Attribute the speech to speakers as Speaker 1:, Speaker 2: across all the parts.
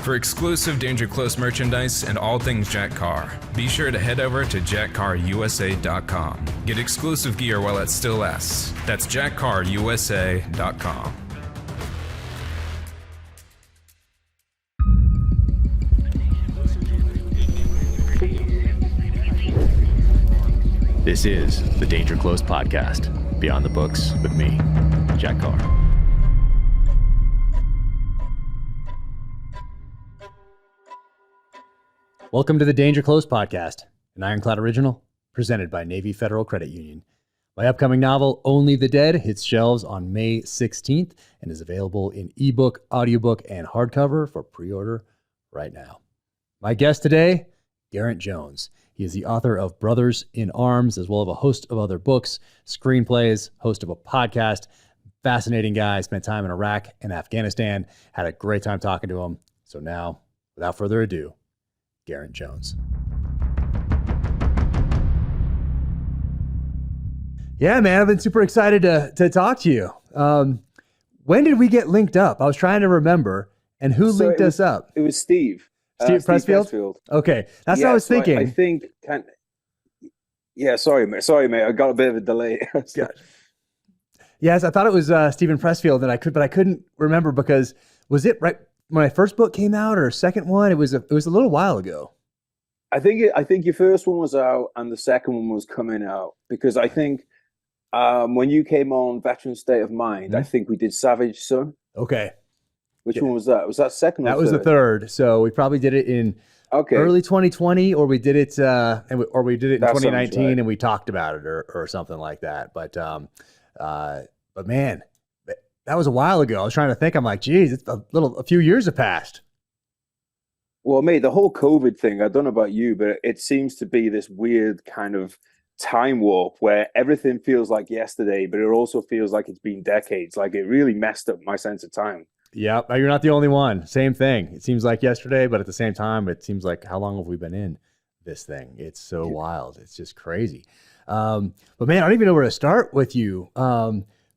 Speaker 1: For exclusive Danger Close merchandise and all things Jack Carr, be sure to head over to jackcarrusa.com. Get exclusive gear while it still lasts. That's jackcarrusa.com.
Speaker 2: This is the Danger Close podcast, Beyond the Books with me, Jack Carr.
Speaker 3: Welcome to the Danger Close podcast, an IRONCLAD original presented by Navy Federal Credit Union. My upcoming novel, Only the Dead, hits shelves on May 16th and is available in ebook, audiobook, and hardcover for pre-order right now. My guest today, Geraint Jones. He is the author of Brothers in Arms, as well as a host of other books, screenplays, host of a podcast. Fascinating guy, spent time in Iraq and Afghanistan, had a great time talking to him. So now, without further ado, Geraint Jones. Yeah, man, I've been super excited to talk to you. When did we get linked up? I was trying to remember, and who linked us up?
Speaker 4: It was Steve.
Speaker 3: Steve Pressfield? Okay, that's what I was thinking.
Speaker 4: I think. Sorry, mate. I got a bit of a delay.
Speaker 3: Yes, I thought it was Stephen Pressfield, and I couldn't remember because was it right when my first book came out or second one? It was a little while ago.
Speaker 4: I think your first one was out and the second one was coming out because I think when you came on Veteran State of Mind, I think we did Savage Son.
Speaker 3: Okay.
Speaker 4: Which one was that? Was that second?
Speaker 3: That was the third. So we probably did it in early 2020, or we did it in 2019, right. And we talked about it or something like that. But man, that was a while ago. I was trying to think. I'm like, geez, it's a few years have passed.
Speaker 4: Well, mate, the whole COVID thing, I don't know about you, but it seems to be this weird kind of time warp where everything feels like yesterday, but it also feels like it's been decades. Like it really messed up my sense of time.
Speaker 3: Yeah, you're not the only one. Same thing. It seems like yesterday, but at the same time, it seems like how long have we been in this thing? It's so wild. It's just crazy. But man, I don't even know where to start with you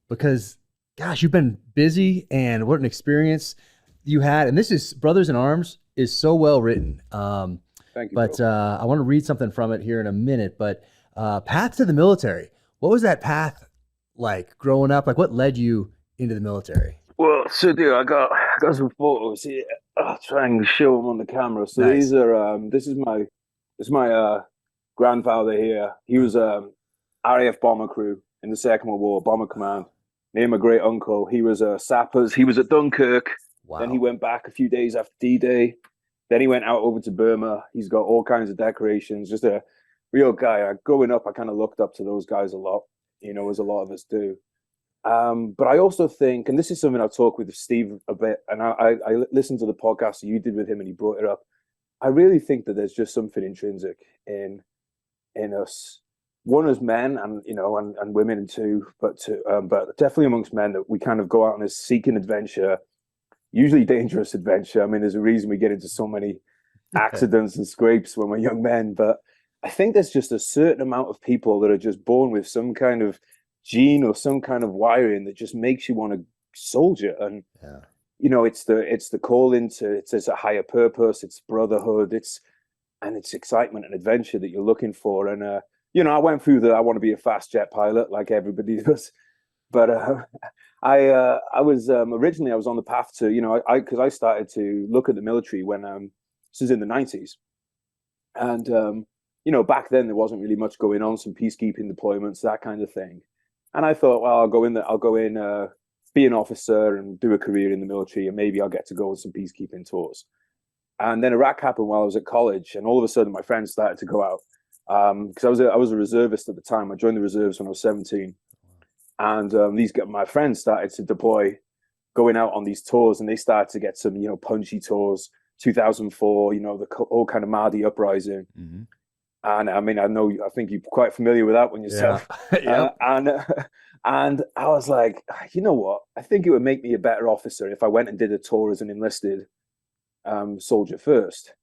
Speaker 3: because, gosh, you've been busy and what an experience you had. And this is Brothers in Arms is so well written.
Speaker 4: Thank you.
Speaker 3: But I want to read something from it here in a minute. But path to the military. What was that path like growing up? Like what led you into the military?
Speaker 4: Well, so dude, I got some photos here. I'll try and show them on the camera. So
Speaker 3: nice.
Speaker 4: These are this is my grandfather here. He was RAF bomber crew in the Second World War, bomber command. Near my great uncle, he was a sappers. He was at Dunkirk.
Speaker 3: Wow.
Speaker 4: Then he went back a few days after D-Day. Then he went out over to Burma. He's got all kinds of decorations. Just a real guy. Growing up, I kind of looked up to those guys a lot. You know, as a lot of us do. But I also think, and this is something I'll talk with Steve a bit, and I listened to the podcast you did with him and he brought it up. I really think that there's just something intrinsic in us, one as men and, you know, and women too, but definitely amongst men that we kind of go out on this seeking adventure, usually dangerous adventure. I mean, there's a reason we get into so many accidents and scrapes when we're young men, but I think there's just a certain amount of people that are just born with some kind of gene or some kind of wiring that just makes you want to soldier. And you know, it's the call into it's a higher purpose, it's brotherhood, it's excitement and adventure that you're looking for. And you know, I went through I want to be a fast jet pilot like everybody does, but I was originally I was on the path to, you know, because I started to look at the military when this is in the 90s, and you know, back then there wasn't really much going on, some peacekeeping deployments, that kind of thing. And I thought, well, I'll go in, be an officer and do a career in the military, and maybe I'll get to go on some peacekeeping tours. And then Iraq happened while I was at college, and all of a sudden my friends started to go out because I was a reservist at the time. I joined the reserves when I was 17, and my friends started to deploy, going out on these tours, and they started to get some, you know, punchy tours. 2004, you know, the whole kind of Mahdi uprising. Mm-hmm. And I mean, I think you're quite familiar with that one yourself.
Speaker 3: Yeah.
Speaker 4: And I was like, you know what? I think it would make me a better officer if I went and did a tour as an enlisted soldier first.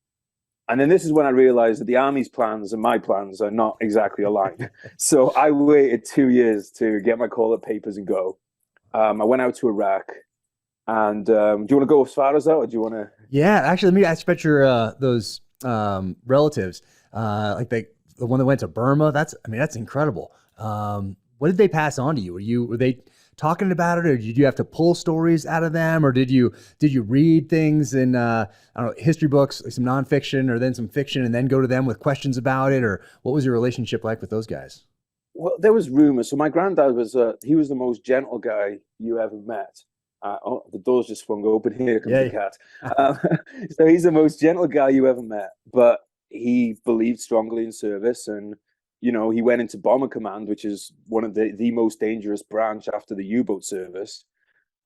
Speaker 4: And then this is when I realized that the Army's plans and my plans are not exactly aligned. So I waited 2 years to get my call-up papers and go. I went out to Iraq. And do you want to go as far as that, or do you want to?
Speaker 3: Yeah, actually, let me ask about your those relatives, like the one that went to Burma. That's incredible. What did they pass on to you? Were they talking about it, or did you have to pull stories out of them, or did you read things in I don't know, history books, like some nonfiction, or then some fiction, and then go to them with questions about it, or what was your relationship like with those guys?
Speaker 4: Well, there was rumors. So my granddad was he was the most gentle guy you ever met. Oh, the door's just swung open. Here comes the cat. So he's the most gentle guy you ever met, but he believed strongly in service, and he went into Bomber Command, which is one of the most dangerous branch after the U-boat service.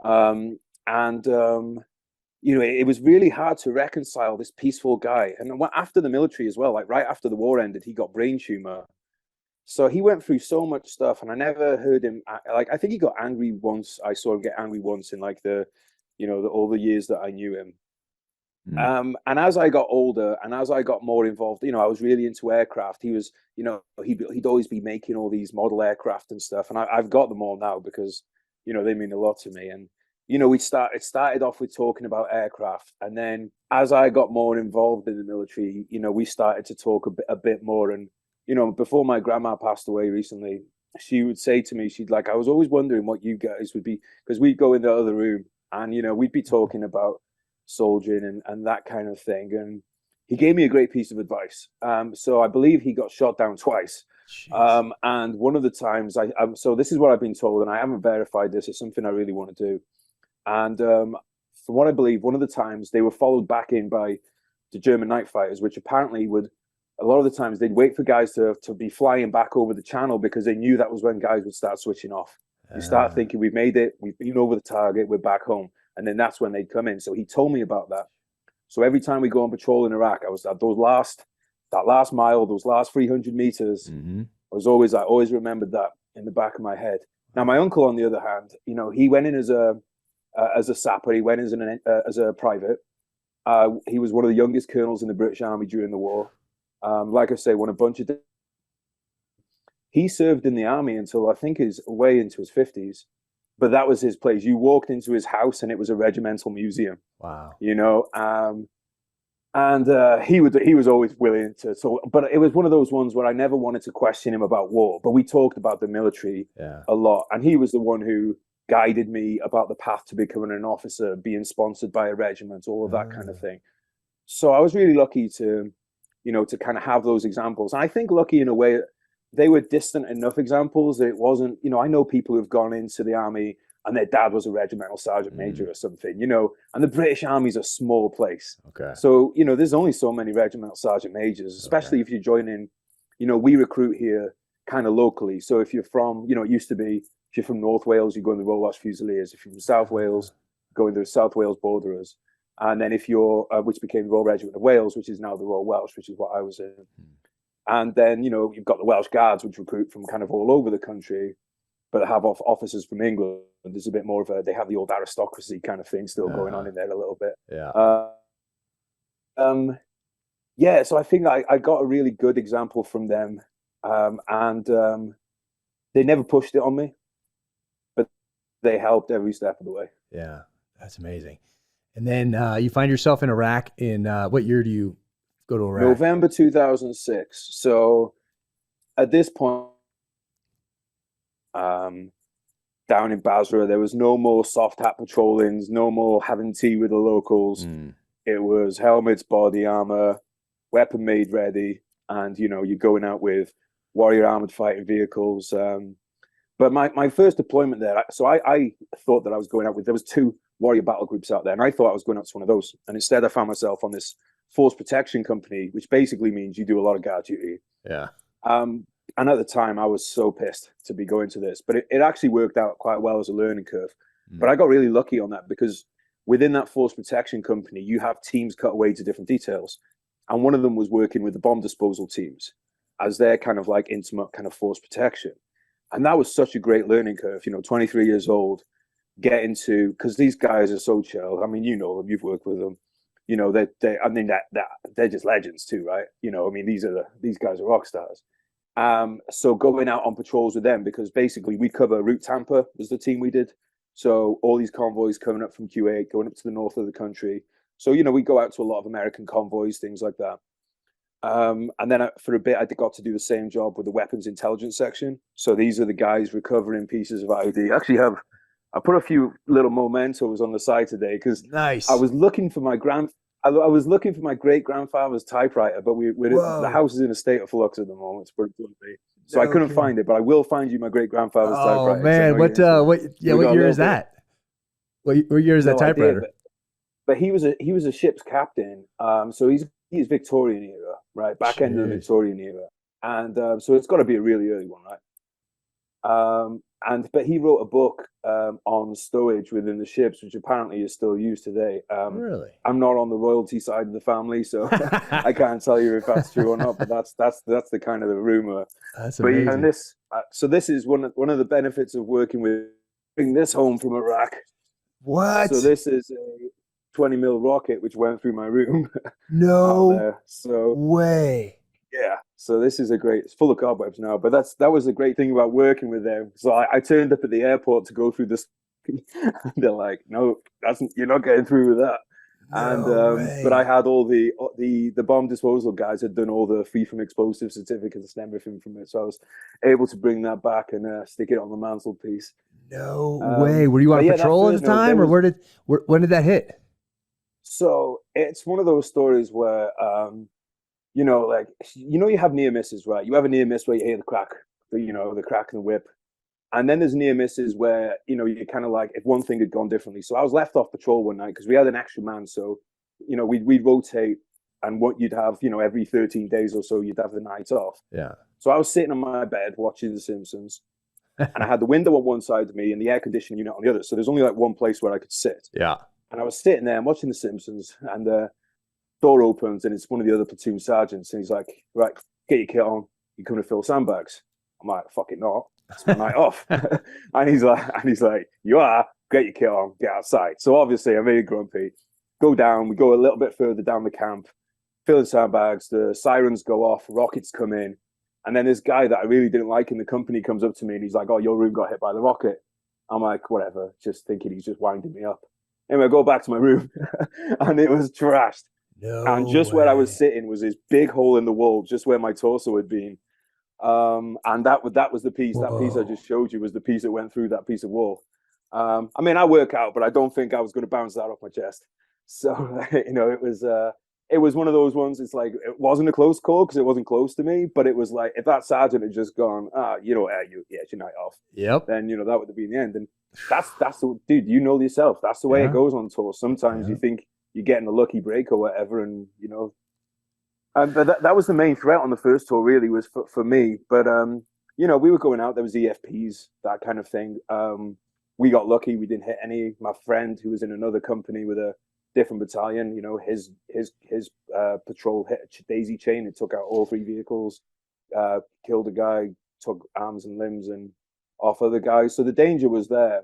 Speaker 4: And it was really hard to reconcile this peaceful guy. And after the military as well, like right after the war ended, he got brain tumor. So he went through so much stuff, and I never heard him. Like, I think he got angry once. I saw him get angry once in like all the years that I knew him. And as I got older and as I got more involved, I was really into aircraft. He was, he'd always be making all these model aircraft and stuff. And I've got them all now because, they mean a lot to me. And, it started off with talking about aircraft. And then as I got more involved in the military, we started to talk a bit more. And, before my grandma passed away recently, she would say to me, I was always wondering what you guys would be, because we'd go in the other room and, we'd be talking about soldiering and that kind of thing. And he gave me a great piece of advice. So I believe he got shot down twice. And one of the times so this is what I've been told, and I haven't verified this. It's something I really want to do. And from what I believe, one of the times they were followed back in by the German night fighters, which apparently a lot of the times they'd wait for guys to be flying back over the channel because they knew that was when guys would start switching off. You start thinking, we've made it, we've been over the target, we're back home. And then that's when they'd come in. So he told me about that. So every time we go on patrol in Iraq, I was at that last mile, those last 300 meters. I always remembered that in the back of my head. Now, my uncle, on the other hand, he went in as a sapper. He went as a private. He was one of the youngest colonels in the British Army during the war. Like I say, won a bunch of. He served in the army until I think he's way into his 50s. But that was his place. You walked into his house and it was a regimental museum.
Speaker 3: Wow.
Speaker 4: He was always willing to talk. But it was one of those ones where I never wanted to question him about war. But we talked about the military a lot. And he was the one who guided me about the path to becoming an officer, being sponsored by a regiment, all of that kind of thing. So I was really lucky to kind of have those examples. And I think lucky in a way, they were distant enough examples that it wasn't, I know people who've gone into the army and their dad was a regimental sergeant major or something, and the British Army's a small place.
Speaker 3: Okay.
Speaker 4: So, there's only so many regimental sergeant majors, especially if you're joining, we recruit here kind of locally. So if you're from, it used to be, if you're from North Wales, you go in the Royal Welsh Fusiliers. If you're from South Wales, go in the South Wales Borderers. And then if you're, which became the Royal Regiment of Wales, which is now the Royal Welsh, which is what I was in. And then, you've got the Welsh Guards, which recruit from kind of all over the country, but have officers from England. There's a bit more of they have the old aristocracy kind of thing still going on in there a little bit. So I think I got a really good example from them. And they never pushed it on me, but they helped every step of the way.
Speaker 3: Yeah, that's amazing. And then you find yourself in Iraq in what year do you go to Iraq?
Speaker 4: November 2006. So at this point, down in Basra, there was no more soft hat patrollings, no more having tea with the locals. It was helmets, body armor, weapon made ready, and you're going out with warrior armored fighting vehicles. But my first deployment there, so I thought that I was going out with, there was 2 warrior battle groups out there, and I thought I was going out to one of those. And instead I found myself on this force protection company, which basically means you do a lot of guard duty.
Speaker 3: Yeah.
Speaker 4: And at the time I was so pissed to be going to this, but it actually worked out quite well as a learning curve. But I got really lucky on that because within that force protection company, you have teams cut away to different details. And one of them was working with the bomb disposal teams as their kind of like intimate kind of force protection. And that was such a great learning curve, 23 years old, getting to, because these guys are so chill. I mean, them, you've worked with them. They're just legends too, right? These guys are rock stars. So going out on patrols with them, because basically we cover Route Tampa was the team we did. So all these convoys coming up from Kuwait, going up to the north of the country. So, you know, we go out to a lot of American convoys, things like that. And then for a bit, I got to do the same job with the weapons intelligence section. So these are the guys recovering pieces of ID. I put a few little mementos on the side today because
Speaker 3: Nice.
Speaker 4: I was looking for my I was looking for my great grandfather's typewriter, but the house is in a state of flux at the moment. So I couldn't find it, but I will find you my great grandfather's typewriter.
Speaker 3: Oh man, what year is that? What year is that typewriter?
Speaker 4: But he was a ship's captain. So he's Victorian era, right? Back end of the Victorian era. And so it's got to be a really early one, right? But he wrote a book on stowage within the ships, which apparently is still used today.
Speaker 3: Really?
Speaker 4: I'm not on the royalty side of the family, so I can't tell you if that's true or not. But that's the kind of the rumor.
Speaker 3: That's amazing.
Speaker 4: But this is one of the benefits of working with bring this home from Iraq.
Speaker 3: What?
Speaker 4: So this is a 20 mil rocket which went through my room.
Speaker 3: No
Speaker 4: so
Speaker 3: way.
Speaker 4: Yeah, so this is it's full of cobwebs now, but that was the great thing about working with them. So I turned up at the airport to go through this. They're like, no, you're not getting through with that. But I had all the bomb disposal guys had done all the free from explosive certificates and everything from it, so I was able to bring that back and stick it on the mantelpiece.
Speaker 3: No way. Were you on patrol at the time, or when did that hit?
Speaker 4: So it's one of those stories where. You have near misses, right? You have a near miss where you hear the crack in the whip. And then there's near misses where, you're kind of like, if one thing had gone differently. So I was left off patrol one night because we had an extra man. So, we'd rotate, and what you'd have, every 13 days or so, you'd have the night off.
Speaker 3: Yeah.
Speaker 4: So I was sitting on my bed watching The Simpsons, and I had the window on one side of me and the air conditioning unit on the other. So there's only like one place where I could sit.
Speaker 3: Yeah.
Speaker 4: And I was sitting there and watching The Simpsons, and door opens and it's one of the other platoon sergeants, and he's like, right, get your kit on, you coming to fill sandbags? I'm like, fuck it not, it's my night off. and he's like, you are, get your kit on, get outside. So obviously I'm very grumpy. Go down, we go a little bit further down the camp, filling sandbags, the sirens go off, rockets come in, and then this guy that I really didn't like in the company comes up to me and he's like, oh, your room got hit by the rocket. I'm like, whatever, just thinking he's just winding me up. Anyway, I go back to my room and it was trashed. And just where I was sitting was this big hole in the wall, just where my torso had been. And that was the piece. Whoa. That piece I just showed you was the piece that went through that piece of wall. I mean, I work out, but I don't think I was going to bounce that off my chest. So, it was one of those ones. It's like, it wasn't a close call because it wasn't close to me, but it was like, if that sergeant had just gone, it's your night off.
Speaker 3: Yep.
Speaker 4: Then, that would have been the end. And that's the, dude, yourself. That's the way it goes on tour. Sometimes you think you're getting a lucky break or whatever, and but that was the main threat on the first tour, really, was for me. But we were going out, there was EFPs, that kind of thing. We got lucky, we didn't hit any. My friend, who was in another company with a different battalion, his patrol hit a daisy chain. It took out all 3 vehicles, killed a guy, took arms and limbs and off other guys. So the danger was there,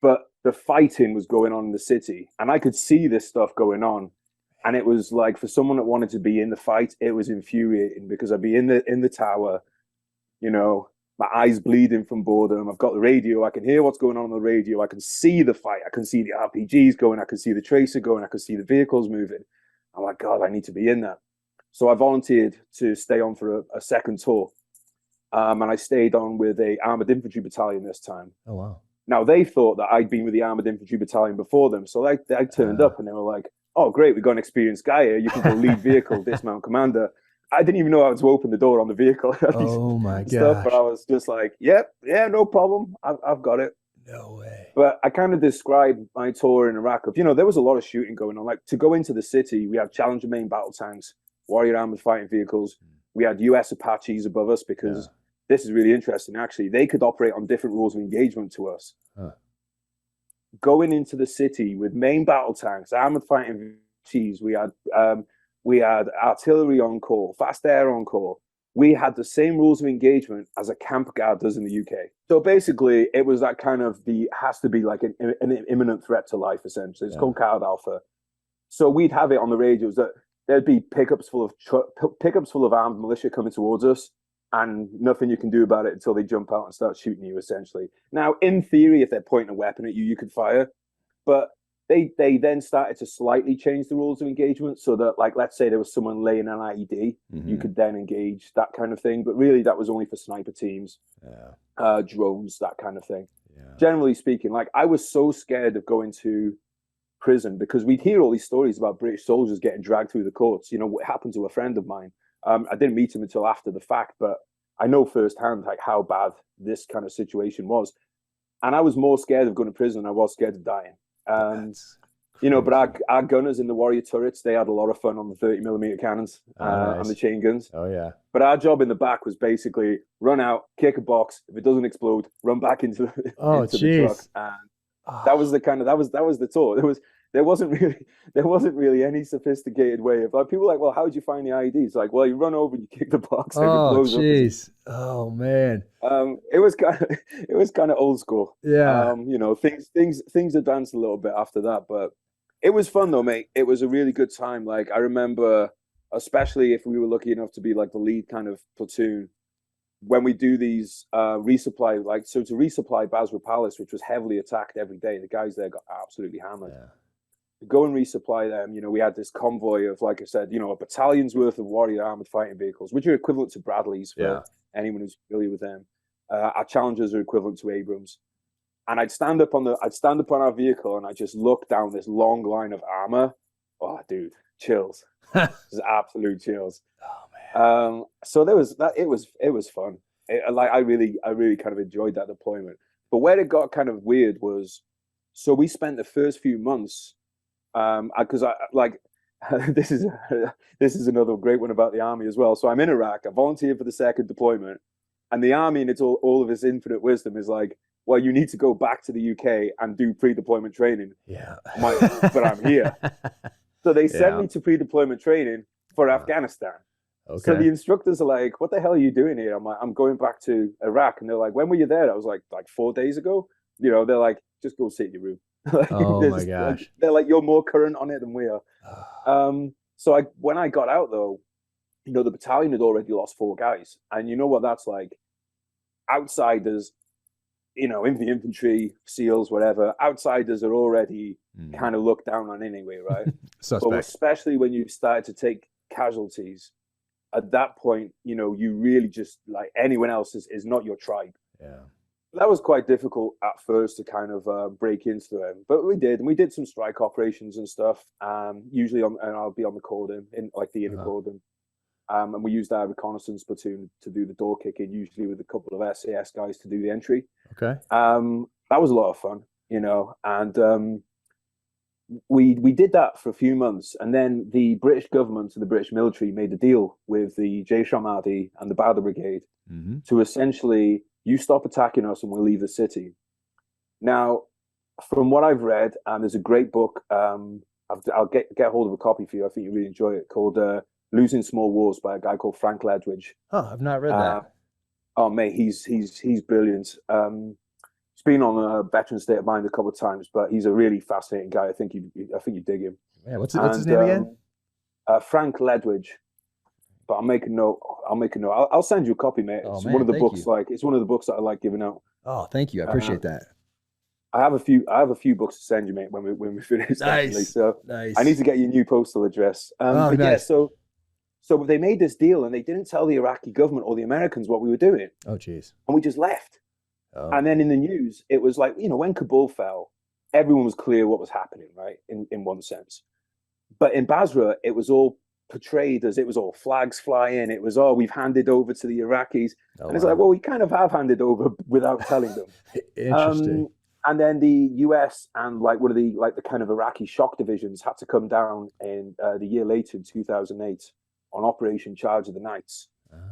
Speaker 4: but the fighting was going on in the city, and I could see this stuff going on. And it was like, for someone that wanted to be in the fight, it was infuriating, because I'd be in the tower, my eyes bleeding from boredom. I've got the radio. I can hear what's going on the radio. I can see the fight. I can see the RPGs going. I can see the tracer going. I can see the vehicles moving. I'm like, God, I need to be in that. So I volunteered to stay on for a second tour. And I stayed on with a armored infantry battalion this time.
Speaker 3: Oh, wow.
Speaker 4: Now, they thought that I'd been with the armored infantry battalion before them. So I turned up and they were like, oh, great, we've got an experienced guy here. You can go lead vehicle, dismount commander. I didn't even know how to open the door on the vehicle.
Speaker 3: Oh, my gosh.
Speaker 4: But I was just like, yeah, no problem. I've got it.
Speaker 3: No way.
Speaker 4: But I kind of described my tour in Iraq of, there was a lot of shooting going on. Like, to go into the city, we had Challenger main battle tanks, Warrior armored fighting vehicles. We had US Apaches above us, because this is really interesting, actually. They could operate on different rules of engagement to us. Huh. Going into the city with main battle tanks, armored fighting vehicles, we had artillery on call, fast air on call. We had the same rules of engagement as a camp guard does in the UK. So basically, it was that kind of has to be like an imminent threat to life, essentially. It's called Card Alpha. So we'd have it on the radios that there'd be pickups full of armed militia coming towards us, and nothing you can do about it until they jump out and start shooting you, essentially. Now, in theory, if they're pointing a weapon at you, you could fire, but they then started to slightly change the rules of engagement so that, like, let's say there was someone laying an IED, you could then engage, that kind of thing. But really, that was only for sniper teams, drones, that kind of thing. Yeah. Generally speaking, like, I was so scared of going to prison because we'd hear all these stories about British soldiers getting dragged through the courts. You know, what happened to a friend of mine. I didn't meet him until after the fact, but I know firsthand, like, how bad this kind of situation was. And I was more scared of going to prison than I was scared of dying. You know, but our gunners in the Warrior turrets, they had a lot of fun on the 30mm cannons and the chain guns. Oh, yeah. But our job in the back was basically run out, kick a box. If it doesn't explode, run back into the truck. And that was the kind of, that was the tour. There wasn't really any sophisticated way of, like, people were like, well, how did you find the IEDs? Like, well, you run over and you kick the box.
Speaker 3: Oh, jeez. Oh, man.
Speaker 4: It was kind of old school.
Speaker 3: Yeah.
Speaker 4: You know, things advanced a little bit after that, but it was fun though, mate. It was a really good time. Like, I remember, especially if we were lucky enough to be like the lead kind of platoon, when we do these resupply, like, so to resupply Basra Palace, which was heavily attacked every day, the guys there got absolutely hammered. Yeah. To go and resupply them, you know, we had this convoy of, like I said, you know, a battalion's worth of Warrior armored fighting vehicles, which are equivalent to Bradleys for anyone who's familiar with them. Our Challengers are equivalent to Abrams. And I'd stand up on our vehicle and I just look down this long line of armor. Oh, dude, chills. Just absolute chills. Oh, man. So there was that. It was fun. I really kind of enjoyed that deployment. But where it got kind of weird was, so we spent the first few months, because this is another great one about the army as well. So I'm in Iraq. I volunteered for the second deployment, and the army, in its all of its infinite wisdom, is like, well, you need to go back to the UK and do pre-deployment training. Yeah. But I'm here. So they sent me to pre-deployment training for Afghanistan. Okay. So the instructors are like, what the hell are you doing here? I'm like, I'm going back to Iraq. And they're like, when were you there? I was like 4 days ago. You know, they're like, just go sit in your room. Oh my gosh. They're like, you're more current on it than we are. So when I got out though, you know, the battalion had already lost 4 guys. And you know what that's like? Outsiders, you know, in the infantry, SEALs, whatever, outsiders are already kind of looked down on anyway, right? But especially when you've started to take casualties, at that point, you know, you really just, like, anyone else is not your tribe. Yeah. That was quite difficult at first to kind of break into them, but we did, and we did some strike operations and stuff. Usually, and I'll be on the cordon, in like the inner cordon. And we used our reconnaissance platoon to do the door kicking, usually with a couple of SAS guys to do the entry. Okay. That was a lot of fun, you know, and we did that for a few months, and then the British government and the British military made a deal with the Jaish Ahmadi and the Badr Brigade to essentially, you stop attacking us and we'll leave the city. Now, from what I've read, and there's a great book, I'll get hold of a copy for you. I think you really enjoy it, called Losing Small Wars by a guy called Frank Ledwidge.
Speaker 3: Oh, I've not read that.
Speaker 4: Oh, mate, he's brilliant. He's been on Veteran State of Mind a couple of times, but he's a really fascinating guy. I think you dig him.
Speaker 3: Yeah, what's his name again?
Speaker 4: Frank Ledwidge. But I'll make a note. I'll send you a copy, mate. It's one of the books. It's one of the books that I like giving out.
Speaker 3: Oh, thank you. I appreciate that.
Speaker 4: I have a few books to send you, mate, when we finish.
Speaker 3: Nice.
Speaker 4: So nice. I need to get your new postal address. But nice. Yeah, so they made this deal, and they didn't tell the Iraqi government or the Americans what we were doing.
Speaker 3: Oh, jeez.
Speaker 4: And we just left. Oh. And then in the news, it was like, you know, when Kabul fell, everyone was clear what was happening, right? In one sense. But in Basra, it was all portrayed as it was all flags flying. It was, we've handed over to the Iraqis. And it's like, well, we kind of have handed over without telling them.
Speaker 3: Interesting.
Speaker 4: And then the US and like one of the kind of Iraqi shock divisions had to come down in the year later in 2008 on Operation Charge of the Knights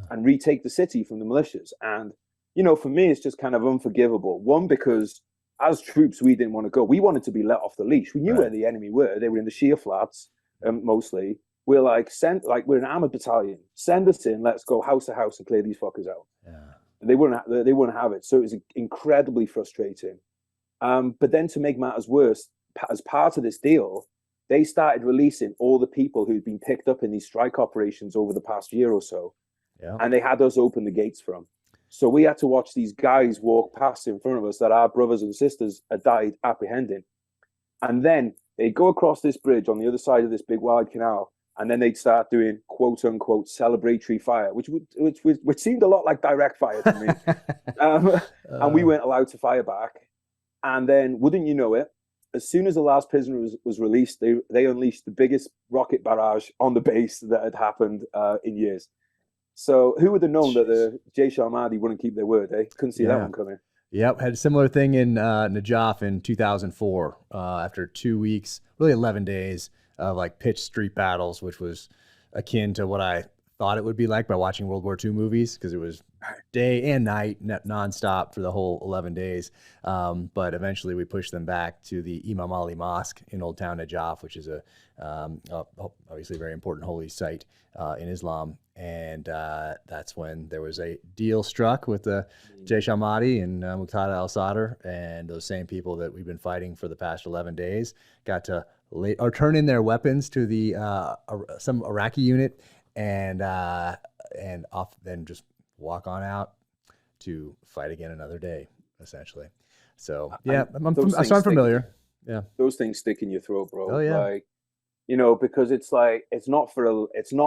Speaker 4: and retake the city from the militias. And, you know, for me, it's just kind of unforgivable. One, because as troops, we didn't want to go. We wanted to be let off the leash. We knew where the enemy were. They were in the Shia flats, mostly. We're like, we're an armored battalion. Send us in. Let's go house to house and clear these fuckers out. Yeah. And they wouldn't have it. So it was incredibly frustrating. But then to make matters worse, as part of this deal, they started releasing all the people who'd been picked up in these strike operations over the past year or so.
Speaker 3: Yeah.
Speaker 4: and they had us open the gates for them. So we had to watch these guys walk past in front of us that our brothers and sisters had died apprehending. And then they'd go across this bridge on the other side of this big wide canal, and then they'd start doing quote unquote celebratory fire, which seemed a lot like direct fire to me. And we weren't allowed to fire back. And then, wouldn't you know it, as soon as the last prisoner was released, they unleashed the biggest rocket barrage on the base that had happened in years. So who would have known that the Jaish al-Mahdi wouldn't keep their word, eh? Couldn't see that one coming.
Speaker 3: Yep, had a similar thing in Najaf in 2004. After 2 weeks, really 11 days of like pitched street battles, which was akin to what I thought it would be like by watching World War II movies, because it was day and night nonstop for the whole 11 days. But eventually we pushed them back to the Imam Ali Mosque in Old Town Najaf, which is obviously a very important holy site in Islam. And that's when there was a deal struck with the Jaish al-Mahdi and Muqtada al-Sadr, and those same people that we've been fighting for the past 11 days got to turn in their weapons to the some Iraqi unit, and off then just walk on out to fight again another day, essentially. So yeah, I'm familiar. Yeah,
Speaker 4: those things stick in your throat, bro.
Speaker 3: Oh yeah,
Speaker 4: like, because it's like it's not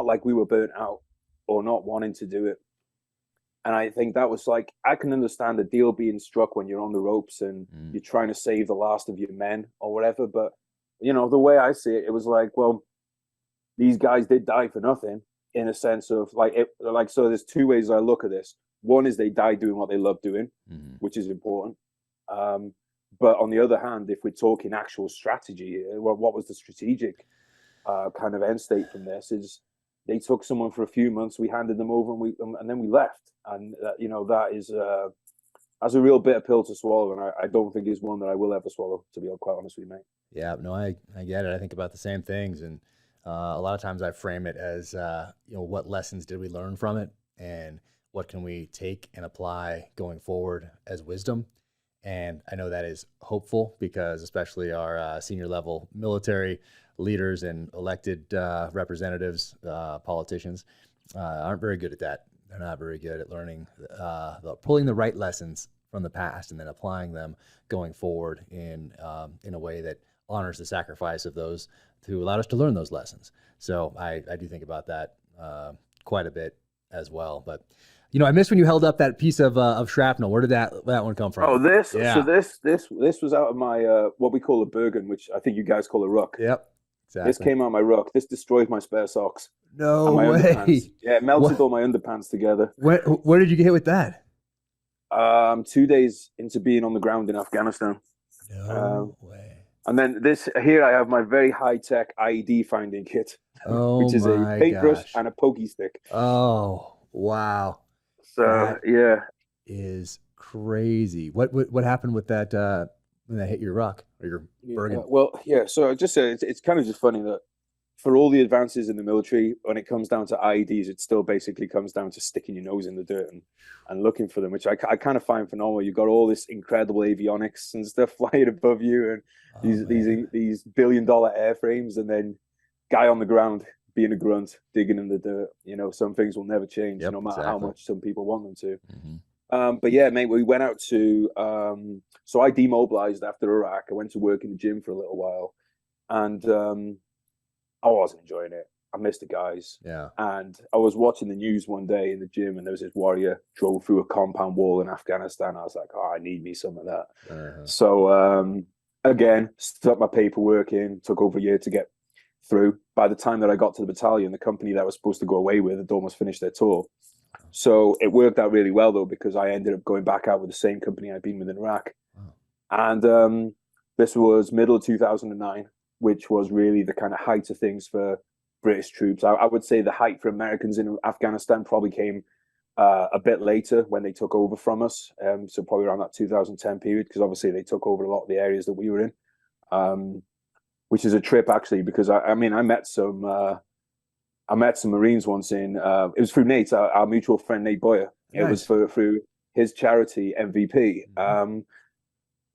Speaker 4: like we were burnt out or not wanting to do it. And I think that was like, I can understand a deal being struck when you're on the ropes and you're trying to save the last of your men or whatever. But, the way I see it, it was like, well, these guys did die for nothing, in a sense of so there's two ways I look at this. One is they died doing what they love doing, which is important. But on the other hand, if we're talking actual strategy, what was the strategic kind of end state from this is, they took someone for a few months, we handed them over, and then we left. And that is that's a real bitter pill to swallow, and I don't think it's one that I will ever swallow, to be quite honest with you, mate.
Speaker 3: Yeah, no, I get it. I think about the same things, and a lot of times I frame it as what lessons did we learn from it, and what can we take and apply going forward as wisdom. And I know that is hopeful, because especially our senior level military leaders and elected representatives, politicians, aren't very good at that. They're not very good at learning, pulling the right lessons from the past and then applying them going forward in a way that honors the sacrifice of those who allowed us to learn those lessons. So I do think about that quite a bit as well. But I missed when you held up that piece of shrapnel. Where did that one come from?
Speaker 4: Oh, this.
Speaker 3: Yeah.
Speaker 4: So this was out of my what we call a Bergen, which I think you guys call a ruck.
Speaker 3: Yep. Exactly.
Speaker 4: This came out of my ruck. This destroyed my spare socks.
Speaker 3: No
Speaker 4: way.
Speaker 3: Underpants.
Speaker 4: Yeah, it melted all my underpants together.
Speaker 3: Where did you get hit with that?
Speaker 4: 2 days into being on the ground in Afghanistan.
Speaker 3: No way.
Speaker 4: And then here I have my very high-tech IED finding kit, which is a paintbrush and a pokey stick.
Speaker 3: Oh, wow.
Speaker 4: So, yeah.
Speaker 3: Is crazy. What happened with that when that hit your ruck or your Bergen?
Speaker 4: So I just said it's kind of just funny that for all the advances in the military, when it comes down to IEDs, it still basically comes down to sticking your nose in the dirt and looking for them, which I kind of find phenomenal. You've got all this incredible avionics and stuff flying above you, and these billion-dollar airframes, and then guy on the ground being a grunt, digging in the dirt. Some things will never change, no matter how much some people want them to.
Speaker 3: Mm-hmm.
Speaker 4: But yeah, mate, we went out to, so I demobilized after Iraq. I went to work in the gym for a little while, and I wasn't enjoying it. I missed the guys.
Speaker 3: Yeah. And
Speaker 4: I was watching the news one day in the gym, and there was this warrior drove through a compound wall in Afghanistan. I was like, I need me some of that.
Speaker 3: Uh-huh.
Speaker 4: So again, stuck my paperwork in, took over a year to get through. By the time that I got to the battalion, the company that I was supposed to go away with had almost finished their tour. So it worked out really well, though, because I ended up going back out with the same company I'd been with in Iraq.
Speaker 3: Wow.
Speaker 4: And this was middle of 2009, which was really the kind of height of things for British troops. I would say the height for Americans in Afghanistan probably came a bit later when they took over from us. So probably around that 2010 period, because obviously they took over a lot of the areas that we were in, which is a trip actually, because I met some Marines once in, it was through Nate, our mutual friend, Nate Boyer. Nice. It was through his charity MVP.
Speaker 3: Mm-hmm.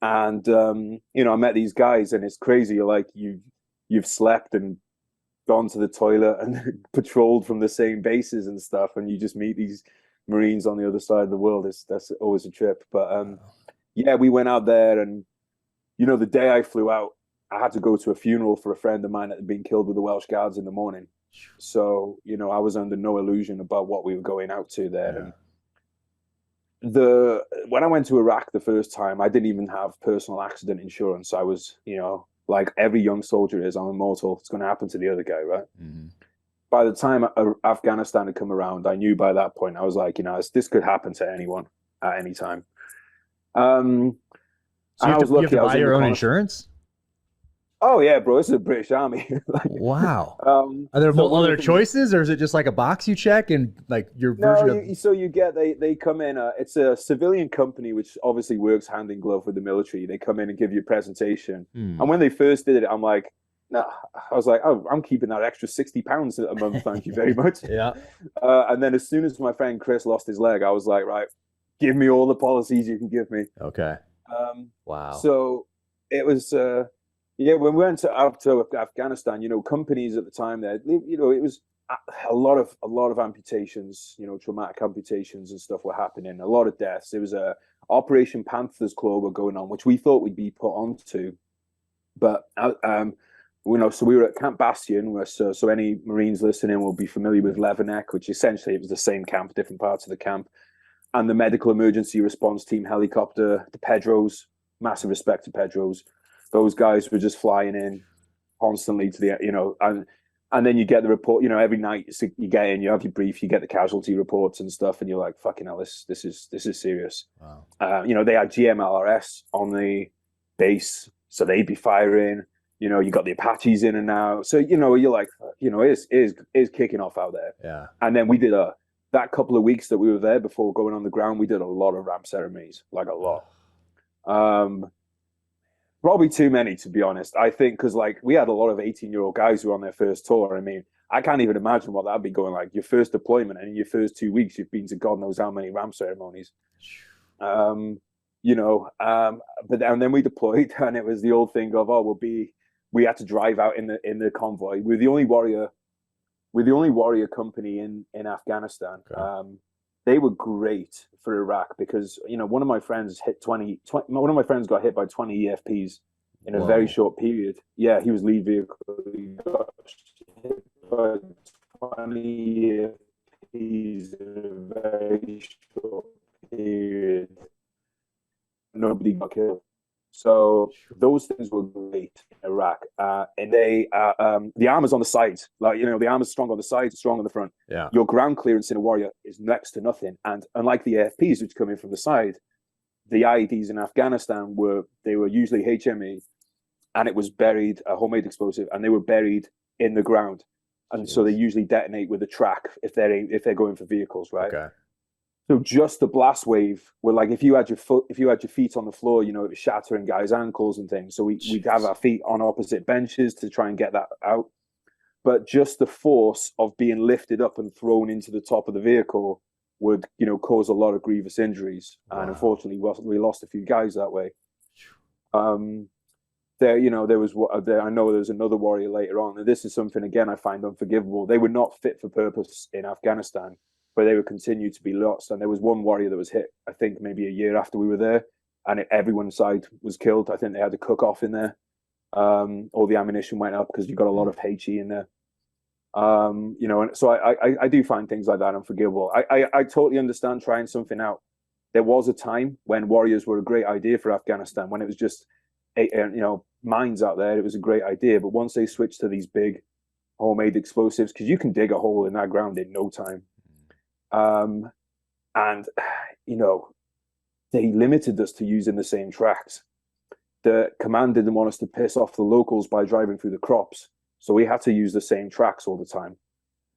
Speaker 4: I met these guys, and it's crazy. You're like, you've slept and gone to the toilet and patrolled from the same bases and stuff, and you just meet these Marines on the other side of the world. That's always a trip. But yeah, we went out there, and the day I flew out, I had to go to a funeral for a friend of mine that had been killed with the Welsh Guards in the morning. So I was under no illusion about what we were going out to there.
Speaker 3: Yeah.
Speaker 4: And when I went to Iraq the first time, I didn't even have personal accident insurance. I was, like every young soldier is, I'm immortal. It's going to happen to the other guy, right?
Speaker 3: Mm-hmm.
Speaker 4: By the time Afghanistan had come around, I knew by that point, I was like, this could happen to anyone at any time.
Speaker 3: So you have to buy your own insurance?
Speaker 4: Oh yeah, bro. This is a British Army.
Speaker 3: Wow. Are there other choices, or is it just like a box you check and like your version?
Speaker 4: So you get they come in. It's a civilian company which obviously works hand in glove with the military. They come in and give you a presentation. And when they first did it, I'm like, no. I was like, oh, I'm keeping that extra £60 a month. Thank you very much.
Speaker 3: Yeah.
Speaker 4: And then as soon as my friend Chris lost his leg, I was like, right, give me all the policies you can give me.
Speaker 3: Okay. Wow.
Speaker 4: So it was. Yeah, when we went out to Afghanistan, companies at the time there, it was a lot of amputations, traumatic amputations and stuff were happening, a lot of deaths. There was a Operation Panther's Claw were going on, which we thought we'd be put onto, but so we were at Camp Bastion, where so any Marines listening will be familiar with Leatherneck, which essentially it was the same camp, different parts of the camp, and the medical emergency response team helicopter, the Pedros, massive respect to Pedros. Those guys were just flying in constantly to the, and then you get the report, every night you get in, you have your brief, you get the casualty reports and stuff, and you're like, fucking hell, this is serious. Wow. They had GMLRS on the base, so they'd be firing, you got the Apaches in and out. So, you're like, it is kicking off out there.
Speaker 3: Yeah.
Speaker 4: And then we did that couple of weeks that we were there before going on the ground, we did a lot of ramp ceremonies, like a lot. Probably too many, to be honest. I think because we had a lot of 18-year-old guys who were on their first tour. I mean, I can't even imagine what that'd be going like. Your first deployment, and in your first 2 weeks, you've been to God knows how many ramp ceremonies. But then we deployed, and it was the old thing of, we had to drive out in the convoy. We're the only warrior company in Afghanistan. Okay. They were great for Iraq because, one of my friends one of my friends got hit by 20 EFPs in a very short period. Yeah, he was lead vehicle. He got hit by 20 EFPs in a very short period. Nobody got killed. So those things were great in Iraq. And the armor's on the sides. The armor's strong on the sides, strong on the front.
Speaker 3: Yeah.
Speaker 4: Your ground clearance in a warrior is next to nothing. And unlike the AFPs, which come in from the side, the IEDs in Afghanistan were usually HME, and it was buried, a homemade explosive, and they were buried in the ground. And so they usually detonate with a track if they're going for vehicles, right?
Speaker 3: Okay.
Speaker 4: So just the blast wave were like, if you had your feet on the floor, it was shattering guys' ankles and things. So we'd have our feet on opposite benches to try and get that out. But just the force of being lifted up and thrown into the top of the vehicle would, cause a lot of grievous injuries. Wow. And unfortunately, we lost a few guys that way. There was I know there was another warrior later on, and this is something again I find unforgivable. They were not fit for purpose in Afghanistan, but they would continue to be lost. And there was one warrior that was hit, I think maybe a year after we were there, and everyone's side was killed. I think they had to cook off in there. All the ammunition went up because you got a lot of HE in there. And so I do find things like that unforgivable. I totally understand trying something out. There was a time when warriors were a great idea for Afghanistan, when it was just, mines out there. It was a great idea. But once they switched to these big homemade explosives, because you can dig a hole in that ground in no time. They limited us to using the same tracks. The command didn't want us to piss off the locals by driving through the crops. So we had to use the same tracks all the time.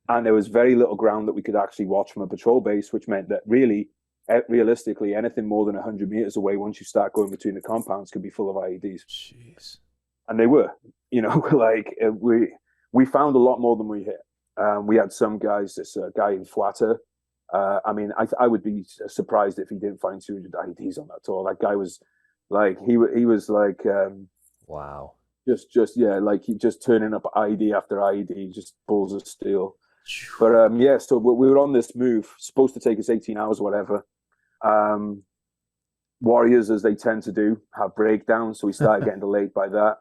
Speaker 4: And there was very little ground that we could actually watch from a patrol base, which meant that realistically, anything more than 100 meters away, once you start going between the compounds, could be full of IEDs.
Speaker 3: Jeez.
Speaker 4: And they were, we found a lot more than we hit. We had some guys, this guy in Fwata. I would be surprised if he didn't find 200 IEDs on that tour. That guy was like, he was like,
Speaker 3: wow.
Speaker 4: Yeah, like he just turning up ID after ID, just balls of steel. But yeah, so we were on this move, supposed to take us 18 hours or whatever. Warriors, as they tend to do, have breakdowns, so we started getting delayed by that.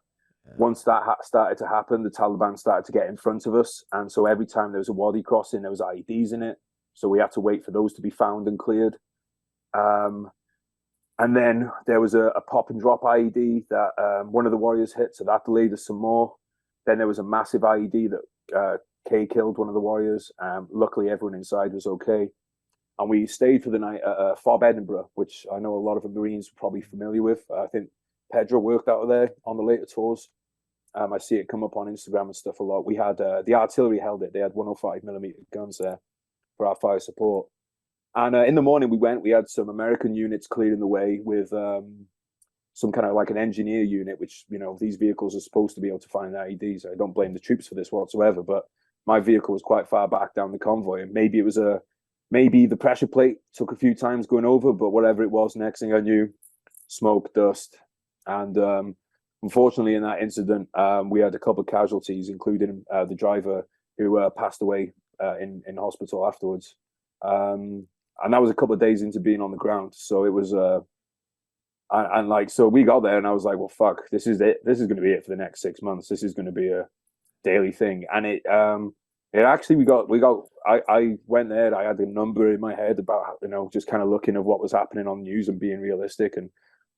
Speaker 4: Once that started to happen, the Taliban started to get in front of us, and so every time there was a wadi crossing, there was IEDs in it, so we had to wait for those to be found and cleared. And then there was a pop and drop IED that one of the warriors hit, so that delayed us some more. Then there was a massive IED that K killed one of the warriors. Luckily, everyone inside was okay. And we stayed for the night at FOB Edinburgh, which I know a lot of the Marines are probably familiar with. I think Pedro worked out of there on the later tours. I see it come up on Instagram and stuff a lot. We had the artillery held it. They had 105mm guns there for our fire support. And in the morning we had some American units clearing the way with some kind of like an engineer unit, which, you know, these vehicles are supposed to be able to find IEDs. I don't blame the troops for this whatsoever, but my vehicle was quite far back down the convoy, and maybe the pressure plate took a few times going over, but whatever it was, next thing I knew, smoke, dust. And unfortunately in that incident, we had a couple of casualties, including the driver who passed away in hospital afterwards. And that was a couple of days into being on the ground. So it was, and like, so we got there and I was like, well, fuck, this is it. This is going to be it for the next 6 months. This is going to be a daily thing. And it actually, I went there, I had a number in my head about, you know, just kind of looking at what was happening on news and being realistic. And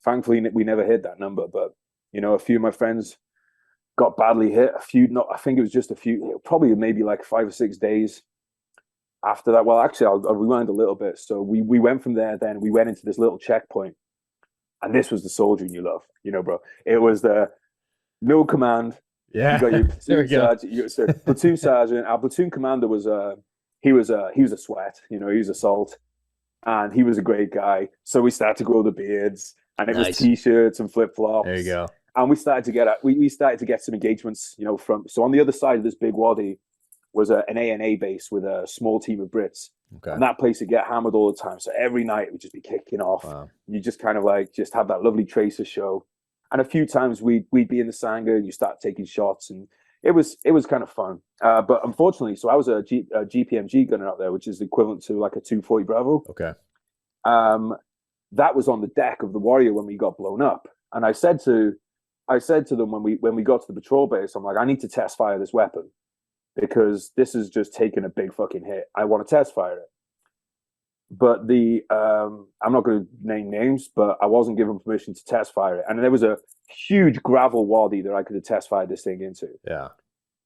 Speaker 4: thankfully we never hit that number, but, you know, a few of my friends got badly hit. I think it was just a few, probably maybe like 5 or 6 days after that. Well, actually, I'll rewind a little bit. So we went from there, then we went into this little checkpoint, and this was the soldiering you love, you know, bro. It was the no command.
Speaker 3: Yeah.
Speaker 4: You got your platoon sergeant, platoon sergeant. Our platoon commander was he was a sweat, you know, he was a salt, and he was a great guy. So we started to grow the beards, and it was t-shirts and flip-flops.
Speaker 3: There you go.
Speaker 4: And we started to get some engagements, you know, so on the other side of this big wadi was an ANA base with a small team of Brits. Okay. And that place would get hammered all the time. So every night it would just be kicking off. Wow. You just kind of like just have that lovely tracer show. And a few times we'd be in the Sangha and you start taking shots, and it was kind of fun. But unfortunately, so I was a GPMG gunner out there, which is equivalent to like a 240 Bravo.
Speaker 3: Okay.
Speaker 4: That was on the deck of the Warrior when we got blown up. And I said to them when we got to the patrol base, I'm like, I need to test fire this weapon, because this is just taking a big fucking hit. I want to test fire it. But I'm not going to name names, but I wasn't given permission to test fire it. And there was a huge gravel wadi that I could have test fired this thing into.
Speaker 3: Yeah.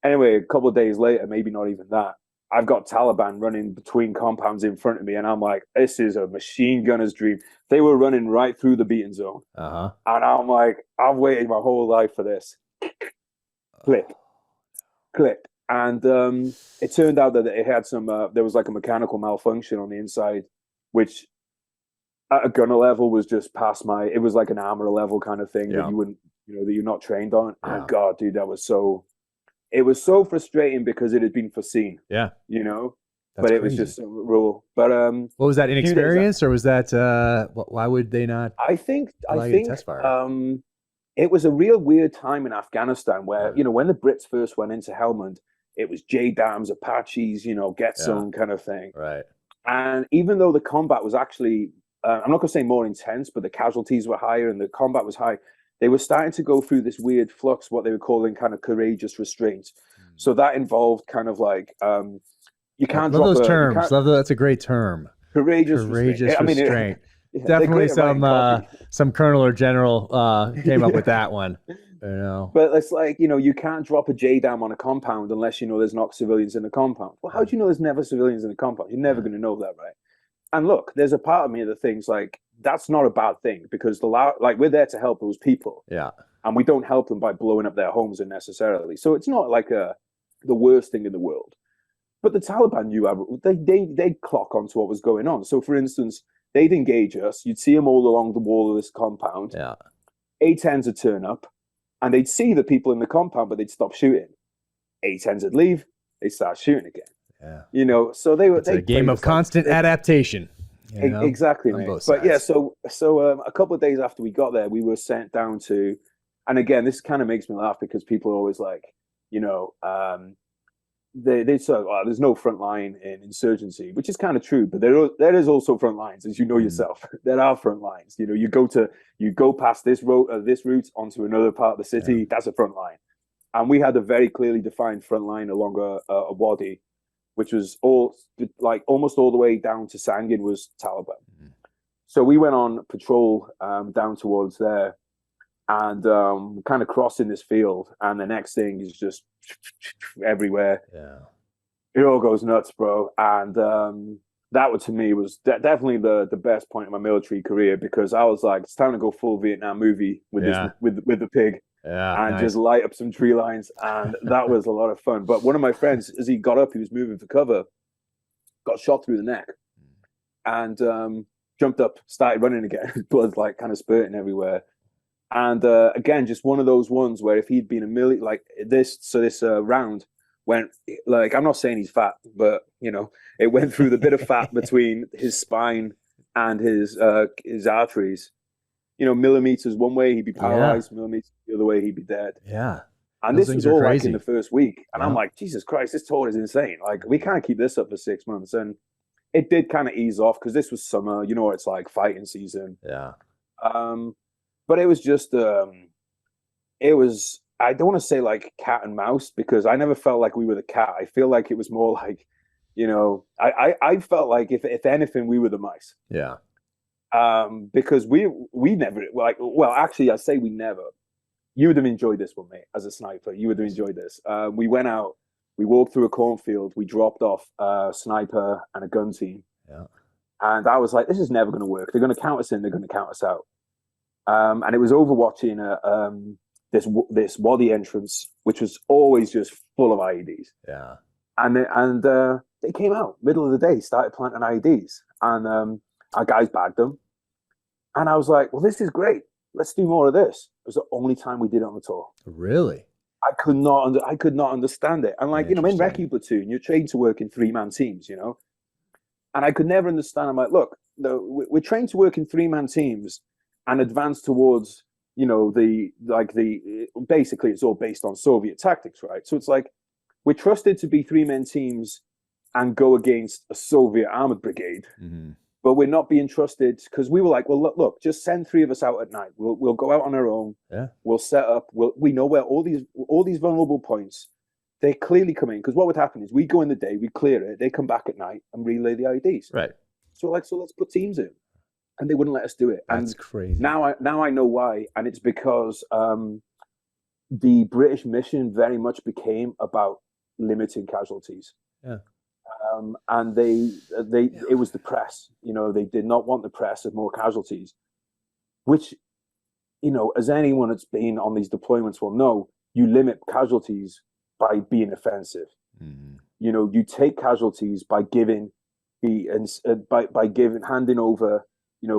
Speaker 4: Anyway, a couple of days later, maybe not even that, I've got Taliban running between compounds in front of me. And I'm like, this is a machine gunner's dream. They were running right through the beaten zone.
Speaker 3: Uh-huh.
Speaker 4: And I'm like, I've waited my whole life for this. Click. And it turned out that it had there was like a mechanical malfunction on the inside, which at a gunner level was just past it was like an armorer level kind of thing that you wouldn't, you know, that you're not trained on. Yeah. And God, dude, it was so frustrating because it had been foreseen. Yeah. You know, but it was just a rule. But what
Speaker 3: was that, inexperience, or was that why would they not?
Speaker 4: I think test fire? It was a real weird time in Afghanistan where, you know, when the Brits first went into Helmand, it was JDAMs, Apaches, you know, get some kind of thing.
Speaker 3: Right.
Speaker 4: And even though the combat was actually, I'm not going to say more intense, but the casualties were higher and the combat was high, they were starting to go through this weird flux, what they were calling kind of courageous restraints. So that involved kind of like, you can't drop
Speaker 3: those terms. That's a great term.
Speaker 4: Courageous
Speaker 3: restraint. Definitely some colonel or general came up with that one. You know.
Speaker 4: But it's like, you know, you can't drop a JDAM on a compound unless you know there's not civilians in the compound. Well, how do you know there's never civilians in the compound? You're never going to know that, right? And look, there's a part of me that thinks like that's not a bad thing, because we're there to help those people.
Speaker 3: Yeah.
Speaker 4: And we don't help them by blowing up their homes unnecessarily. So it's not like the worst thing in the world. But the Taliban knew they clock onto what was going on. So for instance, they'd engage us. You'd see them all along the wall of this compound.
Speaker 3: Yeah.
Speaker 4: A-10s would turn up, and they'd see the people in the compound, but they'd stop shooting. A-10s would leave. They'd start shooting again.
Speaker 3: Yeah.
Speaker 4: You know, so it's
Speaker 3: a game of constant adaptation. You know,
Speaker 4: exactly, mate. But yeah, so a couple of days after we got there, we were sent down to and again, this kind of makes me laugh because people are always like, they say, oh, there's no front line in insurgency, which is kind of true, but there is also front lines, as you know yourself. There are front lines. You go past this route onto another part of the city. That's a front line, and we had a very clearly defined front line along a wadi, which was almost all the way down to Sangin was Taliban. So we went on patrol down towards there, and kind of crossing this field, and the next thing is just everywhere. Yeah, it all goes nuts, bro. And that to me was definitely the best point of my military career, because I was like, it's time to go full Vietnam movie with the pig, and just light up some tree lines, and that was a lot of fun. But one of my friends, as he got up, he was moving for cover, got shot through the neck, and jumped up, started running again, blood like kind of spurting everywhere. And again, just one of those ones where if he'd been this round went, like, I'm not saying he's fat, but it went through the bit of fat between his spine and his arteries. Millimeters one way he'd be paralyzed, millimeters the other way he'd be dead. Yeah. And this was all like in the first week, and I'm like, Jesus Christ, this tour is insane. Like, we can't keep this up for 6 months. And it did kind of ease off because this was summer. It's like fighting season. Yeah. But it was just, I don't want to say like cat and mouse, because I never felt like we were the cat. I feel like it was more like, I felt like if anything, we were the mice. Yeah. Because we never, actually, I say we never. You would have enjoyed this one, mate, as a sniper. You would have enjoyed this. We went out, we walked through a cornfield, we dropped off a sniper and a gun team. Yeah. And I was like, this is never going to work. They're going to count us in, they're going to count us out. And it was overwatching this wadi entrance, which was always just full of IEDs. Yeah. And they came out middle of the day, started planting IEDs, and our guys bagged them. And I was like, well, this is great. Let's do more of this. It was the only time we did it on the tour. Really? I could not understand it. And like, in Recce Platoon, you're trained to work in 3-man teams, and I could never understand. I'm like, look, we're trained to work in 3-man teams and advance towards, basically it's all based on Soviet tactics, right? So it's like, we're trusted to be 3-man teams and go against a Soviet armored brigade, but we're not being trusted, because we were like, well, look, just send 3 of us out at night. We'll go out on our own. Yeah. We'll set up. We know where all these vulnerable points, they clearly come in, because what would happen is we go in the day, we clear it, they come back at night and relay the IEDs. Right. So let's put teams in. And they wouldn't let us do it. That's crazy. Now I know why, and it's because the British mission very much became about limiting casualties. Yeah. And it was the press. They did not want the press of more casualties, which, as anyone that's been on these deployments will know, you limit casualties by being offensive. Mm-hmm. You take casualties by giving handing over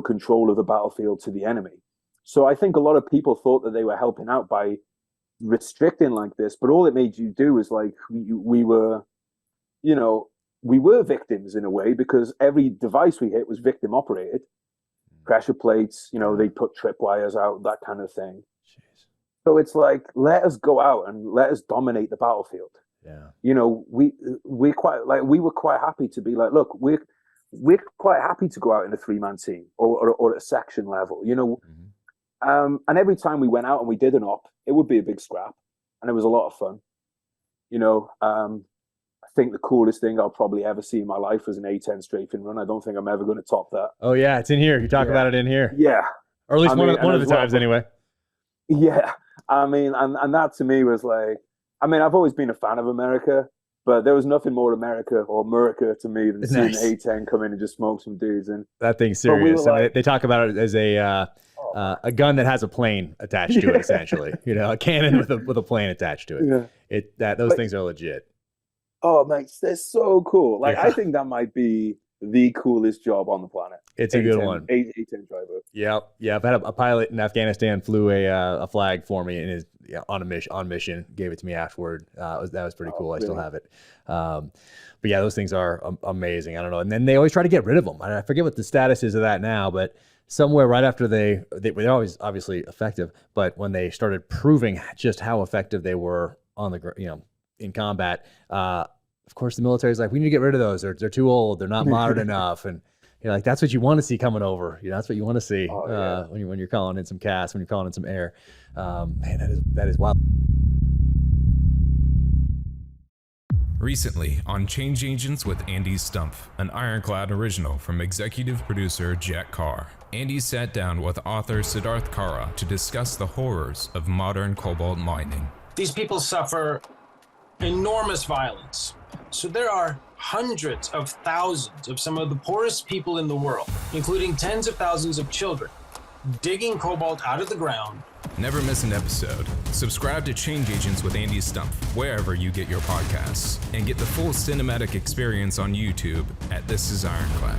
Speaker 4: control of the battlefield to the enemy. So I think a lot of people thought that they were helping out by restricting like this, but all it made you do is like, we were victims in a way, because every device we hit was victim operated. Pressure plates, they put tripwires out, that kind of thing. Jeez. So it's like, let us go out and let us dominate the battlefield. Yeah. We were quite happy to be like, look, we're quite happy to go out in a 3-man team or at a section level, and every time we went out and we did an op, it would be a big scrap, and it was a lot of fun. I think the coolest thing I'll probably ever see in my life was an A-10 strafing run. I don't think I'm ever going to top that. Oh yeah, it's in here. You talk about it in here. Yeah, or at least one of the times anyway. Yeah, I mean, and that to me was like, I've always been a fan of America. But there was nothing more America to me than seeing the A-10 come in and just smoke some dudes. And that thing's serious. They talk about it as a gun that has a plane attached to it, essentially. A cannon with a plane attached to it. Those things are legit. Oh, mate, they're so cool. Like, I think that might be the coolest job on the planet.
Speaker 3: It's a good one.
Speaker 4: A-10 driver.
Speaker 3: Yep. I've had a pilot in Afghanistan flew a flag for me and is on mission. Gave it to me afterward. That was pretty cool. I still have it. But yeah, those things are amazing. I don't know. And then they always try to get rid of them. I forget what the status is of that now, but somewhere right after they're always obviously effective, but when they started proving just how effective they were on the in combat, of course the military's like, we need to get rid of those. They're too old. They're not modern enough. And you're like, that's what you want to see coming over. That's what you want to see when you're calling in some CAS, when you're calling in some air. Man, that is wild.
Speaker 1: Recently on Change Agents with Andy Stumpf, an Ironclad original from executive producer Jack Carr. Andy sat down with author Siddharth Kara to discuss the horrors of modern cobalt mining.
Speaker 5: These people suffer enormous violence. So there are hundreds of thousands of some of the poorest people in the world, including tens of thousands of children, digging cobalt out of the ground.
Speaker 1: Never miss an episode. Subscribe to Change Agents with Andy Stumpf wherever you get your podcasts, and get the full cinematic experience on YouTube at This Is Ironclad.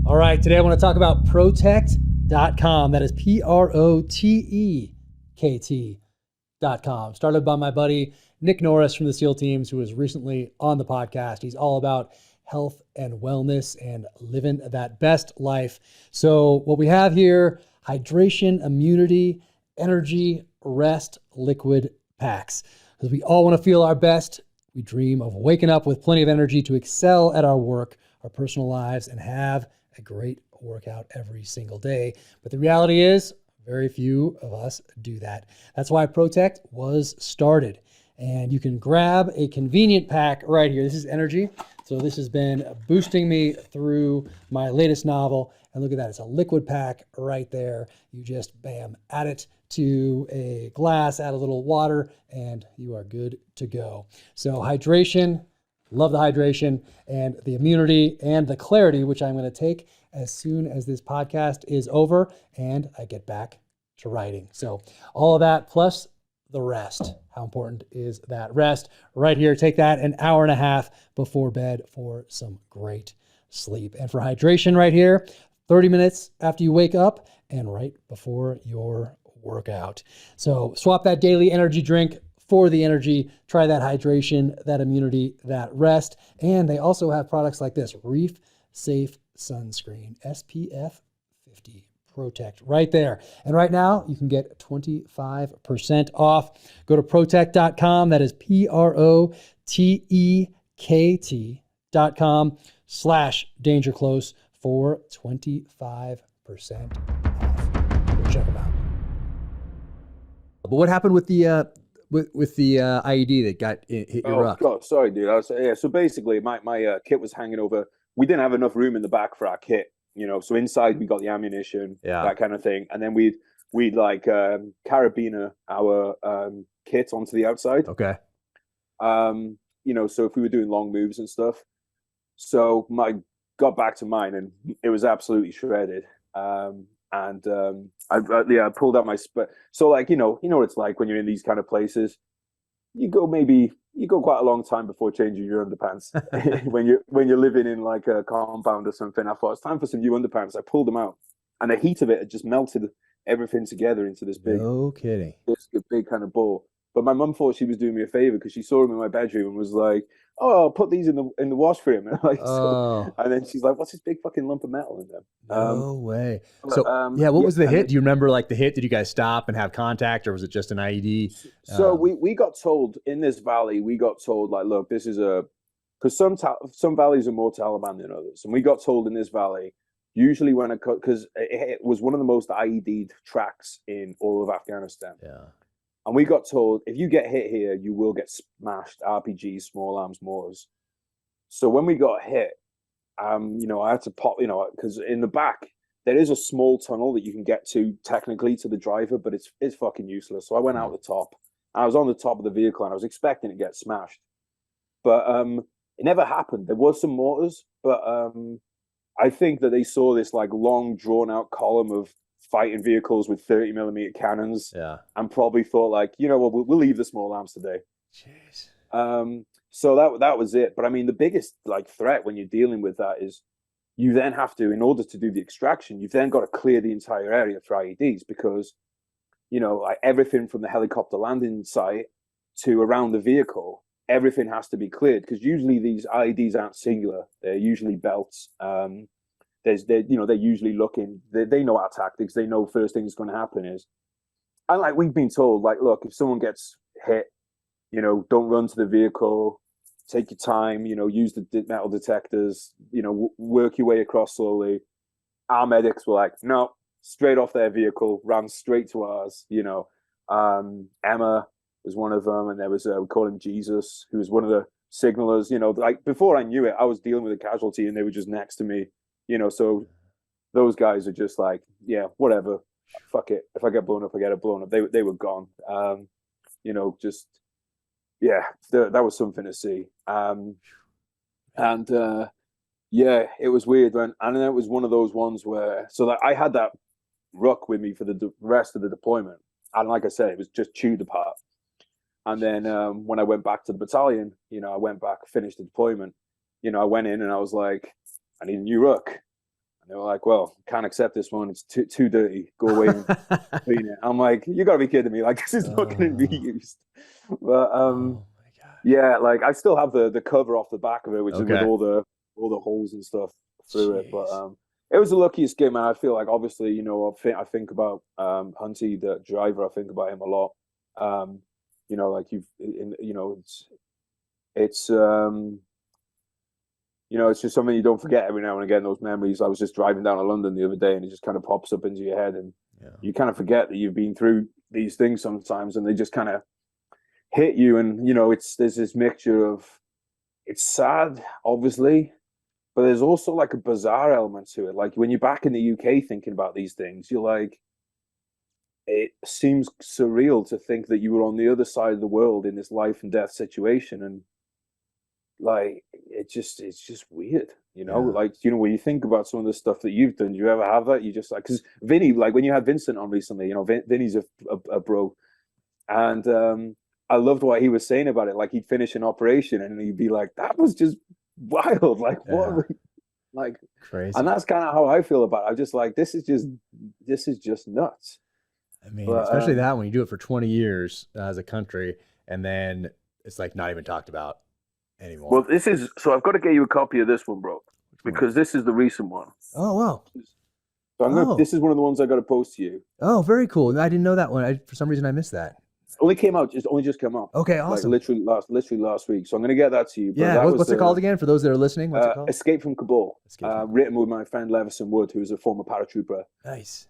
Speaker 3: All right, today I want to talk about Protect.com. That is Protekt.com. Started by my buddy Nick Norris from the SEAL teams, who was recently on the podcast. He's all about health and wellness and living that best life. So what we have here, hydration, immunity, energy, rest, liquid packs. Because we all want to feel our best. We dream of waking up with plenty of energy to excel at our work, our personal lives, and have a great workout every single day. But the reality is, very few of us do that. That's why Protect was started. And you can grab a convenient pack right here. This is energy. So this has been boosting me through my latest novel. And look at that. It's a liquid pack right there. You just, bam, add it to a glass, add a little water, and you are good to go. So hydration, love the hydration, and the immunity and the clarity, which I'm going to take as soon as this podcast is over and I get back to writing. So all of that plus the rest. How important is that rest? Right here, take that an hour and a half before bed for some great sleep. And for hydration right here, 30 minutes after you wake up and right before your workout. So swap that daily energy drink for the energy. Try that hydration, that immunity, that rest. And they also have products like this, Reef Safe Sunscreen, SPF 50. Protect right there. And right now you can get 25% off. Go to Protekt.com. That is Protekt.com/dangerclose for 25% off. Go check them out. But what happened with the IED that got hit your rock?
Speaker 4: Oh God, sorry, dude. So basically, my kit was hanging over. We didn't have enough room in the back for our kit. So inside we got the ammunition, that kind of thing, and then we'd like carabiner our kit onto the outside.
Speaker 3: Okay.
Speaker 4: So if we were doing long moves and stuff, so I got back to mine and it was absolutely shredded. I pulled out my so what it's like when you're in these kind of places. You go quite a long time before changing your underpants when you're living in like a compound or something. I thought it's time for some new underpants. I pulled them out, and the heat of it had just melted everything together into this big, this big kind of ball. But my mum thought she was doing me a favor because she saw him in my bedroom and was like, "Oh, I'll put these in the wash for him." And then she's like, "What's this big fucking lump of metal in there?"
Speaker 3: No way. So what was the hit? Do you remember like the hit? Did you guys stop and have contact, or was it just an IED?
Speaker 4: So we got told in this valley, like, look, this is because some valleys are more Taliban than others, and we got told in this valley, usually when because it was one of the most IED'd tracks in all of Afghanistan.
Speaker 3: Yeah.
Speaker 4: And we got told, if you get hit here, you will get smashed, RPGs, small arms, mortars. So when we got hit, I had to pop, because in the back, there is a small tunnel that you can get to technically to the driver, but it's fucking useless. So I went out the top. I was on the top of the vehicle and I was expecting to get smashed. But it never happened. There was some mortars, but I think that they saw this like long drawn out column of fighting vehicles with 30mm cannons.
Speaker 3: Yeah.
Speaker 4: And probably thought like, you know what, we'll leave the small arms today.
Speaker 3: Jeez.
Speaker 4: So that was it. But I mean, the biggest like threat when you're dealing with that is you then have to, in order to do the extraction, you've then got to clear the entire area for IEDs because, you know, like everything from the helicopter landing site to around the vehicle, everything has to be cleared because usually these IEDs aren't singular. They're usually belts. They're usually looking, they know our tactics. They know first thing that's going to happen is, and like we've been told, like, look, if someone gets hit, you know, don't run to the vehicle, take your time, you know, use the metal detectors, you know, work your way across slowly. Our medics were like, no, straight off their vehicle, ran straight to ours, you know. Emma was one of them, and there was, we call him Jesus, who was one of the signalers, you know, like before I knew it, I was dealing with a casualty and they were just next to me, you know, so those guys are just like, yeah, whatever, fuck it. If I get blown up, I get it blown up. They were gone. You know, just, yeah, that was something to see. Yeah, it was weird when, and then it was one of those ones where, so that I had that ruck with me for the rest of the deployment. And like I said, it was just chewed apart. And then when I went back to the battalion, you know, I went back, finished the deployment, you know, I went in and I was like, I need a new ruck. And they were like, well, can't accept this one. It's too dirty. Go away and clean it. I'm like, you gotta be kidding me. Like, this is not going to be used. But yeah, like I still have the cover off the back of it, which is with all the holes and stuff through it. But it was the luckiest game, and I feel like obviously, you know, I think about Hunty, the driver. I think about him a lot. You know, like you know, it's you know, it's just something you don't forget every now and again. Those memories. I was just driving down to London the other day, and it just kind of pops up into your head, and you kind of forget that you've been through these things sometimes, and they just kind of hit you. And you know, there's this mixture of, it's sad, obviously, but there's also like a bizarre element to it. Like when you're back in the UK thinking about these things, you're like, it seems surreal to think that you were on the other side of the world in this life and death situation, and like it's just weird, you know. Like, you know, when you think about some of the stuff that you've done, do you ever have that? You just like, because Vinny, like when you had Vincent on recently, you know, Vinny's a bro, and I loved what he was saying about it. Like he'd finish an operation and he'd be like, that was just wild. Like what? Like
Speaker 3: crazy.
Speaker 4: And that's kind of how I feel about it. I'm just like, this is just nuts.
Speaker 3: I mean, especially that when you do it for 20 years as a country, and then it's like not even talked about anymore.
Speaker 4: Well, this is, so I've got to get you a copy of this one, bro, because this is the recent one.
Speaker 3: Oh, wow.
Speaker 4: So this is one of the ones I got to post to you.
Speaker 3: Oh, very cool. I didn't know that one. For some reason I missed that.
Speaker 4: Only came out, only just come out.
Speaker 3: Okay, awesome.
Speaker 4: Like literally last week. So I'm going to get that to you.
Speaker 3: Yeah, what's it called again for those that are listening? What's it called?
Speaker 4: Escape from Kabul. Written with my friend Levison Wood, who's a former paratrooper.
Speaker 3: Nice.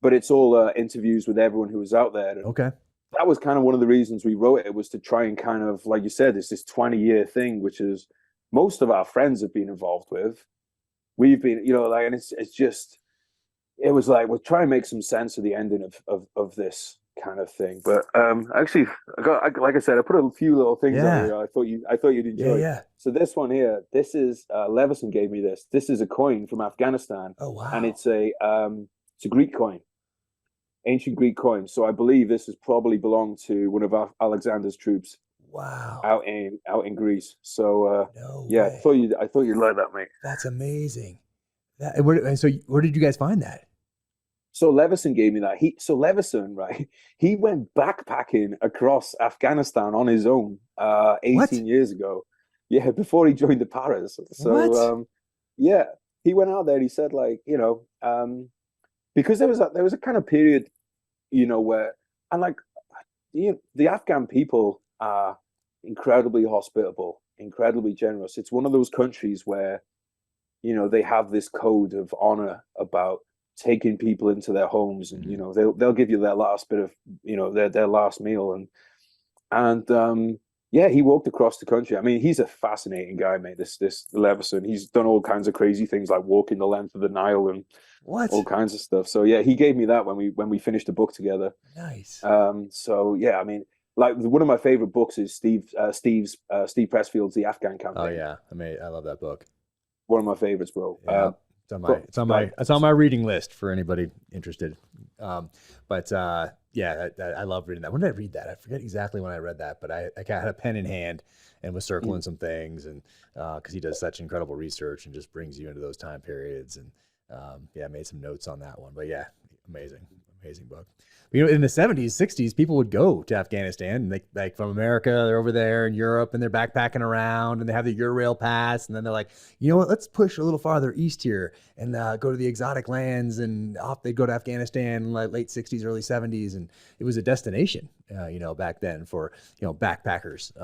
Speaker 4: But it's all interviews with everyone who was out there. And
Speaker 3: okay.
Speaker 4: That was kind of one of the reasons we wrote it, was to try and kind of, like you said, it's this 20-year thing, which is most of our friends have been involved with. We've been, you know, like, and it's just, it was like, we'll try and make some sense of the ending of this kind of thing. But actually, like I said, I put a few little things on here. I thought you'd enjoy.
Speaker 3: Yeah.
Speaker 4: So this one here, this is Levison gave me this. This is a coin from Afghanistan.
Speaker 3: Oh wow!
Speaker 4: And it's a Greek coin, ancient Greek coin. So I believe this has probably belonged to one of Alexander's troops.
Speaker 3: Wow!
Speaker 4: Out in Greece. So
Speaker 3: way.
Speaker 4: I thought you'd like that, mate.
Speaker 3: That's amazing. So where did you guys find that?
Speaker 4: So Levison gave me that. Levison, right? He went backpacking across Afghanistan on his own 18 years ago. Yeah, before he joined the paras. So yeah, he went out there and he said, like, you know, because there was a kind of period, you know, where, and like, you know, the Afghan people are incredibly hospitable, incredibly generous. It's one of those countries where, you know, they have this code of honor about taking people into their homes, and you know, they'll give you their last bit of, you know, their last meal, and yeah, he walked across the country. I mean, he's a fascinating guy, mate. This Levison, he's done all kinds of crazy things, like walking the length of the Nile and all kinds of stuff. So yeah, he gave me that when we finished the book together.
Speaker 3: Nice.
Speaker 4: So yeah, I mean, like one of my favorite books is Steve Pressfield's The Afghan Campaign.
Speaker 3: Oh yeah, I love that book.
Speaker 4: One of my favorites, bro.
Speaker 3: Yeah. It's on my reading list for anybody interested. Yeah, I love reading that. When did I read that? I forget exactly when I read that, but I had a pen in hand and was circling some things, and because he does such incredible research and just brings you into those time periods, and I made some notes on that one. But yeah, amazing book. You know, in the 70s, 60s, people would go to Afghanistan, and they, like, from America, they're over there in Europe, and they're backpacking around, and they have the Eurail pass, and then they're like, you know what, let's push a little farther east here and go to the exotic lands, and off they'd go to Afghanistan in like late 60s, early 70s, and it was a destination, back then for, backpackers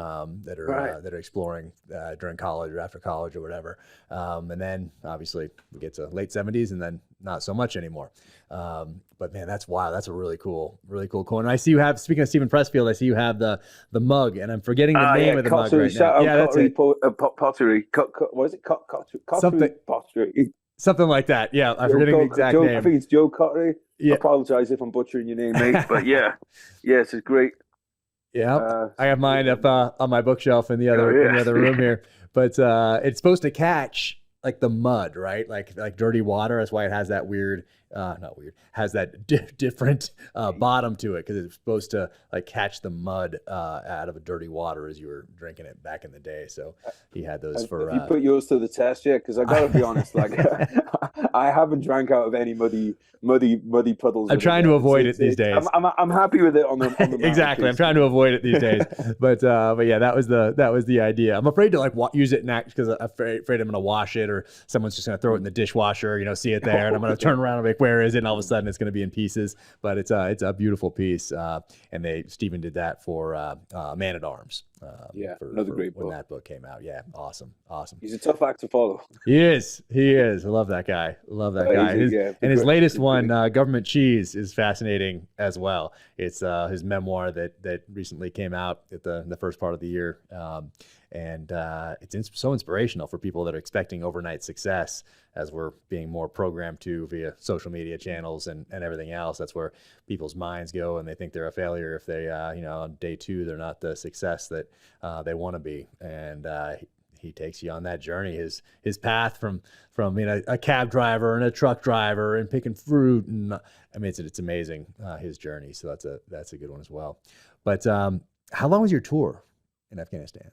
Speaker 3: that are exploring during college or after college or whatever. And then obviously we get to late 70s, and then not so much anymore. But man, that's wild. That's a really cool quote. And I see you have, speaking of Stephen Pressfield, I see you have the mug, and I'm forgetting the name of the mug right now. Yeah, that's it.
Speaker 4: Pottery. What is it? Pottery.
Speaker 3: Something like that. Yeah, I'm forgetting the exact name.
Speaker 4: I think it's Joe Cottery.
Speaker 3: Yeah.
Speaker 4: I apologize if I'm butchering your name, mate. But it's great.
Speaker 3: Yeah, I have mine up on my bookshelf in the other room here. But it's supposed to catch like the mud, right? Like dirty water. That's why it has that weird, has that different bottom to it, because it's supposed to like catch the mud out of a dirty water as you were drinking it back in the day. So he had those for.
Speaker 4: Have you put yours to the test yet? Because I gotta be honest, like I haven't drank out of any muddy puddles.
Speaker 3: I'm trying to avoid it these days.
Speaker 4: I'm happy with it on the
Speaker 3: exactly. I'm trying to avoid it these days. But yeah, that was the idea. I'm afraid to like use it next because I'm afraid I'm gonna wash it, or someone's just gonna throw it in the dishwasher. See it there, and I'm gonna turn around and be like, where is it? And all of a sudden it's gonna be in pieces. But it's a beautiful piece. And Stephen did that for Man at Arms.
Speaker 4: Another great book.
Speaker 3: When that book came out. Yeah, awesome.
Speaker 4: He's a tough act to follow.
Speaker 3: He is. I love that guy. His latest one, Government Cheese, is fascinating as well. It's his memoir that recently came out at the first part of the year. And it's so inspirational for people that are expecting overnight success, as we're being more programmed to via social media channels and everything else. That's where people's minds go, and they think they're a failure if they, on day two, they're not the success that they want to be. And he takes you on that journey. His path from a cab driver and a truck driver and picking fruit, and I mean it's amazing, his journey. So that's a good one as well. But how long was your tour in Afghanistan?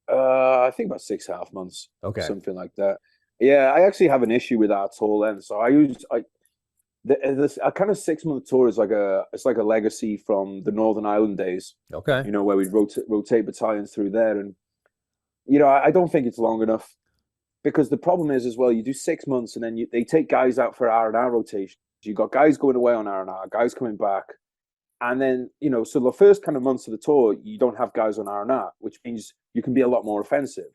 Speaker 4: I think about 6.5 months.
Speaker 3: Okay,
Speaker 4: something like that. Yeah, I actually have an issue with our tour length. So a kind of 6-month tour is like a legacy from the Northern Ireland days.
Speaker 3: Okay,
Speaker 4: where we rotate battalions through there, and I don't think it's long enough, because the problem is as well, you do 6 months and then they take guys out for R&R rotation. You got guys going away on R&R, guys coming back, and then so the first kind of months of the tour you don't have guys on R&R, which means you can be a lot more offensive.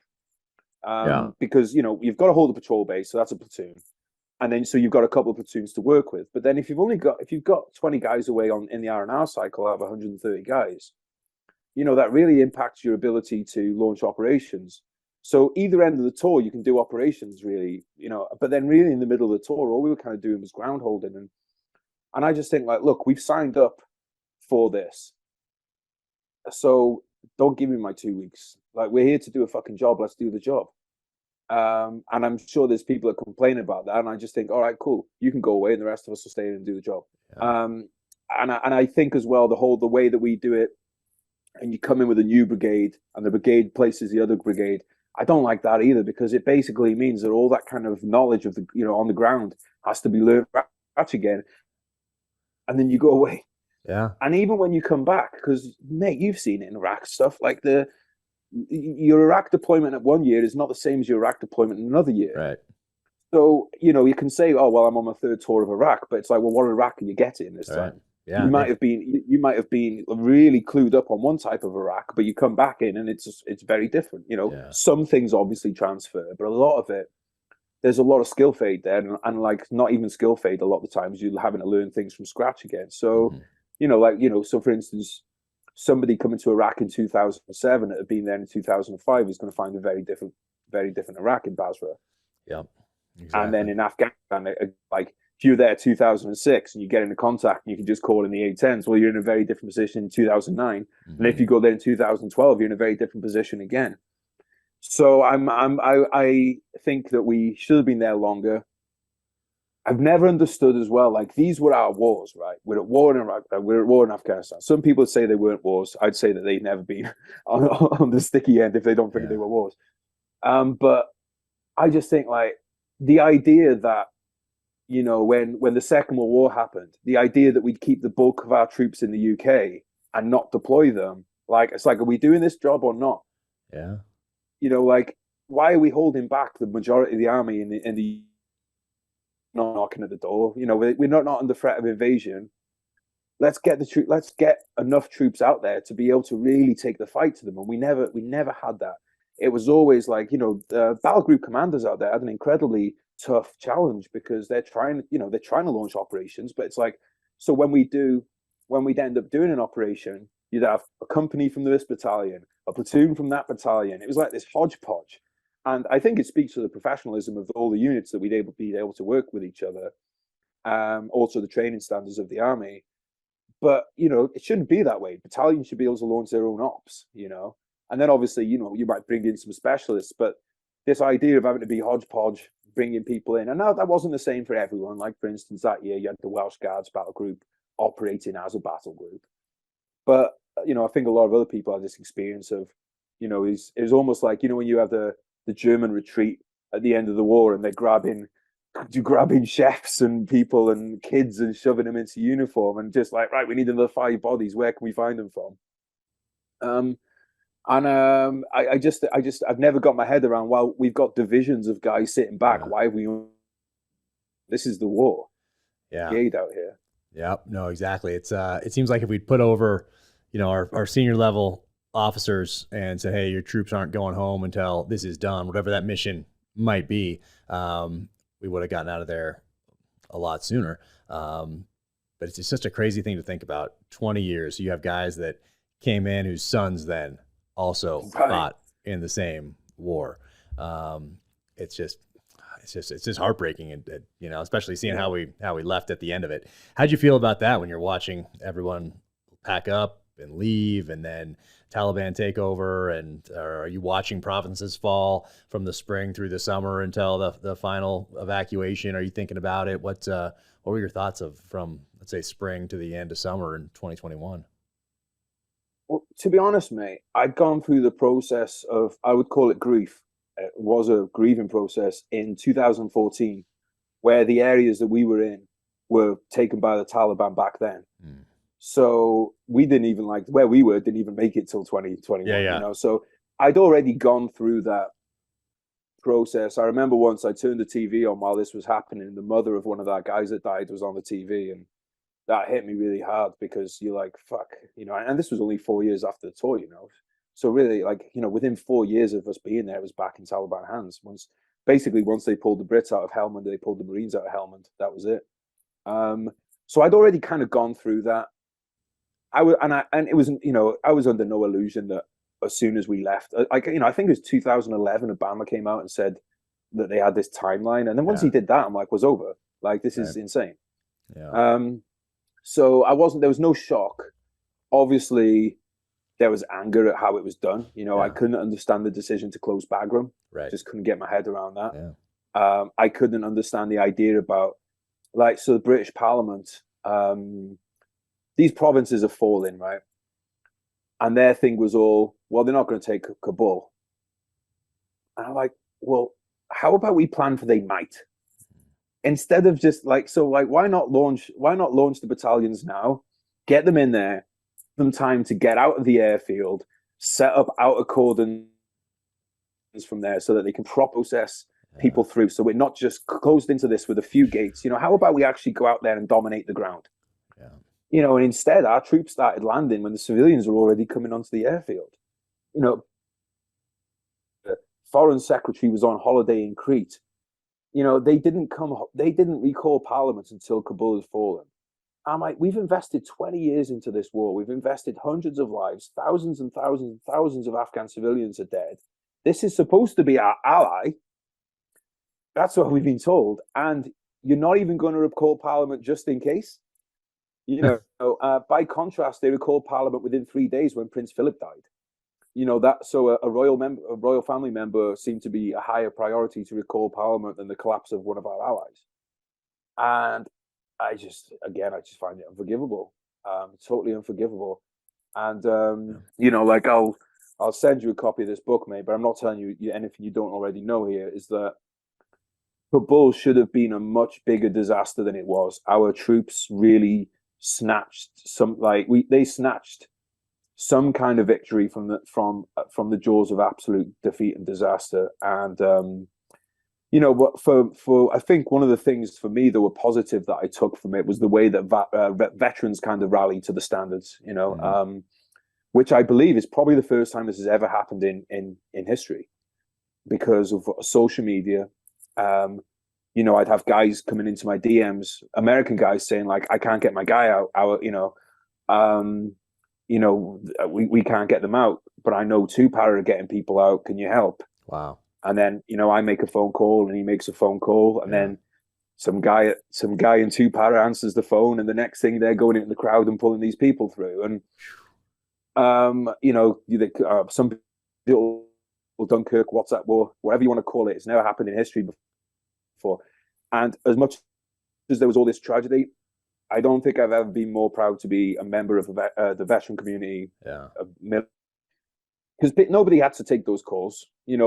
Speaker 4: Because you've got to hold a patrol base, so that's a platoon, and then so you've got a couple of platoons to work with. But then if you've got 20 guys away in the R&R cycle out of 130 guys, that really impacts your ability to launch operations. So either end of the tour you can do operations really, but then really in the middle of the tour all we were kind of doing was ground holding, and I just think, like, look, we've signed up for this, so don't give me my 2 weeks. Like, we're here to do a fucking job. Let's do the job. And I'm sure there's people that complain about that. And I just think, all right, cool. You can go away, and the rest of us will stay in and do the job. Yeah. And I think as well, the way that we do it, and you come in with a new brigade, and the brigade places the other brigade. I don't like that either, because it basically means that all that kind of knowledge of on the ground has to be learned back again, and then you go away.
Speaker 3: Yeah.
Speaker 4: And even when you come back, because mate, you've seen it in Iraq stuff, like your Iraq deployment at 1 year is not the same as your Iraq deployment in another year.
Speaker 3: Right.
Speaker 4: So, you can say, oh, well, I'm on my third tour of Iraq, but it's like, well, what Iraq are you getting this time?
Speaker 3: Yeah.
Speaker 4: You might have been really clued up on one type of Iraq, but you come back in and it's very different. Some things obviously transfer, but a lot of it, there's a lot of skill fade there, and like not even skill fade. A lot of the times you're having to learn things from scratch again. So, so for instance, somebody coming to Iraq in 2007 that had been there in 2005 is going to find a very different Iraq in Basra.
Speaker 3: Yeah. Exactly.
Speaker 4: And then in Afghanistan, like if you're there 2006 and you get into contact and you can just call in the A10s, well, you're in a very different position in 2009. Mm-hmm. And if you go there in 2012, you're in a very different position again. So I think that we should have been there longer. I've never understood as well, like these were our wars, right? We're at war in Iraq, we're at war in Afghanistan. Some people say they weren't wars. I'd say that they've never been on the sticky end if they don't think they were wars. But I just think like the idea that, you know, when the Second World War happened, the idea that we'd keep the bulk of our troops in the UK and not deploy them, like, it's like, are we doing this job or not?
Speaker 3: Yeah.
Speaker 4: You know, like, why are we holding back the majority of the army in the not knocking at the door? You know, we're not under threat of invasion. Let's get enough troops out there to be able to really take the fight to them. And we never had that. It was always like, you know, the battle group commanders out there had an incredibly tough challenge because they're trying to launch operations, but it's like, so when we'd end up doing an operation, you'd have a company from this battalion, a platoon from that battalion. It was like this hodgepodge. And I think it speaks to the professionalism of all the units that we'd be able to work with each other. Also the training standards of the army. But, you know, it shouldn't be that way. Battalions should be able to launch their own ops, you know. And then obviously, you know, you might bring in some specialists, but this idea of having to be hodgepodge, bringing people in, and now that wasn't the same for everyone. Like, for instance, that year you had the Welsh Guards battle group operating as a battle group. But, you know, I think a lot of other people have this experience of, you know, it's almost like, you know, when you have the German retreat at the end of the war and they're grabbing chefs and people and kids and shoving them into uniform and just like, right, we need another 5 bodies. Where can we find them from? I've never got my head around, well, we've got divisions of guys sitting back. Why have we? This is the war.
Speaker 3: Yeah.
Speaker 4: Out here.
Speaker 3: Yeah. No, exactly. It's it seems like if we'd put over, you know, our senior level officers and say, hey, your troops aren't going home until this is done, whatever that mission might be, we would have gotten out of there a lot sooner. But it's just such a crazy thing to think about. 20 years, you have guys that came in whose sons then also fought in the same war. It's just heartbreaking, and you know, especially seeing how we left at the end of it. How'd you feel about that when you're watching everyone pack up and leave, and then Taliban take over, and are you watching provinces fall from the spring through the summer until the final evacuation? Are you thinking about it? What were your thoughts from, let's say, spring to the end of summer in 2021?
Speaker 4: Well, to be honest, mate, I'd gone through the process of, I would call it grief. It was a grieving process in 2014, where the areas that we were in were taken by the Taliban back then. So we didn't even where we were, didn't even make it till 2021, you know? So I'd already gone through that process. I remember once I turned the TV on while this was happening, and the mother of one of our guys that died was on the TV, and that hit me really hard because you're like, fuck, you know, and this was only 4 years after the tour, you know? So really, like, you know, within 4 years of us being there, it was back in Taliban hands. Once they pulled the Brits out of Helmand, they pulled the Marines out of Helmand. That was it. So I'd already kind of gone through that. It was, you know, I was under no illusion that as soon as we left, you know, I think it was 2011, Obama came out and said that they had this timeline, and then once he did that, I'm like, was over. Like, this is insane. Yeah. So there was no shock. Obviously, there was anger at how it was done. You know, I couldn't understand the decision to close Bagram. Right. Just couldn't get my head around that. Yeah. I couldn't understand the idea about, so the British Parliament, these provinces are falling, right? And their thing was all, well, they're not going to take Kabul. And I'm like, well, how about we plan for they might? Instead of just why not launch the battalions now, get them in there, them time to get out of the airfield, set up outer cordons from there so that they can process people through. So we're not just closed into this with a few gates. You know, how about we actually go out there and dominate the ground? Yeah. You know, and instead our troops started landing when the civilians were already coming onto the airfield. You know, the foreign secretary was on holiday in Crete. You know, they didn't recall Parliament until Kabul had fallen. I'm like, we've invested 20 years into this war. We've invested hundreds of lives, thousands and thousands and thousands of Afghan civilians are dead. This is supposed to be our ally. That's what we've been told. And you're not even going to recall Parliament just in case. You know, by contrast, they recalled Parliament within 3 days when Prince Philip died. You know, a royal family member seemed to be a higher priority to recall Parliament than the collapse of one of our allies. And I just find it unforgivable, totally unforgivable. And like I'll send you a copy of this book, mate. But I'm not telling you anything you don't already know. Here is that Kabul should have been a much bigger disaster than it was. Our troops really snatched they snatched some kind of victory from the jaws of absolute defeat and disaster. And but for I think one of the things for me that were positive that I took from it was the way that veterans kind of rallied to the standards. Which I believe is probably the first time this has ever happened in history, because of social media. I'd have guys coming into my DMs, American guys saying like, I can't get my guy out. We can't get them out, but I know two para are getting people out. Can you help?
Speaker 3: Wow.
Speaker 4: And then, I make a phone call and he makes a phone call, and then some guy in two para answers the phone, and the next thing they're going into the crowd and pulling these people through. And some people, Dunkirk, WhatsApp war, whatever you want to call it, it's never happened in history before. And as much as there was all this tragedy, I don't think I've ever been more proud to be a member of the veteran community.
Speaker 3: Yeah.
Speaker 4: Because nobody had to take those calls.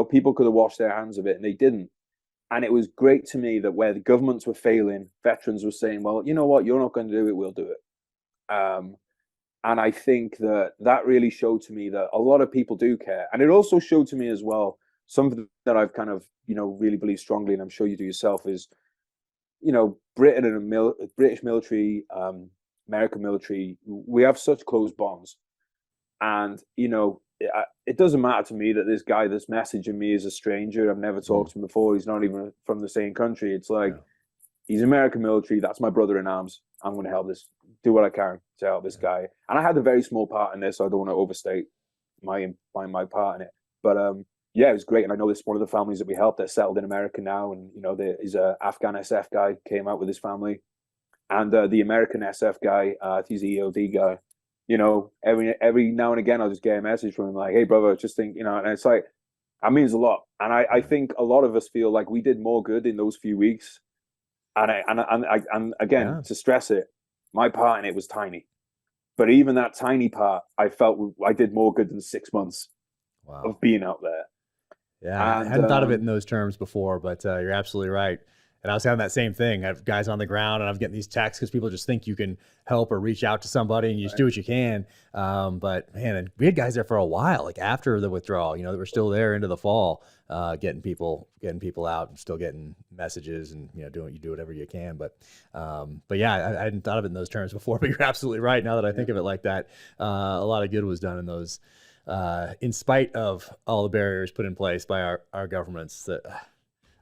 Speaker 4: People could have washed their hands of it, and they didn't. And it was great to me that where the governments were failing, veterans were saying, well, you know what, you're not going to do it, we'll do it. And I think that really showed to me that a lot of people do care. And it also showed to me as well, something that I've kind of, really believe strongly, and I'm sure you do yourself, is, Britain and British military, American military, we have such close bonds. And, it doesn't matter to me that this guy that's messaging me is a stranger. I've never talked to him before. He's not even from the same country. It's like, he's American military. That's my brother in arms. I'm going to help do what I can to help this guy. And I had a very small part in this, so I don't want to overstate my part in it. But it was great. And I know this is one of the families that we helped. They're settled in America now. And, he's an Afghan SF guy, came out with his family. And the American SF guy, he's the EOD guy. Every now and again, I'll just get a message from him like, hey, brother, just think, and it's like, that means a lot. And I think a lot of us feel like we did more good in those few weeks. And again, to stress it, my part in it was tiny. But even that tiny part, I felt I did more good than 6 months of being out there.
Speaker 3: Yeah, I hadn't thought of it in those terms before, but you're absolutely right. And I was having that same thing. I have guys on the ground, and I'm getting these texts because people just think you can help or reach out to somebody, and you just do what you can. But man, and we had guys there for a while, like after the withdrawal, that were still there into the fall, getting people out and still getting messages, and you do whatever you can. But yeah, I hadn't thought of it in those terms before. But you're absolutely right. Now that I think of it like that, a lot of good was done in those, in spite of all the barriers put in place by our governments. That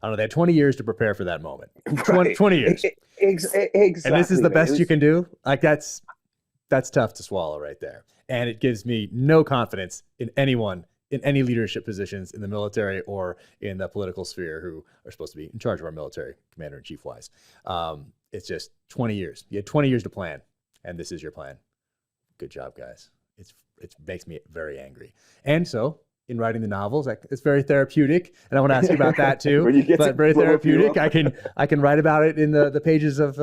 Speaker 3: I don't know, they had 20 years to prepare for that moment. 20 years.
Speaker 4: Exactly.
Speaker 3: And this is the best you can do? Like, that's tough to swallow right there. And it gives me no confidence in anyone in any leadership positions in the military or in the political sphere who are supposed to be in charge of our military, commander-in-chief wise. It's just 20 years. You had 20 years to plan, and this is your plan. Good job, guys. It makes me very angry. And so, in writing the novels, it's very therapeutic, and I want to ask you about that too. But very therapeutic. I can write about it in the pages of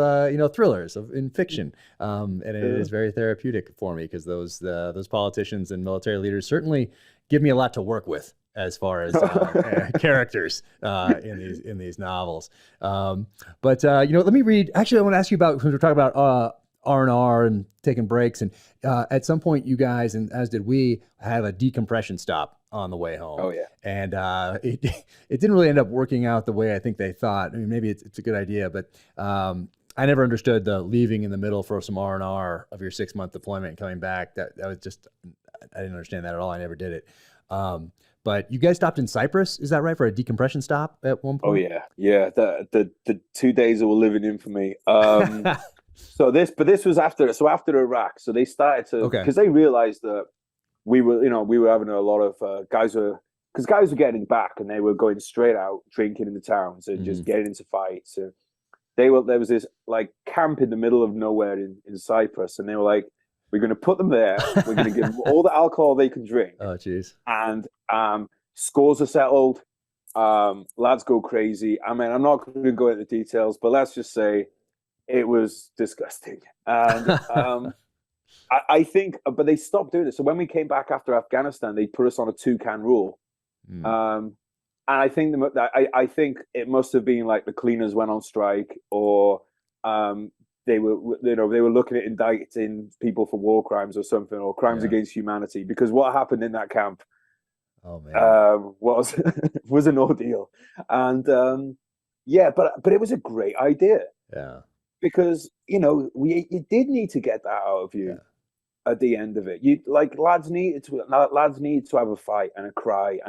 Speaker 3: thrillers in fiction, and it is very therapeutic for me because those politicians and military leaders certainly give me a lot to work with as far as characters in these novels. But let me read. Actually, I want to ask you about, because we're talking about R&R and taking breaks, and at some point you guys, and as did we, have a decompression stop on the way home.
Speaker 4: Oh yeah.
Speaker 3: And it didn't really end up working out the way I think they thought. I mean, maybe it's a good idea, but I never understood the leaving in the middle for some R&R of your 6-month deployment and coming back. That was just, I didn't understand that at all. I never did it. But you guys stopped in Cyprus, is that right, for a decompression stop at one point?
Speaker 4: Oh yeah. The 2 days that were living in for me. So this was after Iraq. So they started to, because they realized that we were having a lot of guys were getting back, and they were going straight out drinking in the towns and just getting into fights. And there was this like camp in the middle of nowhere in Cyprus, and they were like, we're going to put them there. We're going to give them all the alcohol they can drink.
Speaker 3: Oh, jeez.
Speaker 4: And scores are settled. Lads go crazy. I mean, I'm not going to go into the details, but let's just say It was disgusting. And I think, but they stopped doing it. So when we came back after Afghanistan, they put us on a 2-can rule. And I think I think it must have been like the cleaners went on strike, or they were looking at indicting people for war crimes or something, or crimes against humanity. Because what happened in that camp, was was an ordeal. And but it was a great idea.
Speaker 3: Yeah.
Speaker 4: Because you did need to get that out of you at the end of it. Lads needed to have a fight and a cry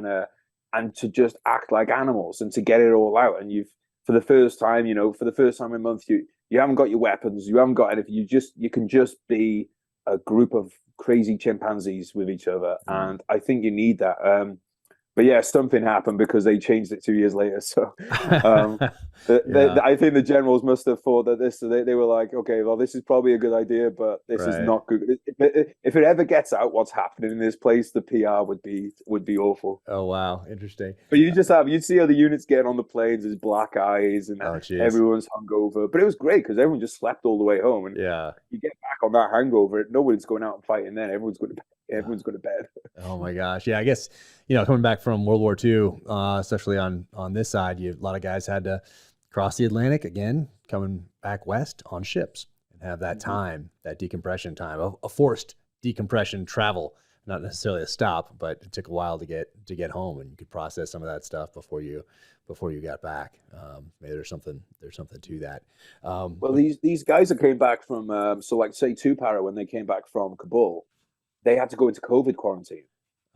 Speaker 4: and to just act like animals and to get it all out. And for the first time in a month, you haven't got your weapons, you haven't got anything. You can just be a group of crazy chimpanzees with each other, and I think you need that. But yeah, something happened because they changed it 2 years later. So I think the generals must have thought that they were like, okay, well, this is probably a good idea, but this is not good. If it ever gets out what's happening in this place, the PR would be awful.
Speaker 3: Oh, wow. Interesting.
Speaker 4: But you'd see other units getting on the planes as black eyes and everyone's hungover. But it was great because everyone just slept all the way home. And you get back on that hangover, nobody's going out and fighting then. Everyone's going to bed.
Speaker 3: Oh my gosh. Yeah, I guess, coming back from World War II, especially on this side, a lot of guys had to cross the Atlantic again, coming back west on ships and have that time, that decompression time, a forced decompression travel, not necessarily a stop, but it took a while to get home, and you could process some of that stuff before you got back. Maybe there's something to that.
Speaker 4: Well, these guys that came back from, say Tupara, when they came back from Kabul, they had to go into COVID quarantine.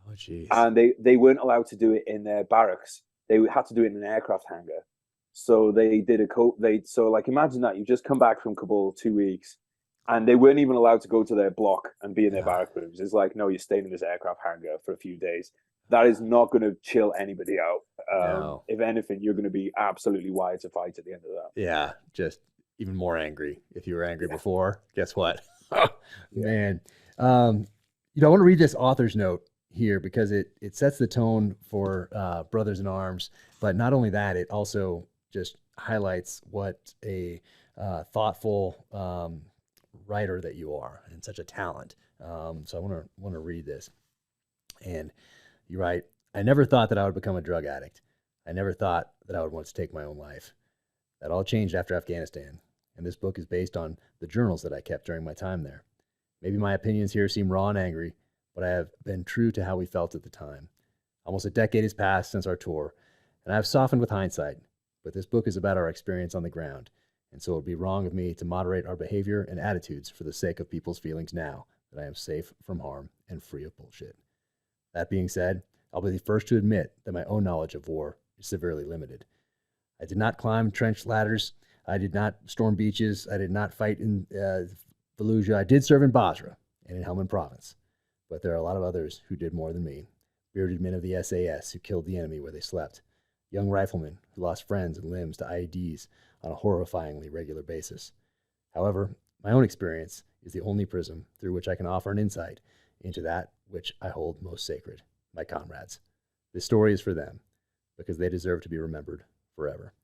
Speaker 3: Oh, geez.
Speaker 4: And they weren't allowed to do it in their barracks. They had to do it in an aircraft hangar. So they did imagine that you just come back from Kabul 2 weeks, and they weren't even allowed to go to their block and be in their barrack rooms. It's like, no, you're staying in this aircraft hangar for a few days. That is not going to chill anybody out.
Speaker 3: No.
Speaker 4: If anything, you're going to be absolutely wired to fight at the end of that.
Speaker 3: Yeah, just even more angry. If you were angry before, guess what? Man. I want to read this author's note here because it sets the tone for Brothers in Arms. But not only that, it also just highlights what a thoughtful writer that you are, and such a talent. So I want to read this. And you write, "I never thought that I would become a drug addict. I never thought that I would want to take my own life. That all changed after Afghanistan. And this book is based on the journals that I kept during my time there. Maybe my opinions here seem raw and angry, but I have been true to how we felt at the time. Almost a decade has passed since our tour, and I have softened with hindsight, but this book is about our experience on the ground, and so it would be wrong of me to moderate our behavior and attitudes for the sake of people's feelings now that I am safe from harm and free of bullshit. That being said, I'll be the first to admit that my own knowledge of war is severely limited. I did not climb trench ladders. I did not storm beaches. I did not fight in Fallujah. I did serve in Basra and in Helmand province, but there are a lot of others who did more than me. Bearded men of the SAS who killed the enemy where they slept. Young riflemen who lost friends and limbs to IEDs on a horrifyingly regular basis. However, my own experience is the only prism through which I can offer an insight into that which I hold most sacred, my comrades. This story is for them, because they deserve to be remembered forever.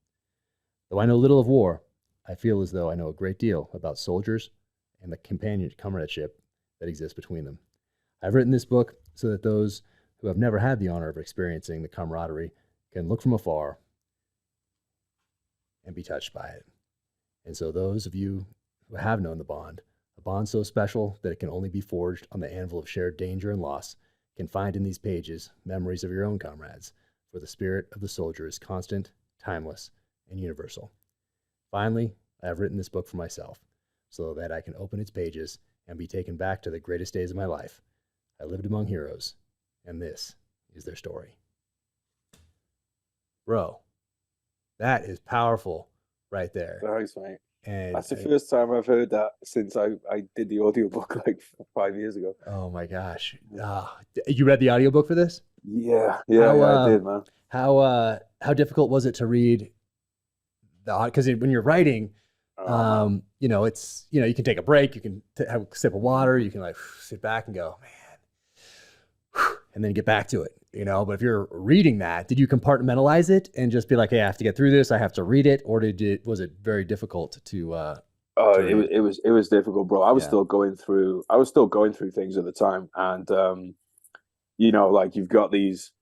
Speaker 3: Though I know little of war, I feel as though I know a great deal about soldiers and the comradeship that exists between them. I've written this book so that those who have never had the honor of experiencing the camaraderie can look from afar and be touched by it. And so those of you who have known the bond, a bond so special that it can only be forged on the anvil of shared danger and loss, can find in these pages memories of your own comrades, for the spirit of the soldier is constant, timeless, and universal. Finally, I have written this book for myself, so that I can open its pages and be taken back to the greatest days of my life. I lived among heroes, and this is their story." Bro, that is powerful right there.
Speaker 4: Thanks, mate.
Speaker 3: And
Speaker 4: that's the first time I've heard that since I did the audiobook like 5 years ago.
Speaker 3: Oh my gosh. You read the audiobook for this?
Speaker 4: Yeah, I did, man.
Speaker 3: How difficult was it to read because when you're writing, it's, you can take a break, you can have a sip of water, you can like sit back and go, man, and then get back to it, but if you're reading that, did you compartmentalize it and just be like, hey, I have to get through this, I have to read it? Or was it very difficult to
Speaker 4: Oh,
Speaker 3: to read?
Speaker 4: it was difficult, bro. I was still going through things at the time, and like you've got these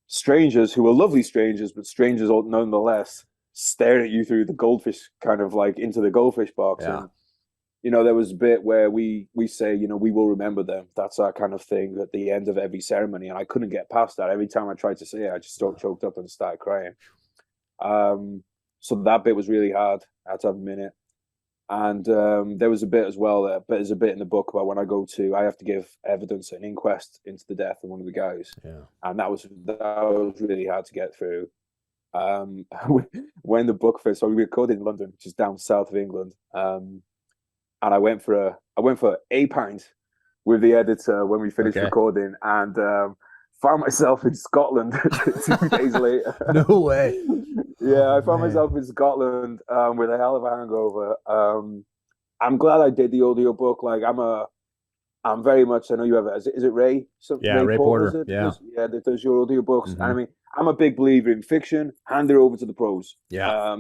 Speaker 4: strangers who are lovely strangers, but strangers nonetheless, staring at you through the goldfish, kind of like into the goldfish box.
Speaker 3: Yeah.
Speaker 4: And there was a bit where we say, we will remember them. That's our kind of thing at the end of every ceremony, and I couldn't get past that. Every time I tried to say it, I just choked up and started crying. So that bit was really hard. I had to have a minute. And there was a bit as well there's a bit in the book about when I have to give evidence at an inquest into the death of one of the guys.
Speaker 3: Yeah.
Speaker 4: And that was really hard to get through. When the book first, so we recorded in London, which is down south of England. And I went for a pint with the editor when we finished recording, and found myself in Scotland 2 days later.
Speaker 3: No way.
Speaker 4: Yeah, I found myself in Scotland with a hell of a hangover. I'm glad I did the audiobook. Like I'm very much, I know you have it. Is it Ray?
Speaker 3: Ray Porter.
Speaker 4: Yeah. That does your audiobooks. Mm-hmm. And I mean, I'm a big believer in fiction. Hand it over to the pros.
Speaker 3: Yeah.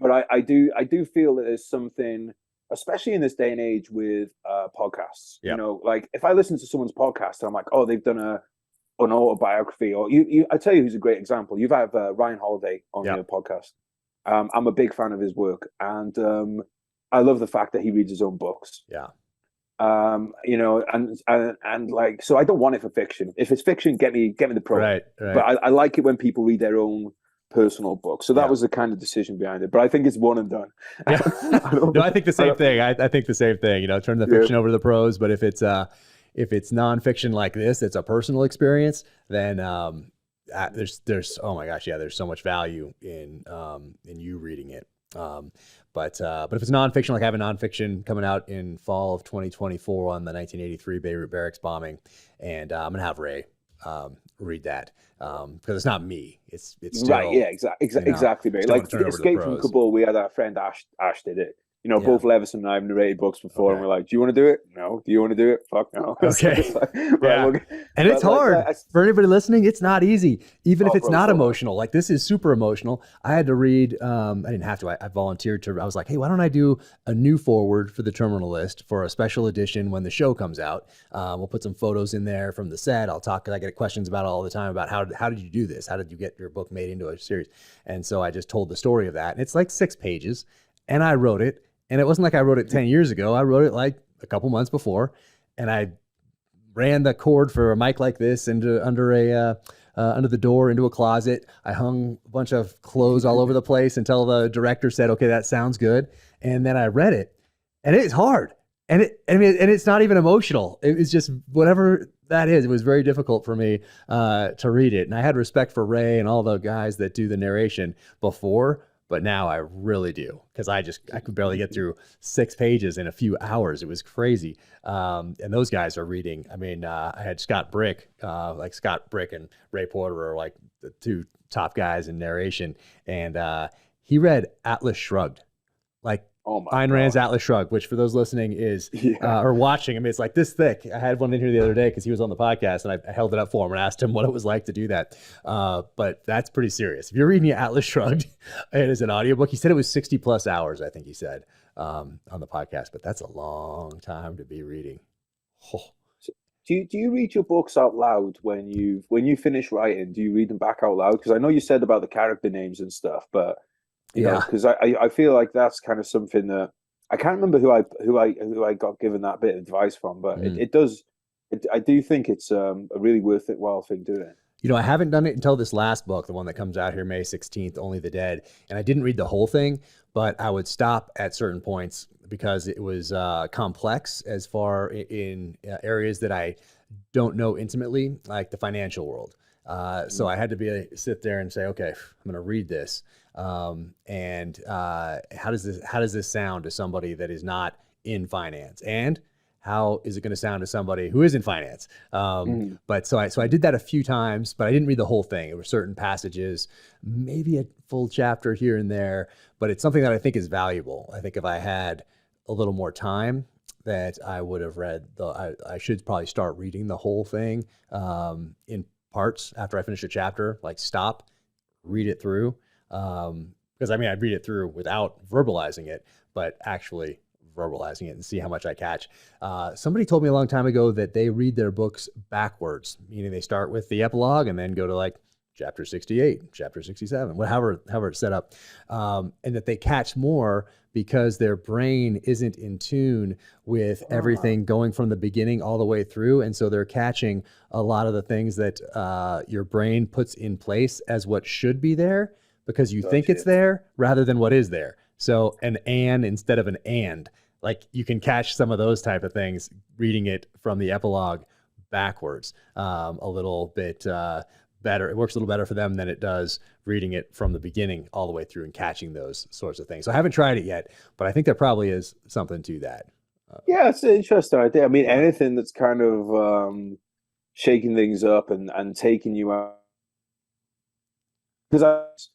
Speaker 4: But I do feel that there's something, especially in this day and age with podcasts. Yep. Like if I listen to someone's podcast, I'm like, oh, they've done an autobiography, or I tell you who's a great example. You've had Ryan Holiday on your podcast. I'm a big fan of his work, and I love the fact that he reads his own books.
Speaker 3: Yeah.
Speaker 4: And like, so I don't want it for fiction. If it's fiction, get me the pro.
Speaker 3: Right.
Speaker 4: But I like it when people read their own personal books. So that was the kind of decision behind it. But I think it's one and done.
Speaker 3: Yeah. I think the same thing. I think the same thing. Turn the fiction over to the pros. But if it's nonfiction like this, it's a personal experience, then there's oh my gosh, there's so much value in you reading it. But if it's nonfiction, like I have a nonfiction coming out in fall of 2024 on the 1983 Beirut barracks bombing, and I'm gonna have Ray read that because it's not me. It's still,
Speaker 4: right. Yeah. Exactly. Mate. Like Escape from Kabul, we had our friend Ash did it. Both Levison and I have narrated books before, and we're like, do you want to do it? No. Do you want to do it? Fuck no.
Speaker 3: Okay. And it's hard. For anybody listening, it's not easy. Even if it's not emotional. Like, this is super emotional. I had to read, I didn't have to, I volunteered to, I was like, hey, why don't I do a new forward for the Terminal List for a special edition when the show comes out? We'll put some photos in there from the set. I'll talk, because I get questions about it all the time about how did you do this? How did you get your book made into a series? And so I just told the story of that. And it's like 6 pages, and I wrote it. And it wasn't like I wrote it 10 years ago. I wrote it like a couple months before, and I ran the cord for a mic like this under the door into a closet. I hung a bunch of clothes all over the place until the director said, "Okay, that sounds good." And then I read it, and it's hard, and it's not even emotional. It was just whatever that is. It was very difficult for me to read it, and I had respect for Ray and all the guys that do the narration before. But now I really do, because I could barely get through 6 pages in a few hours. It was crazy. And those guys are reading. I mean, I had Scott Brick, Scott Brick and Ray Porter are like the 2 top guys in narration. And he read Atlas Shrugged, like Ayn Rand's Atlas Shrugged, which for those listening is, or watching, I mean, it's like this thick. I had one in here the other day because he was on the podcast, and I held it up for him and asked him what it was like to do that. But that's pretty serious. If you're reading Atlas Shrugged and it's an audiobook, he said it was 60 plus hours, I think he said, on the podcast, but that's a long time to be reading. Oh.
Speaker 4: Do you read your books out loud when you finish writing? Do you read them back out loud? Because I know you said about the character names and stuff, but you know, because I feel like that's kind of something that I can't remember who I got given that bit of advice from, but I do think it's a really worthwhile thing doing.
Speaker 3: I haven't done it until this last book, the one that comes out here May 16th, Only the Dead, and I didn't read the whole thing, but I would stop at certain points because it was complex as far in areas that I don't know intimately, like the financial world. So I had to sit there and say, okay, I'm going to read this. And how does this sound to somebody that is not in finance? And how is it going to sound to somebody who is in finance? But so I did that a few times, but I didn't read the whole thing. There were certain passages, maybe a full chapter here and there, but it's something that I think is valuable. I think if I had a little more time, that I would have read I should probably start reading the whole thing in parts after I finish a chapter, like stop, read it through. Because I mean, I'd read it through without verbalizing it, but actually verbalizing it and see how much I catch. Somebody told me a long time ago that they read their books backwards, meaning they start with the epilogue and then go to like chapter 68, chapter 67, however it's set up, and that they catch more because their brain isn't in tune with everything going from the beginning all the way through. And so they're catching a lot of the things that your brain puts in place as what should be there because you think it's there rather than what is there. So an and instead of an and. Like you can catch some of those type of things reading it from the epilogue backwards a little bit better. It works a little better for them than it does reading it from the beginning all the way through and catching those sorts of things. So I haven't tried it yet, but I think there probably is something to that.
Speaker 4: Yeah, it's an interesting idea. I mean, anything that's kind of shaking things up and taking you out. Because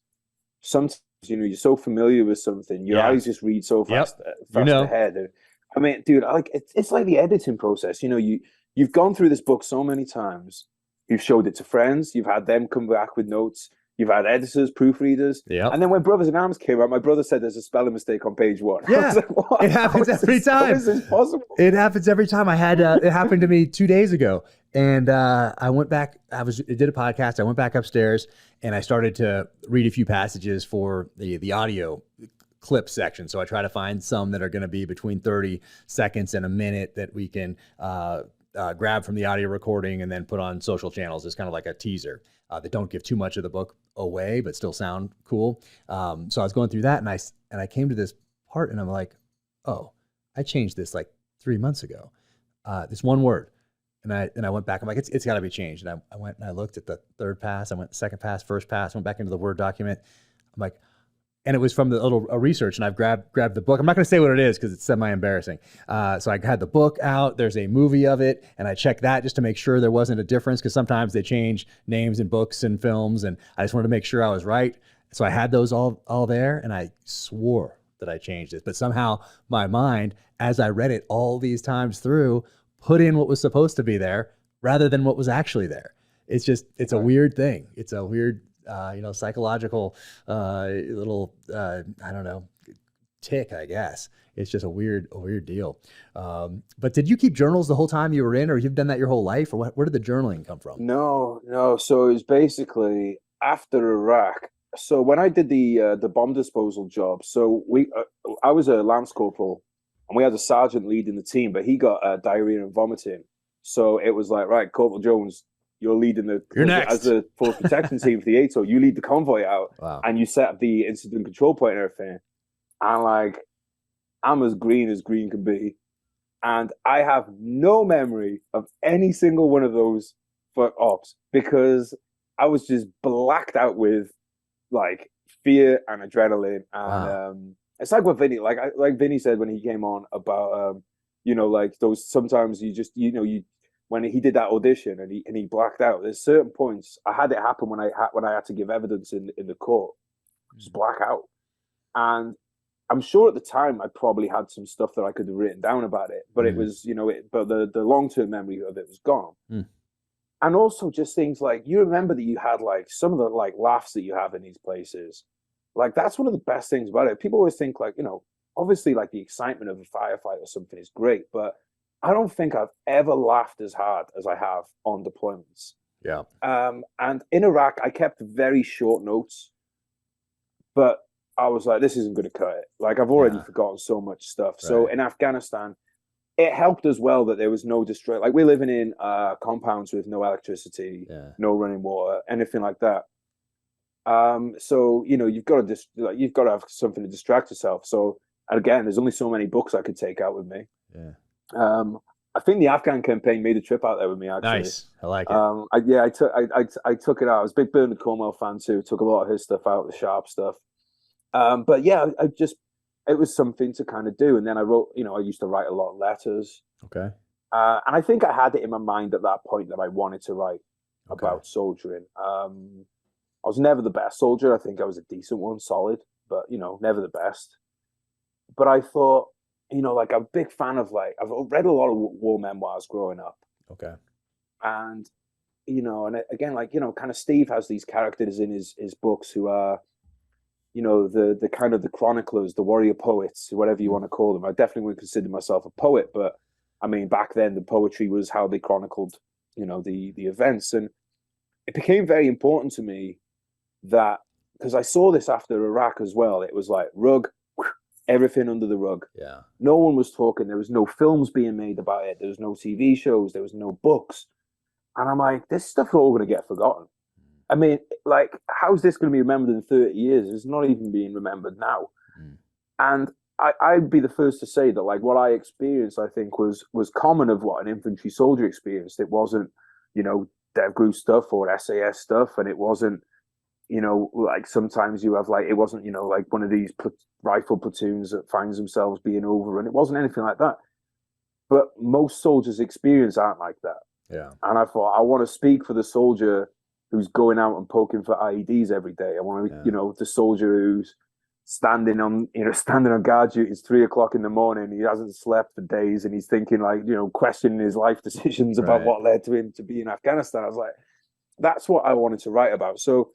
Speaker 4: sometimes, you're so familiar with something, your eyes just read so fast, ahead. And, I mean, dude, it's like the editing process. You've gone through this book so many times. You've showed it to friends. You've had them come back with notes. You've had editors, proofreaders. Yeah. And then when Brothers in Arms came out, my brother said there's a spelling mistake on page 1.
Speaker 3: Yeah. Like, it happens every time. How is this possible? It happens every time. I had it happened to me 2 days ago. And I went back, I did a podcast. I went back upstairs and I started to read a few passages for the audio clip section. So I try to find some that are going to be between 30 seconds and a minute that we can grab from the audio recording and then put on social channels as kind of like a teaser that don't give too much of the book away, but still sound cool. So I was going through that and I came to this part and I'm like, oh, I changed this like 3 months ago. This one word. And I went back, I'm like, it's gotta be changed. And I went and I looked at the third pass, I went second pass, first pass, went back into the Word document. I'm like, and it was from the little research, and I've grabbed the book. I'm not going to say what it is because it's semi-embarrassing. So I had the book out. There's a movie of it, and I checked that just to make sure there wasn't a difference because sometimes they change names in books and films, and I just wanted to make sure I was right. So I had those all there, and I swore that I changed it. But somehow my mind, as I read it all these times through, put in what was supposed to be there rather than what was actually there. It's a weird thing. It's a weird psychological little, I don't know, tick, I guess. It's just a weird deal. But did you keep journals the whole time you were in, or you've done that your whole life, or where did the journaling come from?
Speaker 4: No. So it was basically after Iraq. So when I did the bomb disposal job, so I was a lance corporal and we had a sergeant leading the team, but he got diarrhea and vomiting. So it was like, right, Corporal Jones, you're leading as the force protection team for the ATO. You lead the convoy out, and you set up the incident control point and everything. And like, I'm as green can be, and I have no memory of any single one of those for ops because I was just blacked out with like fear and adrenaline. And it's like what Vinny, like Vinny said when he came on about like those sometimes you just when he did that audition and he blacked out. There's certain points I had it happen when I had to give evidence in the court, just black out. And I'm sure at the time I probably had some stuff that I could have written down about it, but it was but the long-term memory of it was gone. And also just things like you remember that you had like some of the like laughs that you have in these places. Like that's one of the best things about it. People always think like obviously like the excitement of a firefight or something is great, but I don't think I've ever laughed as hard as I have on deployments.
Speaker 3: Yeah.
Speaker 4: And in Iraq, I kept very short notes, but I was like, this isn't going to cut it. Like I've already forgotten so much stuff. Right. So in Afghanistan, it helped as well that there was no distress. Like we're living in compounds with no electricity, no running water, anything like that. So you've got to have something to distract yourself. So again, there's only so many books I could take out with me.
Speaker 3: Yeah.
Speaker 4: I think the Afghan campaign made a trip out there with me. Actually,
Speaker 3: nice. I like it.
Speaker 4: I took it out. I was a big Bernard Cornwell fan too. Took a lot of his stuff out, the sharp stuff. But yeah, it was something to kind of do. And then I wrote. I used to write a lot of letters.
Speaker 3: Okay.
Speaker 4: And I think I had it in my mind at that point that I wanted to write about soldiering. I was never the best soldier. I think I was a decent one, solid, but never the best. But I thought. Like I'm a big fan of I've read a lot of war memoirs growing up.
Speaker 3: Okay.
Speaker 4: And, and again, kind of Steve has these characters in his books who are, the kind of the chroniclers, the warrior poets, whatever you want to call them. I definitely would consider myself a poet, but I mean, back then the poetry was how they chronicled, the events. And it became very important to me that, because I saw this after Iraq as well, it was like rug, everything under the rug.
Speaker 3: Yeah.
Speaker 4: No one was talking. There was no films being made about it. There was no TV shows. There was no books. And I'm like, this stuff's all going to get forgotten. I mean, like, how's this going to be remembered in 30 years? It's not even being remembered now. And I'd be the first to say that, like, what I experienced, I think, was common of what an infantry soldier experienced. It wasn't, Dev Group stuff or SAS stuff. And it wasn't, like sometimes you have like, it wasn't, like one of these rifle platoons that finds themselves being over, and it wasn't anything like that. But most soldiers' experience aren't like that.
Speaker 3: Yeah. And
Speaker 4: I thought, I want to speak for the soldier who's going out and poking for IEDs every day. I want to, the soldier who's standing on guard duty. It's 3 o'clock in the morning. He hasn't slept for days, and he's thinking, like, questioning his life decisions about what led to him to be in Afghanistan. I was like, that's what I wanted to write about. So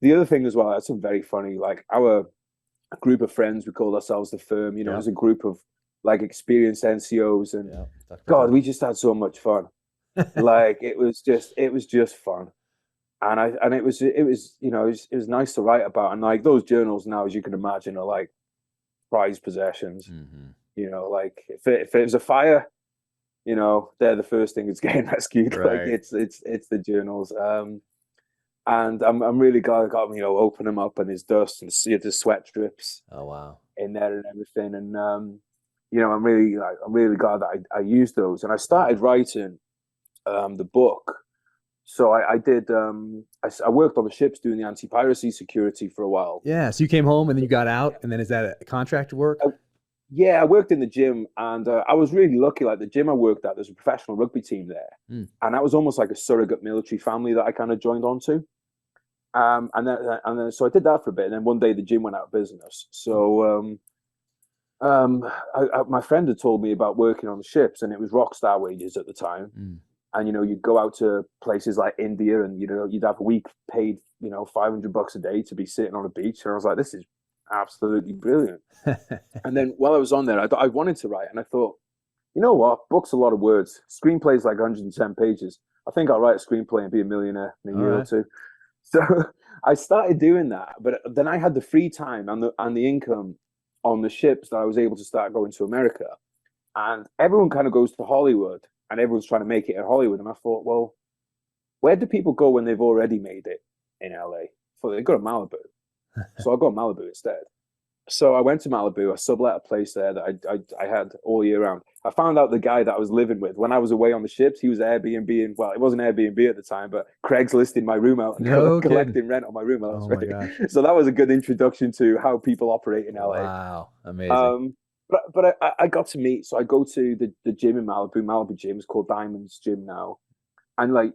Speaker 4: the other thing as well, that's some very funny, like, our group of friends, we called ourselves the Firm, as a group of like experienced NCOs, and God, we just had so much fun. Like, it was just fun. And it was nice to write about. And like, those journals now, as you can imagine, are like prized possessions. Like if it was a fire, they're the first thing that's getting rescued. Like, it's the journals. And I'm really glad I got him, open them up, and his dust and see the sweat drips.
Speaker 3: Oh wow.
Speaker 4: In there and everything. And I'm really glad that I used those. And I started writing the book. So I did. I worked on the ships doing the anti-piracy security for a while.
Speaker 3: Yeah. So you came home and then you got out, and then is that a contract work?
Speaker 4: I worked in the gym, and I was really lucky. Like, the gym I worked at, there's a professional rugby team there, and that was almost like a surrogate military family that I kind of joined onto. And then so I did that for a bit, and then one day the gym went out of business. So my friend had told me about working on the ships, and it was rock star wages at the time. And you'd go out to places like India, and you'd have a week paid $500 a day to be sitting on a beach. And I was like, this is absolutely brilliant. And then while I was on there, I wanted to write, and I thought, you know what, book's a lot of words, screenplay's like 110 pages. I think I'll write a screenplay and be a millionaire in a year or two. So I started doing that, but then I had the free time and the income on the ships that I was able to start going to America. And everyone kind of goes to Hollywood, and everyone's trying to make it in Hollywood. And I thought, well, where do people go when they've already made it in LA? So they go to Malibu. So I'll go to Malibu instead. So I went to Malibu. I sublet a place there that I had all year round. I found out the guy that I was living with when I was away on the ships, he was Airbnb, well, it wasn't Airbnb at the time, but Craigslist my room out and collecting rent on my room. So that was a good introduction to how people operate in LA.
Speaker 3: Wow, amazing.
Speaker 4: But I got to meet, so I go to the gym in Malibu Gym. It's called Diamond's Gym now. And like,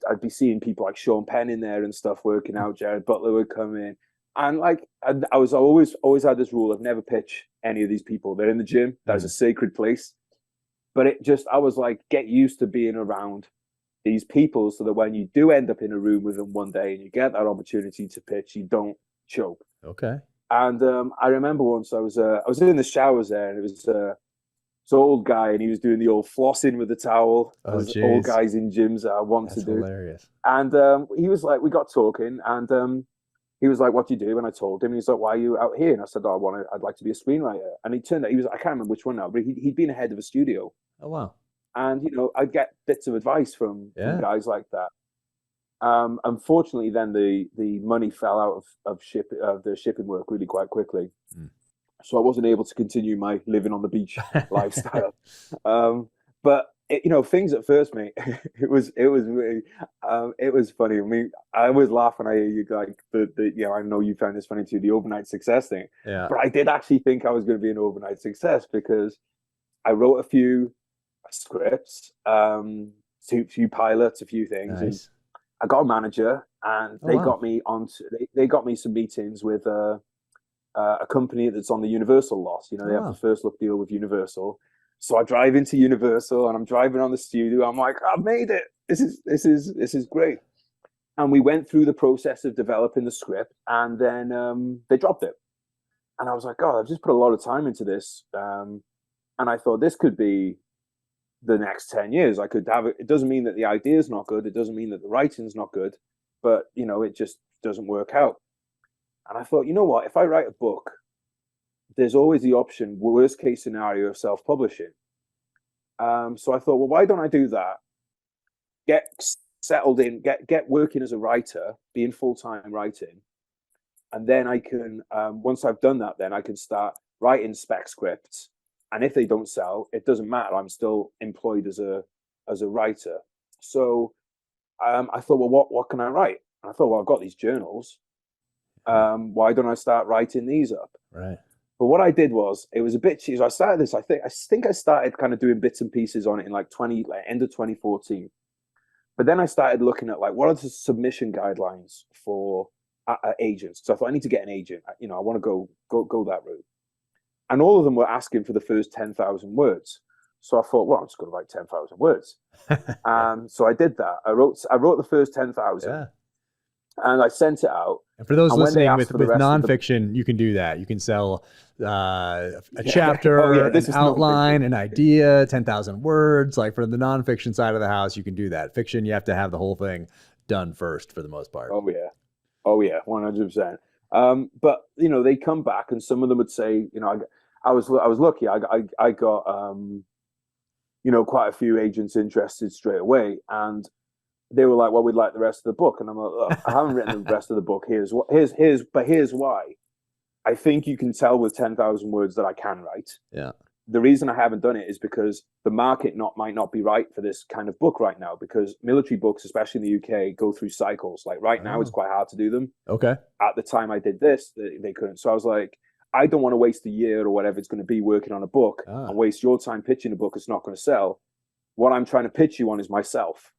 Speaker 4: I'd be seeing people like Sean Penn in there and stuff working out. Jared Butler would come in. And like, I always had this rule of never pitch any of these people. They're in the gym. That's a sacred place. But I was like, get used to being around these people so that when you do end up in a room with them one day and you get that opportunity to pitch, you don't choke.
Speaker 3: Okay.
Speaker 4: And I remember once I was in the showers there, and it was this old guy, and he was doing the old flossing with the towel, as old guys in gyms want to do.
Speaker 3: Hilarious.
Speaker 4: And he was like, we got talking, and he was like, what do you do? And I told him, and he's like, why are you out here? And I said, I'd like to be a screenwriter. And he turned out, I can't remember which one now, but he'd been a head of a studio.
Speaker 3: Oh, wow.
Speaker 4: And, I'd get bits of advice from guys like that. Unfortunately, then the money fell out of the shipping work really quite quickly. So I wasn't able to continue my living on the beach lifestyle. But things at first, mate, it was really, it was funny. I mean, I always laugh when I hear you like I know you found this funny too, the overnight success thing.
Speaker 3: Yeah.
Speaker 4: But I did actually think I was going to be an overnight success, because I wrote a few scripts, a few pilots, a few things.
Speaker 3: Nice.
Speaker 4: I got a manager, and they got me they got me some meetings with a company that's on the Universal lot. They have the first look deal with Universal. So I drive into Universal, and I'm driving on the studio. I'm like, I've made it. This is great. And we went through the process of developing the script, and then they dropped it. And I was like, God, I've just put a lot of time into this. And I thought this could be the next 10 years. I could have it. It doesn't mean that the idea is not good. It doesn't mean that the writing's not good, but it just doesn't work out. And I thought, you know what? If I write a book, there's always the option, worst case scenario, of self-publishing. So I thought, well, why don't I do that? Get settled in, get working as a writer, be in full-time writing. And then I can, once I've done that, then I can start writing spec scripts. And if they don't sell, it doesn't matter. I'm still employed as a writer. So I thought, well, what can I write? And I thought, well, I've got these journals. Why don't I start writing these up?
Speaker 3: Right.
Speaker 4: But what I did was, it was a bit cheesy. I started this. I think I started kind of doing bits and pieces on it in end of 2014. But then I started looking at what are the submission guidelines for agents? So I thought I need to get an agent. I want to go that route. And all of them were asking for the first 10,000 words. So I thought, well, I'm just going to write 10,000 words. So I did that. I wrote the first 10,000. Yeah. And I sent it out.
Speaker 3: And for those listening with nonfiction, you can do that. You can sell a chapter, an outline, an idea, 10,000 words. For the nonfiction side of the house, you can do that. Fiction, you have to have the whole thing done first for the most part.
Speaker 4: Oh yeah, 100%. But they come back, and some of them would say, I was lucky. I got quite a few agents interested straight away, and they were like, well, we'd like the rest of the book. And I'm like, look, I haven't written the rest of the book. Here's why. I think you can tell with 10,000 words that I can write.
Speaker 3: Yeah.
Speaker 4: The reason I haven't done it is because the market might not be right for this kind of book right now, because military books, especially in the UK, go through cycles. Right now, it's quite hard to do them.
Speaker 3: Okay.
Speaker 4: At the time I did this, they couldn't. So I was like, I don't want to waste a year or whatever it's going to be working on a book and waste your time pitching a book that's not going to sell. What I'm trying to pitch you on is myself.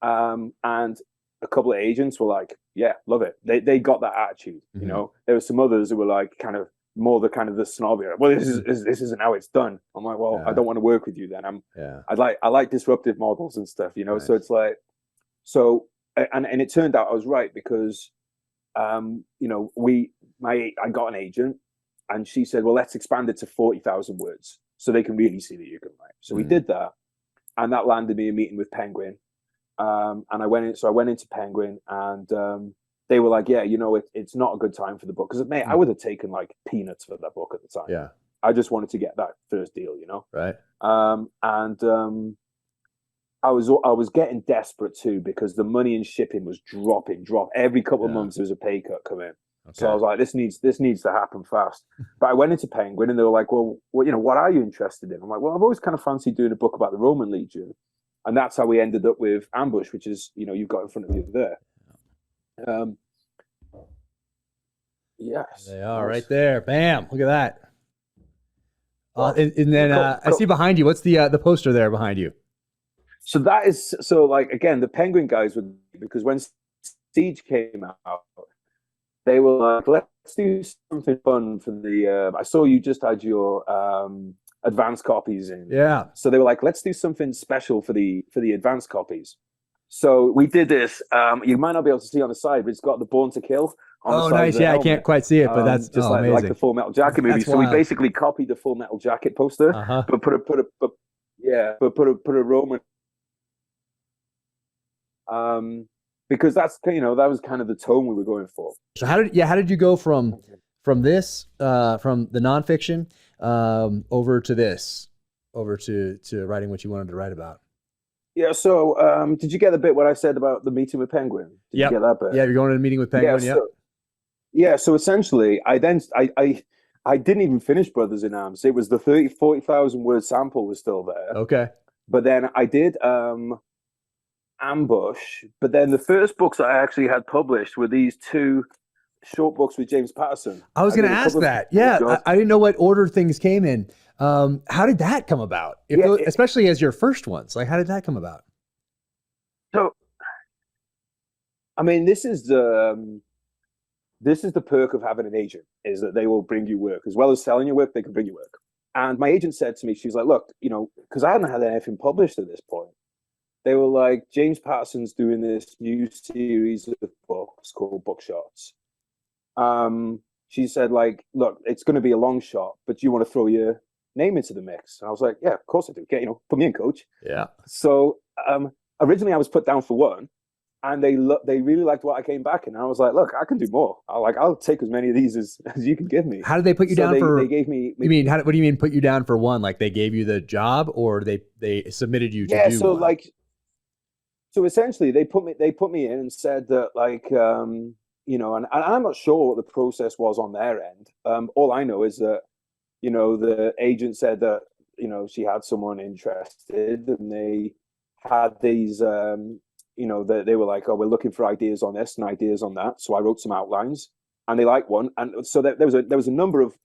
Speaker 4: And a couple of agents were like, yeah, love it. They got that attitude.
Speaker 3: Mm-hmm.
Speaker 4: There were some others who were like kind of more the snobby. Well, this isn't how it's done. I'm like, well, I don't want to work with you then. I like disruptive models and stuff,
Speaker 3: Nice.
Speaker 4: So it's and it turned out I was right, because I got an agent, and she said, well, let's expand it to 40,000 words so they can really see that you can write. So we did that, and that landed me a meeting with Penguin. And I went into Penguin, and they were like, yeah, it's not a good time for the book. Because, mate, I would have taken peanuts for that book at the time.
Speaker 3: Yeah.
Speaker 4: I just wanted to get that first deal,
Speaker 3: Right.
Speaker 4: I was getting desperate too, because the money in shipping was dropping. Every couple of months there was a pay cut come in. Okay. So I was like, this needs to happen fast. But I went into Penguin, and they were like, well, what are you interested in? I'm like, well, I've always kind of fancied doing a book about the Roman Legion. And that's how we ended up with Ambush, which is, you've got in front of you there. Yes.
Speaker 3: They are right there. Bam. Look at that. And then cool. I see behind you, what's the poster there behind you?
Speaker 4: So that is, again, the Penguin guys would, because when Siege came out, they were like, let's do something fun for the, I saw you just had your advanced copies in.
Speaker 3: Yeah.
Speaker 4: So they were like, let's do something special for the advanced copies. So we did this. You might not be able to see on the side, but it's got the Born to Kill on the side.
Speaker 3: Nice. Yeah, helmet. I can't quite see it, but that's
Speaker 4: just
Speaker 3: amazing.
Speaker 4: Like the Full Metal Jacket movie. So we basically copied the Full Metal Jacket poster, but put a Roman. Because that's that was kind of the tone we were going for.
Speaker 3: So how did you go from this from the nonfiction over to writing what you wanted to write about?
Speaker 4: Yeah. So did you get the bit what I said about the meeting with Penguin? Did you get that bit?
Speaker 3: Yeah, you're going to the meeting with Penguin.
Speaker 4: So essentially, I didn't even finish Brothers in Arms. It was the 40,000 word sample was still there.
Speaker 3: Okay.
Speaker 4: But then I did Ambush, but then the first books that I actually had published were these two short books with James Patterson.
Speaker 3: I was going to ask that. Yeah, I didn't know what order things came in. How did that come about? Especially as your first ones, how did that come about?
Speaker 4: So, I mean, this is the perk of having an agent, is that they will bring you work. As well as selling your work, they can bring you work. And my agent said to me, she's like, look, because I hadn't had anything published at this point. they were like, James Patterson's doing this new series of books called Bookshots. She said, like, look, it's going to be a long shot, but do you want to throw your name into the mix? And I was like, yeah, of course I do. Get, put me in, coach.
Speaker 3: Yeah.
Speaker 4: So originally I was put down for one, and they really liked what I came back, and I was like, look, I can do more. I'll take as many of these as you can give me.
Speaker 3: How did they put you down for?
Speaker 4: They gave me.
Speaker 3: You mean what do you mean put you down for one? Like they gave you the job, or they submitted you to do
Speaker 4: so
Speaker 3: one?
Speaker 4: So essentially they put me in and said that, like, and I'm not sure what the process was on their end. All I know is that, the agent said that, she had someone interested, and they had these, they were like, oh, we're looking for ideas on this and ideas on that. So I wrote some outlines, and they liked one. And so there was a number of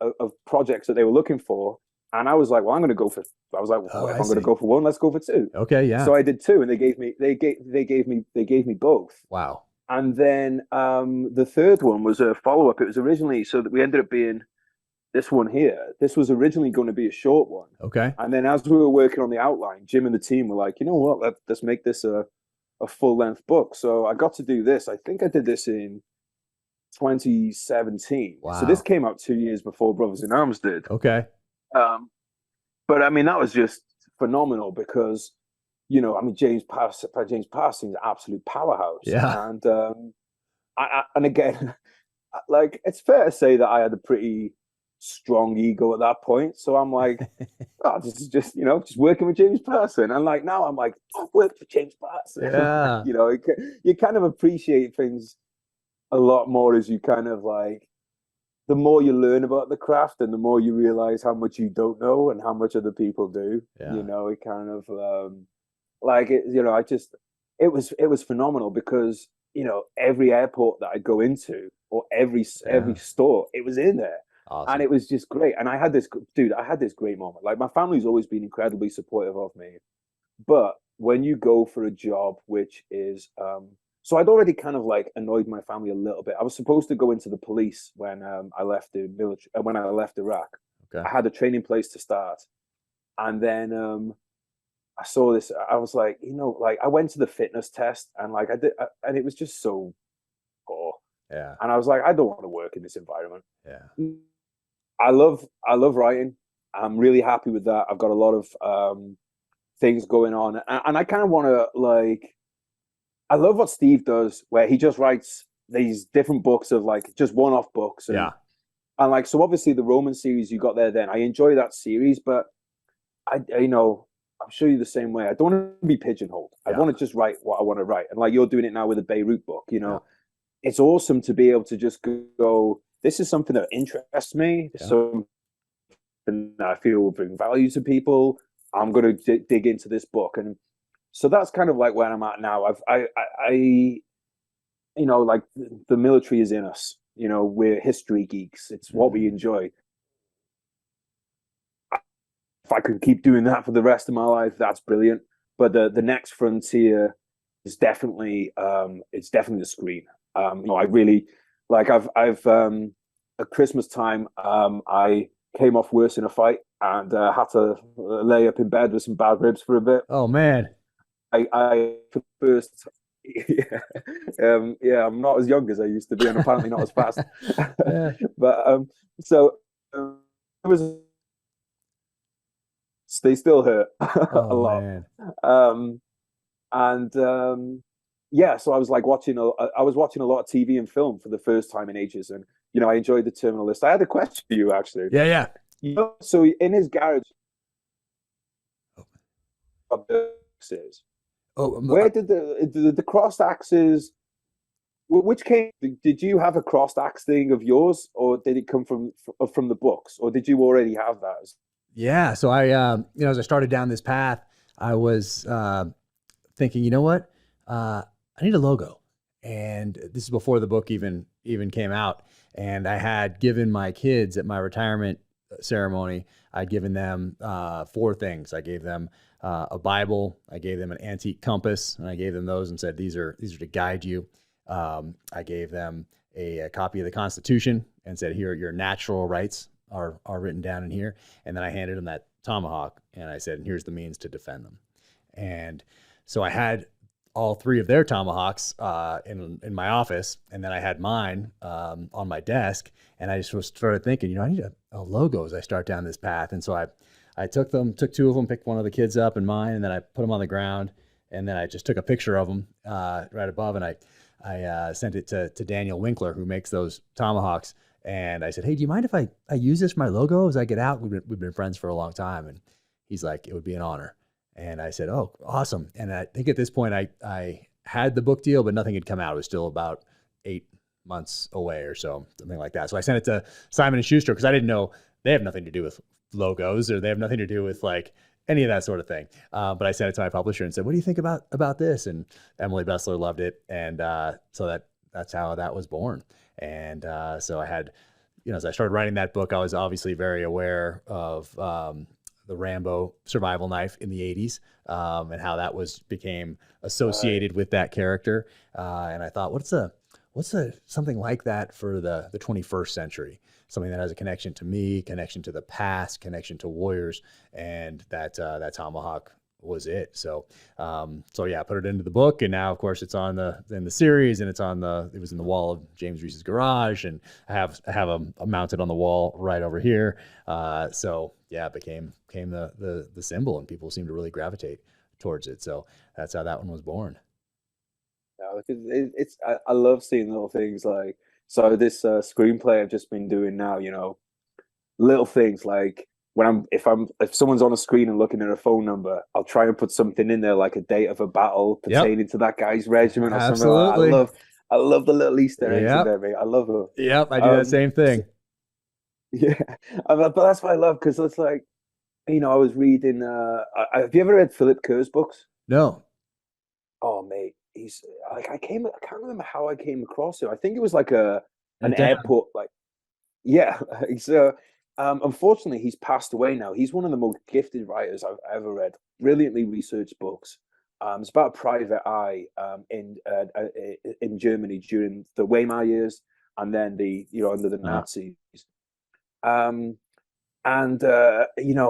Speaker 4: projects that they were looking for. And I was like, well, if I'm going to go for one, let's go for two.
Speaker 3: Okay. Yeah.
Speaker 4: So I did two, and they gave me both.
Speaker 3: Wow.
Speaker 4: And then the third one was a follow-up. It was originally, so that we ended up being this one here. This was originally going to be a short one.
Speaker 3: Okay.
Speaker 4: And then as we were working on the outline, Jim and the team were like, you know what, let's make this a full-length book. So I got to do this. I think I did this in 2017.
Speaker 3: Wow.
Speaker 4: So this came out 2 years before Brothers in Arms did.
Speaker 3: Okay.
Speaker 4: But I mean, that was just phenomenal because, James Patterson's an absolute powerhouse.
Speaker 3: Yeah.
Speaker 4: And and again, like, it's fair to say that I had a pretty strong ego at that point. So I'm like, oh, this is just working with James Patterson. And like now I'm like, I've worked for James Patterson.
Speaker 3: Yeah.
Speaker 4: You kind of appreciate things a lot more as you kind of like, the more you learn about the craft and the more you realize how much you don't know and how much other people do.
Speaker 3: Yeah.
Speaker 4: It kind of it was phenomenal because, every airport that I go into or every store, it was in there.
Speaker 3: Awesome.
Speaker 4: And it was just great. And I had this great moment. Like, my family's always been incredibly supportive of me. But when you go for a job, which is, so I'd already kind of like annoyed my family a little bit. I was supposed to go into the police when I left the military, when I left Iraq.
Speaker 3: Okay.
Speaker 4: I had a training place to start. And then I saw this, I was like, I went to the fitness test and like I did, and it was just so poor.
Speaker 3: Yeah.
Speaker 4: And I was like, I don't want to work in this environment.
Speaker 3: Yeah.
Speaker 4: I love writing. I'm really happy with that. I've got a lot of things going on. And I kind of want to, like, I love what Steve does, where he just writes these different books of like just one-off books. And,
Speaker 3: yeah.
Speaker 4: And like, so obviously the Roman series you got there then, I enjoy that series, but I'm sure you're the same way. I don't want to be pigeonholed.
Speaker 3: Yeah.
Speaker 4: I want to just write what I want to write. And like, you're doing it now with a Beirut book,
Speaker 3: Yeah.
Speaker 4: It's awesome to be able to just go, this is something that interests me.
Speaker 3: Yeah.
Speaker 4: Something that I feel will bring value to people. I'm going to dig into this book. And so that's kind of like where I'm at now. I like the military is in us. We're history geeks. It's what we enjoy. If I could keep doing that for the rest of my life, that's brilliant. But the next frontier is definitely the screen. I really like. I've at Christmas time, I came off worse in a fight and had to lay up in bed with some bad ribs for a bit.
Speaker 3: Oh man.
Speaker 4: I first, I'm not as young as I used to be, and apparently not as fast.
Speaker 3: Yeah.
Speaker 4: But it was. They still hurt a lot.
Speaker 3: Man.
Speaker 4: So I was like watching a lot of TV and film for the first time in ages, and I enjoyed the Terminal List. I had a question for you actually.
Speaker 3: Yeah.
Speaker 4: So in his garage, where did the crossed axes? Which came? Did you have a crossed axe thing of yours, or did it come from the books, or did you already have that?
Speaker 3: Yeah. So I, as I started down this path, I was thinking, you know what? I need a logo. And this is before the book even came out. And I had given my kids at my retirement ceremony, I'd given them 4 things. I gave them a Bible, I gave them an antique compass, and I gave them those and said, these are to guide you. I gave them a copy of the Constitution and said, here, your natural rights are written down in here. And then I handed them that tomahawk and I said, here's the means to defend them. And So I had all 3 of their tomahawks in my office, and then I had mine on my desk, and I just started thinking, I need a logo as I start down this path. And so I took 2 of them, picked one of the kids up and mine, and then I put them on the ground, and then I just took a picture of them right above, and I sent it to Daniel Winkler, who makes those tomahawks. And I said, hey, do you mind if I use this for my logo as I get out? We've been friends for a long time. And he's like, it would be an honor. And I said, oh, awesome. And I think at this point I had the book deal, but nothing had come out. It was still about 8 months away or so, something like that. So I sent it to Simon & Schuster because I didn't know they have nothing to do with logos, or they have nothing to do with like any of that sort of thing. But I sent it to my publisher and said, what do you think about this? And Emily Bessler loved it. And so that's how that was born. And so I had, as I started writing that book, I was obviously very aware of the Rambo survival knife in the 80s and how that became associated with that character. And I thought, what's something like that for the 21st century? Something that has a connection to me, connection to the past, connection to warriors, and that tomahawk was it. So yeah, I put it into the book, and now of course it's in the series, and it was in the wall of James Reese's garage, and I have them mounted on the wall right over here. So yeah, it became the symbol, and people seem to really gravitate towards it. So that's how that one was born.
Speaker 4: Yeah, I love seeing little things like, so this screenplay I've just been doing now, little things like if someone's on a screen and looking at a phone number, I'll try and put something in there like a date of a battle pertaining to that guy's regiment or something like that. I love the little Easter eggs in there, mate. I love them.
Speaker 3: Yep, I do that same thing.
Speaker 4: Yeah, but that's what I love, because it's like, I was reading. Have you ever read Philip Kerr's books?
Speaker 3: No.
Speaker 4: Oh, mate, he's like, I can't remember how I came across him. I think it was like an airport, like, yeah. So unfortunately, he's passed away now. He's one of the most gifted writers I've ever read. Brilliantly researched books. It's about a private eye in Germany during the Weimar years, and then under the Nazis.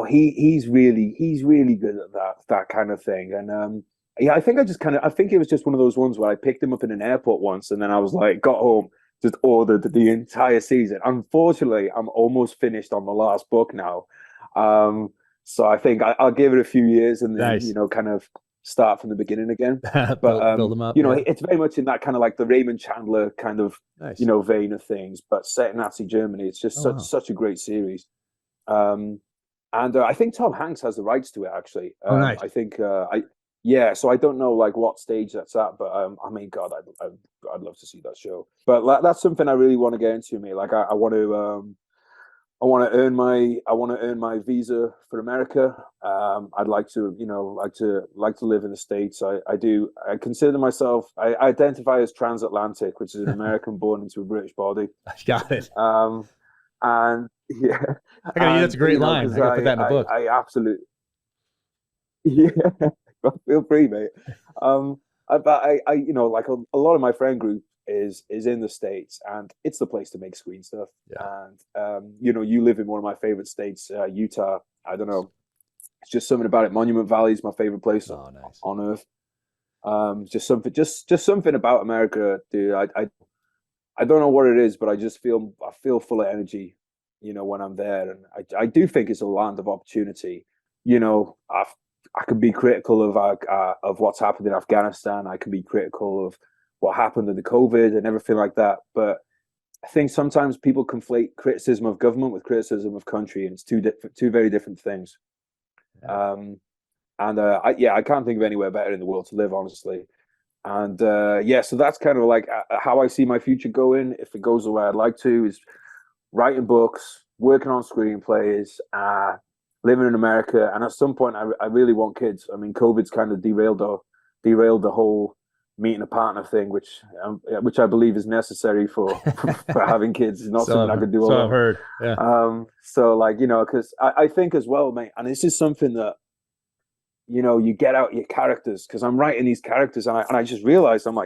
Speaker 4: He's really good at that kind of thing. And yeah, I think it was just one of those ones where I picked him up in an airport once, and then I was like, got home, just ordered the entire season. Unfortunately, I'm almost finished on the last book now. So I think I'll give it a few years and then, nice. Kind of start from the beginning again. But,
Speaker 3: build them up.
Speaker 4: It's very much in that kind of like the Raymond Chandler kind of, nice. Vein of things, but set in Nazi Germany. It's just such a great series. And I think Tom Hanks has the rights to it, actually.
Speaker 3: Nice.
Speaker 4: I think, so I don't know like what stage that's at, but I mean, God, I'd love to see that show. But that's something I really want to get into, mate. Like I want to earn my visa for America. I'd like to live in the States. I consider myself, I identify as transatlantic, which is an American born into a British body.
Speaker 3: Got it.
Speaker 4: And yeah,
Speaker 3: that's a great line. I gotta put that in the book.
Speaker 4: I absolutely, yeah. Feel free, mate. But I like a lot of my friend group is in the States, and it's the place to make screen stuff. Yeah. And you live in one of my favorite states, Utah. I don't know, it's just something about it. Monument Valley is my favorite place on earth. Just something about America, dude. I don't know what it is, but I feel full of energy, when I'm there, and I do think it's a land of opportunity. I could be critical of what's happened in Afghanistan. I could be critical of what happened in the COVID and everything like that. But I think sometimes people conflate criticism of government with criticism of country, and it's two very different things. Yeah. I can't think of anywhere better in the world to live, honestly. And so that's kind of like how I see my future going. If it goes the way I'd like to, is writing books, working on screenplays, living in America, and at some point, I really want kids. I mean, COVID's kind of derailed the whole meeting a partner thing, which I believe is necessary for having kids. It's not something I could do alone.
Speaker 3: So I've heard. Yeah.
Speaker 4: Because I think as well, mate, and this is something that you get out your characters, because I'm writing these characters, and I just realized I'm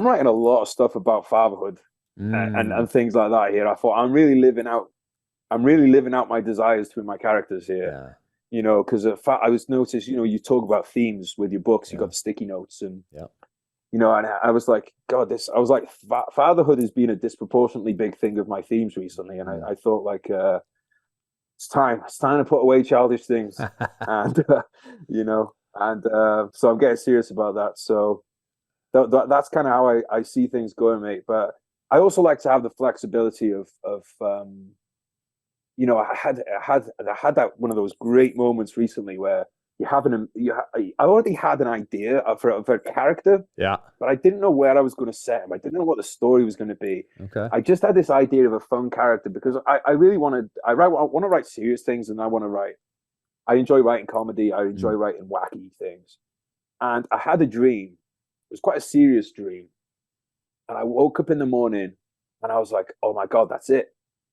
Speaker 4: writing a lot of stuff about fatherhood and things like that here. I thought I'm really living out my desires through my characters here. you know, because I was noticed, you know, you talk about themes with your books, you
Speaker 3: Yeah.
Speaker 4: got the sticky notes, and
Speaker 3: Yeah.
Speaker 4: you know, and I was like, God, I was like, fatherhood has been a disproportionately big thing of my themes recently, and I thought like, it's time to put away childish things, and you know, and so I'm getting serious about that. So that's kind of how I see things going, mate. But I also like to have the flexibility of you know, I had that one of those great moments recently where I already had an idea for a character,
Speaker 3: Yeah.
Speaker 4: but I didn't know where I was going to set him. I didn't know what the story was going to be.
Speaker 3: Okay.
Speaker 4: I just had this idea of a fun character because I really want to write serious things, and I enjoy writing comedy. I enjoy writing wacky things, and I had a dream. It was quite a serious dream, and I woke up in the morning, and I was like, "Oh my God, that's it.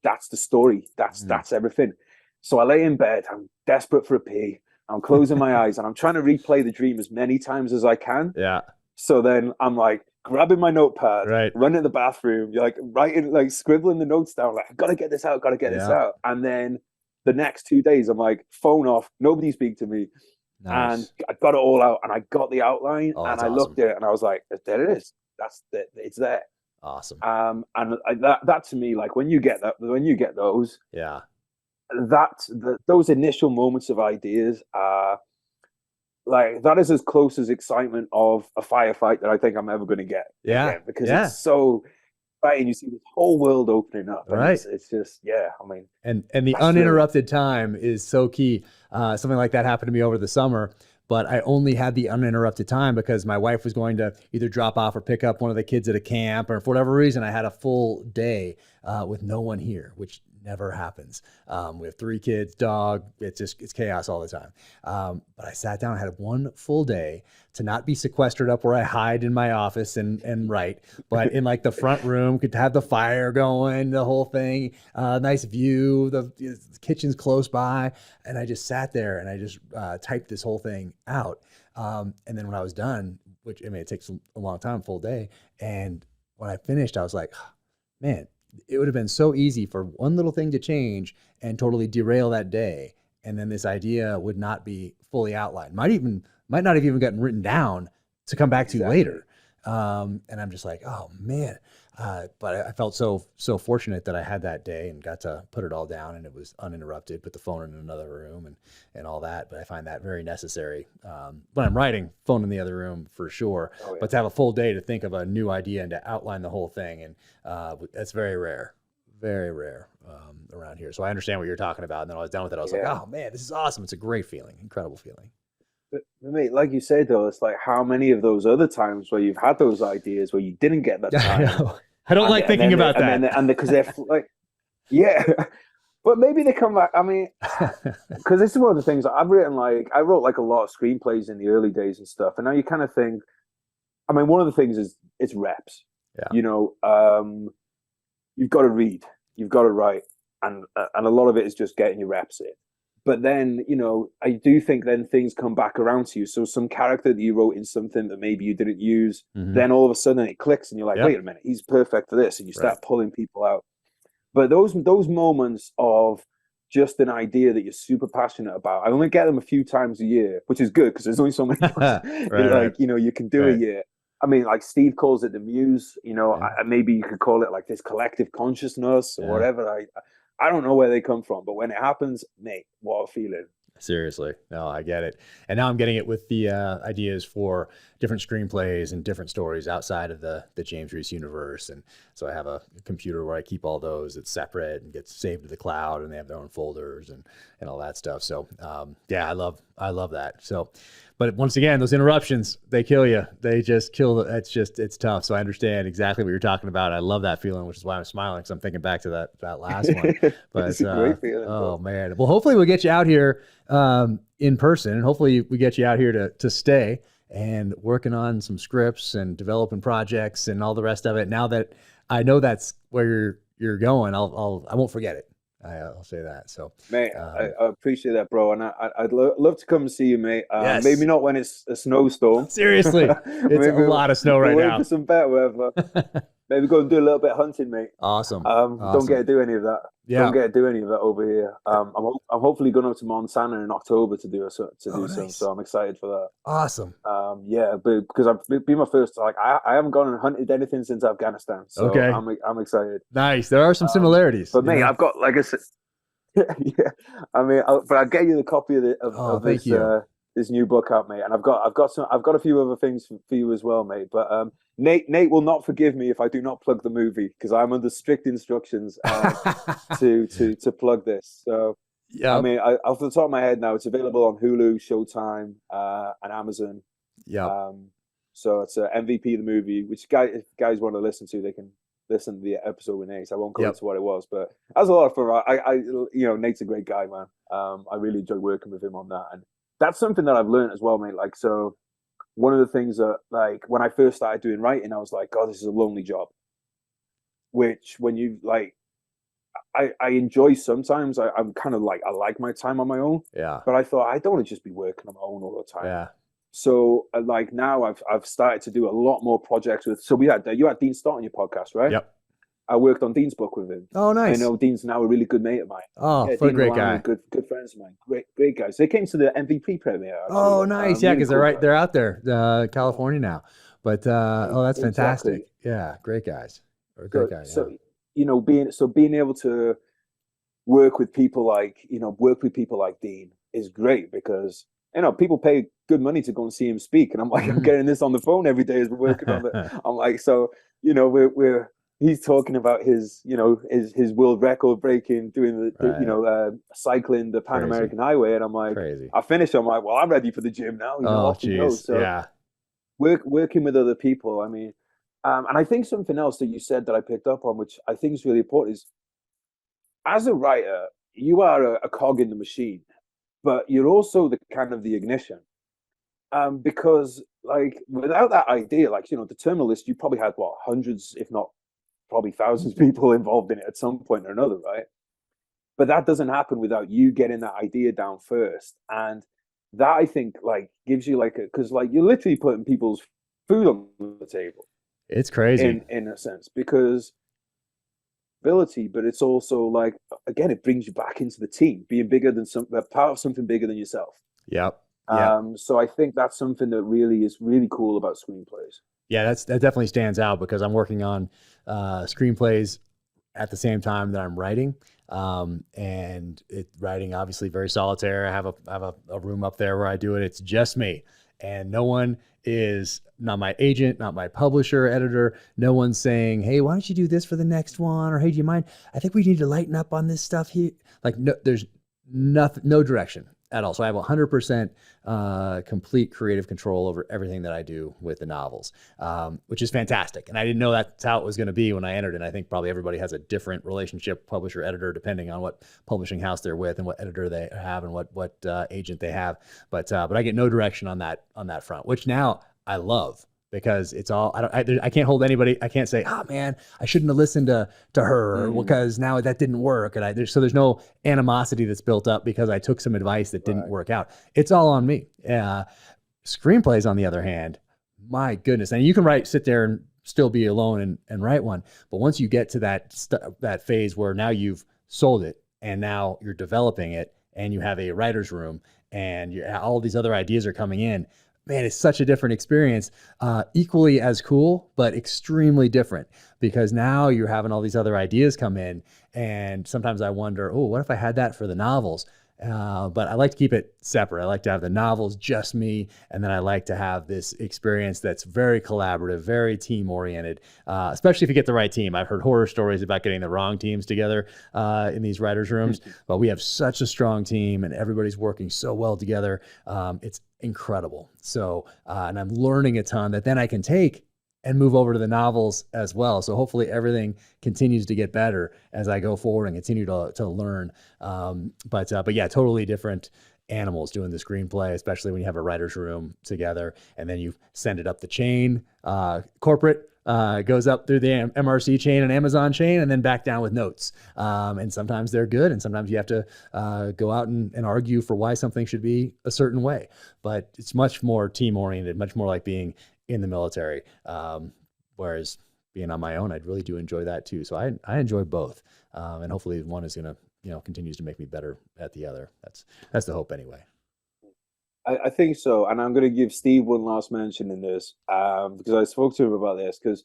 Speaker 4: That's the story. That's everything." So I lay in bed. I'm desperate for a pee. I'm closing my eyes, and I'm trying to replay the dream as many times as I can.
Speaker 3: Yeah.
Speaker 4: So then I'm like grabbing my notepad,
Speaker 3: Right.
Speaker 4: running to the bathroom, you're like writing, like scribbling the notes down, like, I gotta get this out, gotta get this out. And then the next 2 days, I'm like, phone off, nobody speak to me.
Speaker 3: Nice.
Speaker 4: And I got it all out, and I got the outline, and I looked at it, and I was like, there it is. It's there.
Speaker 3: Awesome.
Speaker 4: And that to me, like when you get those,
Speaker 3: Yeah.
Speaker 4: those initial moments of ideas are like, that is as close as excitement of a firefight that I think I'm ever going to get.
Speaker 3: Yeah.
Speaker 4: Again, because it's so exciting. You see this whole world opening up. And
Speaker 3: Right.
Speaker 4: It's just, yeah, I mean.
Speaker 3: And the uninterrupted time is so key. Something like that happened to me over the summer, but I only had the uninterrupted time because my wife was going to either drop off or pick up one of the kids at a camp, or for whatever reason, I had a full day with no one here, which never happens. We have 3 kids, dog. It's chaos all the time. But I sat down and had one full day to not be sequestered up where I hide in my office and write, but in like the front room, could have the fire going, the whole thing, nice view, the kitchen's close by. And I just sat there and I just typed this whole thing out. And then when I was done, which, I mean, it takes a long time, full day. And when I finished, I was like, man, it would have been so easy for one little thing to change and totally derail that day. And then this idea would not be fully outlined. Might not have even gotten written down to come back to later. And I'm just like, oh man. But I felt so fortunate that I had that day and got to put it all down, and it was uninterrupted, put the phone in another room and all that. But I find that very necessary. When I'm writing, phone in the other room for sure. Oh, yeah. But to have a full day to think of a new idea and to outline the whole thing, and that's very rare around here. So I understand what you're talking about. And then when I was done with it, I was like, oh man, this is awesome. It's a great feeling, incredible feeling.
Speaker 4: But mate, like you said though, it's like how many of those other times where you've had those ideas where you didn't get that time.
Speaker 3: I don't like thinking about that.
Speaker 4: And because they're like, yeah, but maybe they come back. I mean, because this is one of the things I've written. Like I wrote like a lot of screenplays in the early days and stuff, and now you kind of think. I mean, one of the things is it's reps. Yeah. You know, you've got to read, you've got to write, and a lot of it is just getting your reps in. But then, you know, I do think then things come back around to you. So some character that you wrote in something that maybe you didn't use, then all of a sudden it clicks and you're like, wait a minute, he's perfect for this. And you start pulling people out. But those moments of just an idea that you're super passionate about, I only get them a few times a year, which is good because there's only so many books you know, you can do a year. I mean, like Steve calls it the muse, you know, maybe you could call it like this collective consciousness or whatever. I don't know where they come from, but when it happens, mate, what a feeling.
Speaker 3: Seriously. No, I get it. And now I'm getting it with the ideas for different screenplays and different stories outside of the James Reese universe. And so I have a computer where I keep all those. It's separate and gets saved to the cloud, and they have their own folders and all that stuff. So yeah, I love that. So, but once again, those interruptions, they kill you. They just kill. It's tough. So I understand exactly what you're talking about. I love that feeling, which is why I'm smiling, because I'm thinking back to that last one. But
Speaker 4: it's a great feeling.
Speaker 3: Oh man. Well, hopefully we'll get you out here in person, and hopefully we get you out here to stay and working on some scripts and developing projects and all the rest of it. Now that I know that's where you're going, I won't forget it. I'll say that. So,
Speaker 4: mate, I appreciate that, bro, and I'd love to come and see you, mate.
Speaker 3: Yes.
Speaker 4: Maybe not when it's a snowstorm.
Speaker 3: Seriously, it's a lot of snow right now.
Speaker 4: Wait for some better weather. Maybe go and do a little bit of hunting, mate.
Speaker 3: Awesome.
Speaker 4: Don't get to do any of that.
Speaker 3: Yeah.
Speaker 4: Don't get to do any of that over here. I'm hopefully going up to Montana in October to do some.
Speaker 3: Nice.
Speaker 4: So I'm excited for that.
Speaker 3: Awesome.
Speaker 4: Yeah, but because I've been my first, like I haven't gone and hunted anything since Afghanistan. So
Speaker 3: Okay.
Speaker 4: I'm excited.
Speaker 3: Nice. There are some similarities.
Speaker 4: But mate, I've got, like I said, yeah. I mean, but I'll get you the copy of this new book out, mate. And I've got a few other things for you as well, mate. But Nate will not forgive me if I do not plug the movie, because I'm under strict instructions to plug this. So
Speaker 3: yeah,
Speaker 4: I mean, off the top of my head now, it's available on Hulu, Showtime, and Amazon.
Speaker 3: Yeah.
Speaker 4: So it's MVP the movie, which if guys want to listen to, they can listen to the episode with Nate. I won't go into what it was, but that was a lot of fun. I Nate's a great guy, man. I really enjoy working with him on that, and that's something that I've learned as well, mate. Like, so one of the things that, like, when I first started doing writing, I was like, God, this is a lonely job. Which, when you like, I enjoy sometimes. I'm kind of like, I like my time on my own.
Speaker 3: Yeah.
Speaker 4: But I thought I don't want to just be working on my own all the time.
Speaker 3: Yeah.
Speaker 4: So like now I've started to do a lot more projects with. So you had Dean Stott on your podcast, right?
Speaker 3: Yep.
Speaker 4: I worked on Dean's book with him.
Speaker 3: Oh, nice.
Speaker 4: I know Dean's now a really good mate of mine.
Speaker 3: Oh,
Speaker 4: yeah,
Speaker 3: what a
Speaker 4: Dean
Speaker 3: great
Speaker 4: Maloney,
Speaker 3: guy.
Speaker 4: Good friends of mine. Great guys. They came to the MVP premiere. Actually.
Speaker 3: Oh, nice. Yeah, because
Speaker 4: really cool
Speaker 3: they're out there, California now. But that's fantastic.
Speaker 4: Exactly.
Speaker 3: Yeah, great guys. Great guys.
Speaker 4: So being able to work with people like Dean is great, because people pay good money to go and see him speak, and I'm like, I'm getting this on the phone every day as we're working on it. I'm like, so he's talking about his world record breaking, doing the cycling the Pan American Highway, and I'm like,
Speaker 3: crazy.
Speaker 4: I finished. I'm like, well, I'm ready for the gym now.
Speaker 3: Oh, jeez.
Speaker 4: So
Speaker 3: yeah.
Speaker 4: Working with other people. I mean, and I think something else that you said that I picked up on, which I think is really important, is as a writer, you are a cog in the machine, but you're also the ignition. Because like without that idea, like, the terminal list, you probably had hundreds, if not probably thousands of people involved in it at some point or another, right? But that doesn't happen without you getting that idea down first. And that, I think, like, gives you because you're literally putting people's food on the table.
Speaker 3: It's crazy
Speaker 4: in a sense, because ability, but it's also like, again, it brings you back into the team, being bigger than part of something bigger than yourself.
Speaker 3: Yep.
Speaker 4: So I think that's something that really is really cool about screenplays.
Speaker 3: Yeah, that definitely stands out, because I'm working on screenplays at the same time that I'm writing. And writing, obviously very solitaire. I have a room up there where I do it. It's just me, and no one is, not my agent, not my publisher, editor. No one's saying, hey, why don't you do this for the next one? Or, hey, do you mind? I think we need to lighten up on this stuff here. Like, no, there's nothing, no direction at all. So I have 100% complete creative control over everything that I do with the novels, which is fantastic. And I didn't know that's how it was going to be when I entered. And I think probably everybody has a different relationship, publisher, editor, depending on what publishing house they're with and what editor they have and what agent they have. But I get no direction on that front, which now I love. Because it's all, I can't hold anybody. I can't say, oh man, I shouldn't have listened to her because now that didn't work. And so there's no animosity that's built up because I took some advice that didn't work out. It's all on me. Screenplays, on the other hand, my goodness. And you can sit there and still be alone and write one. But once you get to that phase where now you've sold it and now you're developing it and you have a writer's room and all these other ideas are coming in, man, it's such a different experience, equally as cool, but extremely different, because now you're having all these other ideas come in. And sometimes I wonder, what if I had that for the novels? But I like to keep it separate. I like to have the novels, just me. And then I like to have this experience that's very collaborative, very team oriented, especially if you get the right team. I've heard horror stories about getting the wrong teams together in these writers' rooms, but we have such a strong team and everybody's working so well together. It's incredible. So, and I'm learning a ton that then I can take and move over to the novels as well. So hopefully everything continues to get better as I go forward and continue to learn. But yeah, totally different animals doing the screenplay, especially when you have a writer's room together and then you send it up the chain, corporate, goes up through the MRC chain and Amazon chain and then back down with notes. And sometimes they're good. And sometimes you have to go out and argue for why something should be a certain way, but it's much more team oriented, much more like being in the military. Whereas being on my own, I really do enjoy that too. So I enjoy both. And hopefully one is going to, continues to make me better at the other. That's the hope anyway.
Speaker 4: I think so. And I'm going to give Steve one last mention in this, because I spoke to him about this, because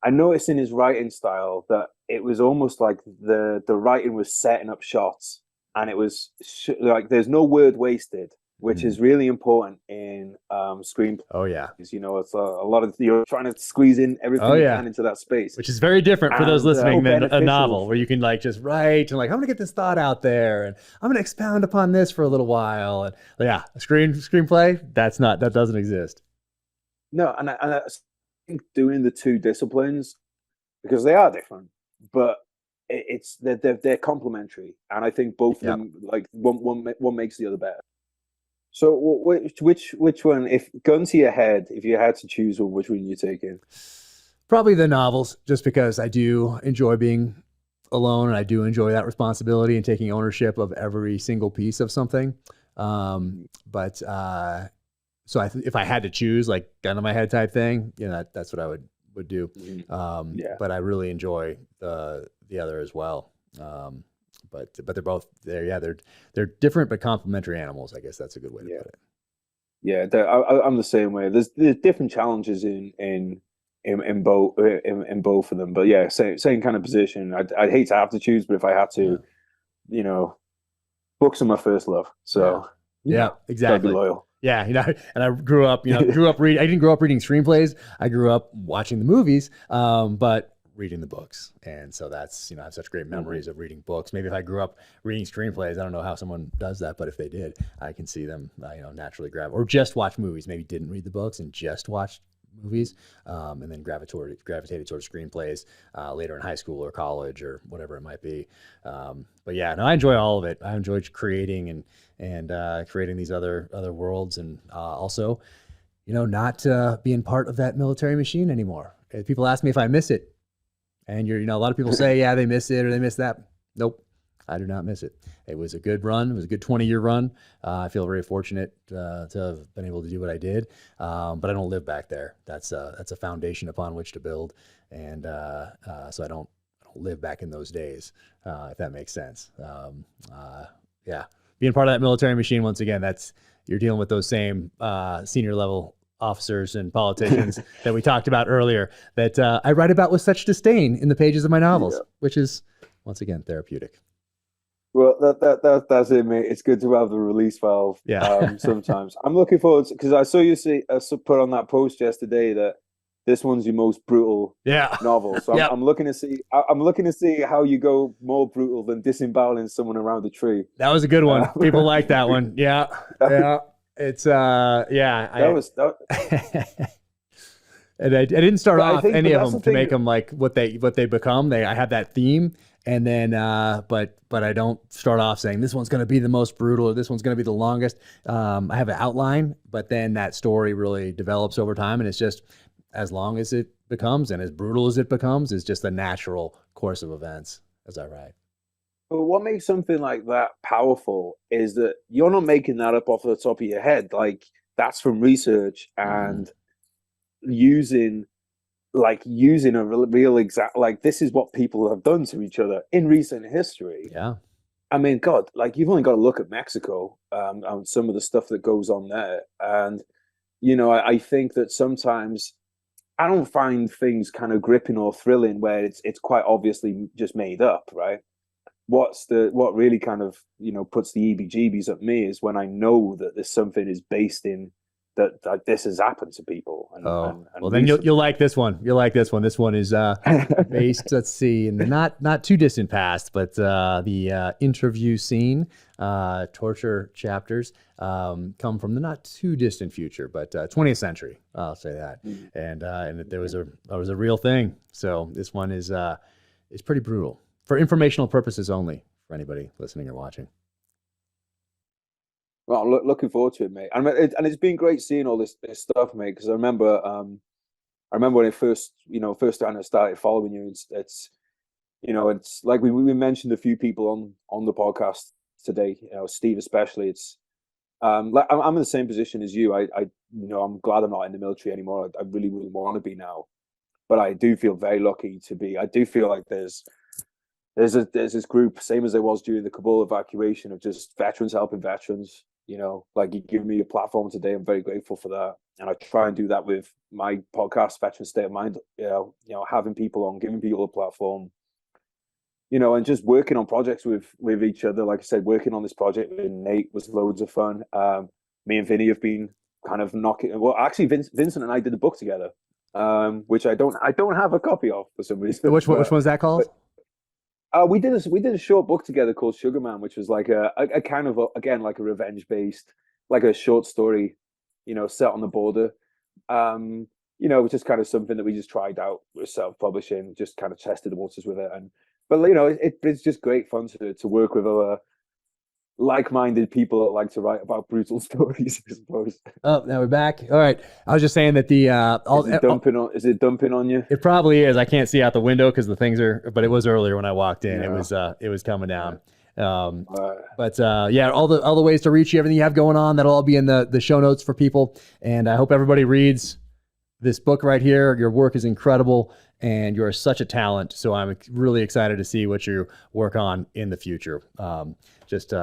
Speaker 4: I noticed in his writing style that it was almost like the writing was setting up shots, and it was like there's no word wasted, which is really important in screenplays.
Speaker 3: Oh yeah,
Speaker 4: it's a lot of you're trying to squeeze in everything you can into that space,
Speaker 3: which is very different for those listening than a novel where you can like just write and like I'm gonna get this thought out there and I'm gonna expound upon this for a little while, and yeah, a screenplay that doesn't exist.
Speaker 4: No, and I think doing the two disciplines, because they are different, but they're complementary, and I think both of them, like one makes the other better. So which one, if gun to your head, if you had to choose one, which one you taking?
Speaker 3: Probably the novels, just because I do enjoy being alone and I do enjoy that responsibility and taking ownership of every single piece of something. So if I had to choose, like gun to my head type thing, that's what I would do. But I really enjoy the other as well. But they're both they're different but complementary animals. I guess that's a good way to put it.
Speaker 4: Yeah, I'm the same way. There's different challenges in both of them. But yeah, same kind of position. I'd hate to have to choose, but if I had to, books are my first love. So
Speaker 3: exactly.
Speaker 4: Gotta be loyal.
Speaker 3: Yeah, and I grew up reading. I didn't grow up reading screenplays. I grew up watching the movies, but reading the books. And so that's, I have such great memories of reading books. Maybe if I grew up reading screenplays, I don't know how someone does that, but if they did, I can see them, naturally grab, or just watch movies, maybe didn't read the books and just watched movies, and then gravitated towards screenplays later in high school or college or whatever it might be. But yeah, no, I enjoy all of it. I enjoy creating and creating these other worlds, and also, not being part of that military machine anymore. People ask me if I miss it, and a lot of people say, yeah, they miss it or they miss that. Nope, I do not miss it. It was a good run. It was a good 20-year run. I feel very fortunate to have been able to do what I did, but I don't live back there. That's a foundation upon which to build, and so I don't live back in those days, if that makes sense. Being part of that military machine, once again, you're dealing with those same senior level officers and politicians that we talked about earlier that I write about with such disdain in the pages of my novels, which is, once again, therapeutic.
Speaker 4: Well, that's it, mate. It's good to have the release valve. Sometimes I'm looking forward because I saw you put on that post yesterday that this one's your most brutal novel. So I'm looking to see. I'm looking to see how you go more brutal than disemboweling someone around the tree.
Speaker 3: That was a good one. People like that one. Yeah. It's that. And I didn't start off any of them to make them like what they become. I have that theme, and then but I don't start off saying this one's going to be the most brutal or this one's going to be the longest. I have an outline, but then that story really develops over time, and it's just as long as it becomes and as brutal as it becomes is just the natural course of events as I write.
Speaker 4: But what makes something like that powerful is that you're not making that up off the top of your head. Like that's from research and using a real exact, like this is what people have done to each other in recent history.
Speaker 3: Yeah.
Speaker 4: I mean, God, like you've only got to look at Mexico and some of the stuff that goes on there. And, I think that sometimes I don't find things kind of gripping or thrilling where it's quite obviously just made up, right? What really kind of, puts the EBGBs at me is when I know that there's something is based in that this has happened to people. And
Speaker 3: then you'll like this one. You'll like this one. This one is based, let's see, in the not too distant past, but the interview scene, torture chapters come from the not too distant future, but 20th century. I'll say that. And there was a real thing. So this one is pretty brutal for informational purposes only for anybody listening or watching.
Speaker 4: Well, I'm looking forward to it, mate. And it's been great seeing all this stuff, mate. Because I remember when I first kind of started following you. It's like we mentioned a few people on the podcast today. Steve especially. It's like I'm in the same position as you. I'm glad I'm not in the military anymore. I really wouldn't want to be now. but I do feel very lucky to be. I do feel like there's this group, same as there was during the Kabul evacuation, of just veterans helping veterans. You know, like, you give me a platform today. I'm very grateful for that, and I try and do that with my podcast, Veteran State of Mind. You know, having people on, giving people a platform. You know, and just working on projects with each other. Like I said, working on this project with Nate was loads of fun. Me and Vinny have been kind of knocking. Well, actually, Vincent and I did the book together, which I don't have a copy of for some reason.
Speaker 3: Which one was that called?
Speaker 4: We did a short book together called Sugarman, which was like a kind of again, like a revenge based, like a short story, you know, set on the border. You know, which is kind of something that we just tried out with self-publishing, just kind of tested the waters with it. But you know, it's just great fun to work with other like-minded people that like to write about brutal stories, I suppose.
Speaker 3: Oh, now we're back. All right. I was just saying that
Speaker 4: is it dumping on you?
Speaker 3: It probably is. I can't see out the window because the things are, but it was earlier when I walked in.
Speaker 4: Yeah.
Speaker 3: It was coming down. Yeah, all the ways to reach you, everything you have going on, that'll all be in the show notes for people. And I hope everybody reads this book right here. Your work is incredible, and you're such a talent. So I'm really excited to see what you work on in the future. Just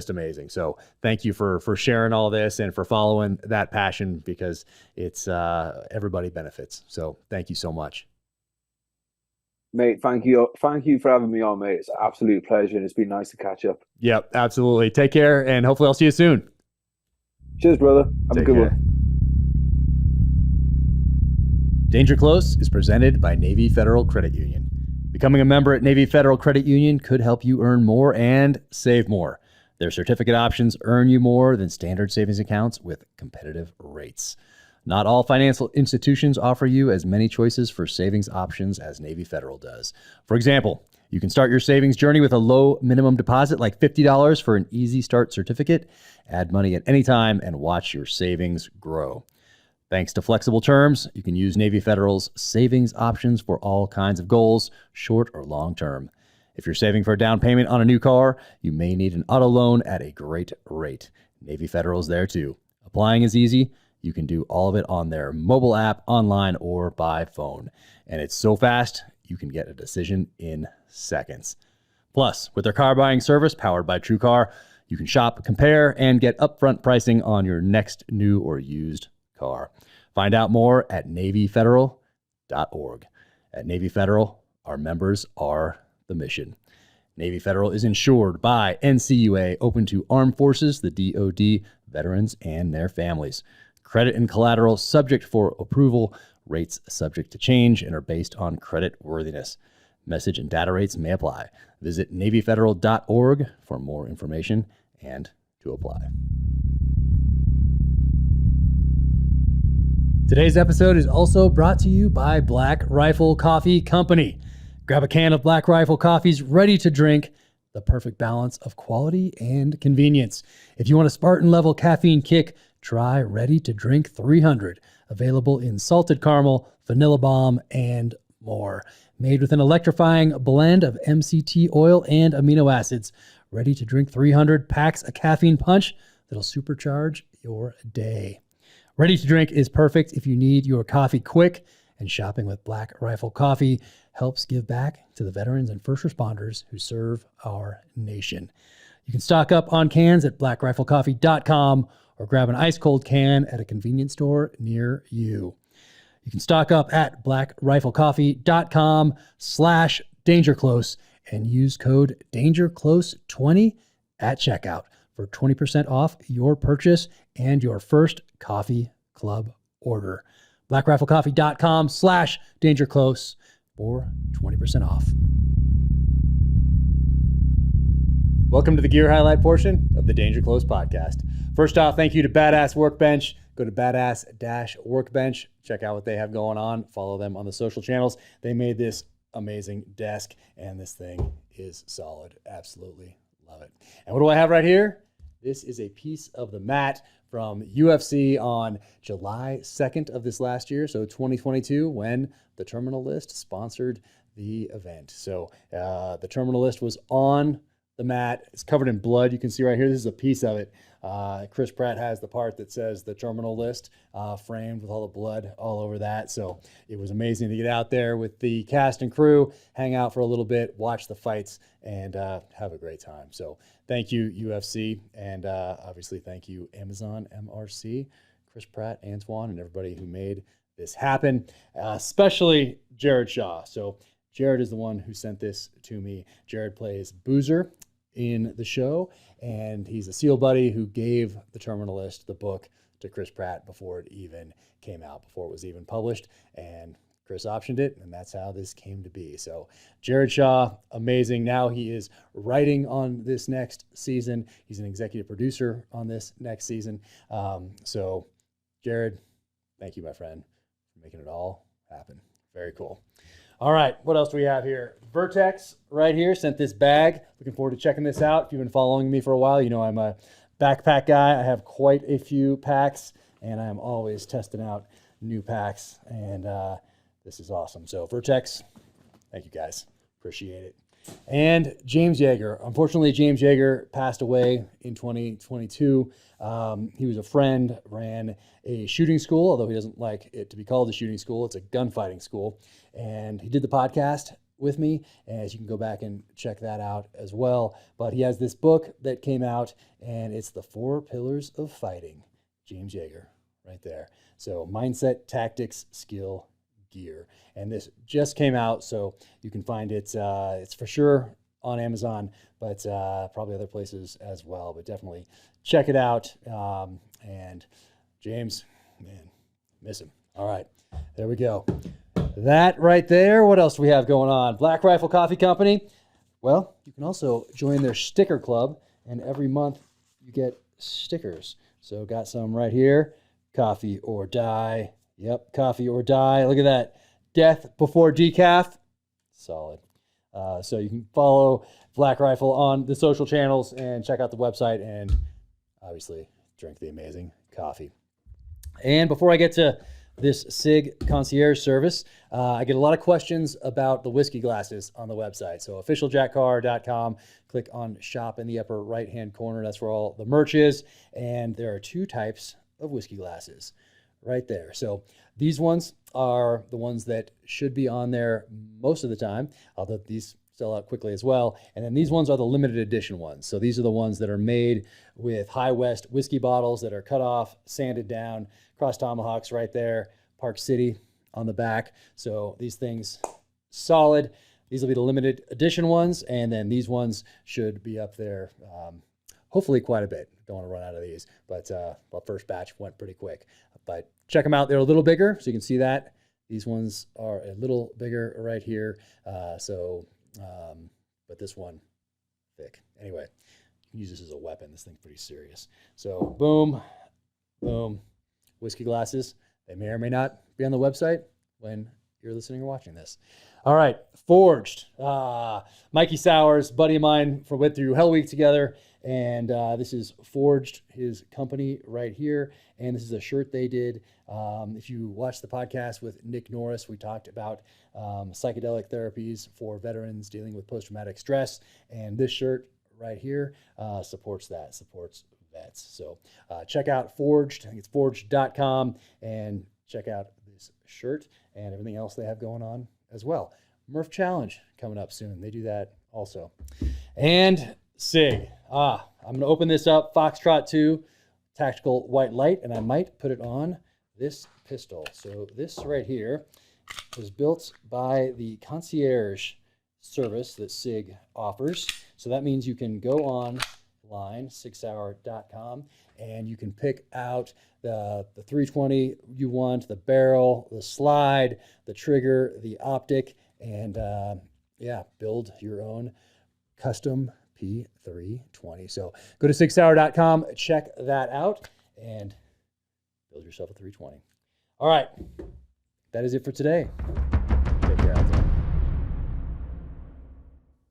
Speaker 3: amazing. So thank you for sharing all this and for following that passion, because it's everybody benefits. So thank you so much.
Speaker 4: Mate, thank you for having me on, mate. It's an absolute pleasure, and it's been nice to catch up.
Speaker 3: Yep, absolutely. Take care, and hopefully I'll see you soon.
Speaker 4: Cheers, brother. Have a good one.
Speaker 3: Danger Close is presented by Navy Federal Credit Union. Becoming a member at Navy Federal Credit Union could help you earn more and save more. Their certificate options earn you more than standard savings accounts with competitive rates. Not all financial institutions offer you as many choices for savings options as Navy Federal does. For example, you can start your savings journey with a low minimum deposit like $50 for an Easy Start certificate. Add money at any time and watch your savings grow. Thanks to flexible terms, you can use Navy Federal's savings options for all kinds of goals, short or long term. If you're saving for a down payment on a new car, you may need an auto loan at a great rate. Navy Federal is there too. Applying is easy. You can do all of it on their mobile app, online, or by phone. And it's so fast, you can get a decision in seconds. Plus, with their car buying service powered by TrueCar, you can shop, compare, and get upfront pricing on your next new or used car. Find out more at NavyFederal.org. At Navy Federal, our members are the mission. Navy Federal is insured by NCUA, open to armed forces, the DoD, veterans, and their families. Credit and collateral subject for approval, rates subject to change, and are based on credit worthiness. Message and data rates may apply. Visit NavyFederal.org for more information and to apply. Today's episode is also brought to you by Black Rifle Coffee Company. Grab a can of Black Rifle Coffee's ready to drink, the perfect balance of quality and convenience. If you want a Spartan level caffeine kick, try Ready to Drink 300. Available in salted caramel, vanilla bomb, and more. Made with an electrifying blend of MCT oil and amino acids. Ready to Drink 300 packs a caffeine punch that'll supercharge your day. Ready to Drink is perfect if you need your coffee quick, and shopping with Black Rifle Coffee helps give back to the veterans and first responders who serve our nation. You can stock up on cans at blackriflecoffee.com or grab an ice cold can at a convenience store near you. You can stock up at blackriflecoffee.com/dangerclose and use code DangerClose20 at checkout for 20% off your purchase and your first coffee club order. blackriflecoffee.com/dangerclose for 20% off. Welcome to the gear highlight portion of the Danger Close podcast. First off, thank you to Badass Workbench. Go to badass-workbench. Check out what they have going on. Follow them on the social channels. They made this amazing desk, and this thing is solid. Absolutely love it. And what do I have right here? This is a piece of the mat from UFC on July 2nd of this last year, so 2022, when the Terminal List sponsored the event. So the Terminal List was on the mat. It's covered in blood. You can see right here, this is a piece of it. Chris Pratt has the part that says the terminal list framed with all the blood all over that. So it was amazing to get out there with the cast and crew, hang out for a little bit, watch the fights, and have a great time. So thank you, UFC, and obviously thank you, Amazon, MRC, Chris Pratt, Antoine, and everybody who made this happen, especially Jared Shaw. So Jared is the one who sent this to me. Jared plays Boozer in the show, and he's a SEAL buddy who gave The Terminalist, the book, to Chris Pratt before it even came out, before it was even published, and Chris optioned it, and that's how this came to be. So Jared Shaw, amazing. Now he is writing on this next season. He's an executive producer on this next season. So Jared, thank you, my friend, for making it all happen. Very cool. All right, what else do we have here? Vertex right here sent this bag. Looking forward to checking this out. If you've been following me for a while, you know I'm a backpack guy. I have quite a few packs, and I'm always testing out new packs, and this is awesome. So Vertex, thank you guys. Appreciate it. And James Yeager. Unfortunately, James Yeager passed away in 2022. He was a friend, ran a shooting school, although he doesn't like it to be called a shooting school. It's a gunfighting school. And he did the podcast with me, as you can go back and check that out as well. But he has this book that came out, and it's The 4 Pillars of Fighting. James Yeager, right there. So mindset, tactics, skill, gear. And this just came out, so you can find it. It's for sure on Amazon, but probably other places as well. But definitely check it out. And James, man, miss him. All right, there we go. That right there. What else do we have going on? Black Rifle Coffee Company. Well, you can also join their sticker club, and every month you get stickers. So got some right here. Coffee or die. Yep, coffee or die. Look at that. Death before decaf. Solid. So you can follow Black Rifle on the social channels and check out the website, and obviously drink the amazing coffee. And before I get to this SIG concierge service, I get a lot of questions about the whiskey glasses on the website. So officialjackcarr.com, click on shop in the upper right-hand corner. That's where all the merch is. And there are 2 types of whiskey glasses right there. So these ones are the ones that should be on there most of the time, although these sell out quickly as well. And then these ones are the limited edition ones. So these are the ones that are made with High West whiskey bottles that are cut off, sanded down, cross tomahawks right there, Park City on the back. So these things, solid. These will be the limited edition ones. And then these ones should be up there, hopefully quite a bit. Don't want to run out of these, but well, first batch went pretty quick. But check them out. They're a little bigger, so you can see that. These ones are a little bigger right here. But this one, thick. Anyway, you can use this as a weapon. This thing's pretty serious. So boom, boom. Whiskey glasses. They may or may not be on the website when you're listening or watching this. All right, Forged. Mikey Sowers, buddy of mine, went through Hell Week together, and this is Forged, his company right here, and this is a shirt they did. If you watch the podcast with Nick Norris, we talked about psychedelic therapies for veterans dealing with post-traumatic stress, and this shirt right here supports that, supports vets. So check out Forged. I think it's forged.com, and check out this shirt and everything else they have going on as well. Murph Challenge coming up soon. They do that also. And SIG. I'm going to open this up. Foxtrot 2 Tactical White Light, and I might put it on this pistol. So this right here was built by the concierge service that SIG offers. So that means you can go online, SigSauer.com, and you can pick out the 320 you want, the barrel, the slide, the trigger, the optic, and build your own custom P320. So go to SigSauer.com, check that out, and build yourself a 320. All right, that is it for today. Take care out there.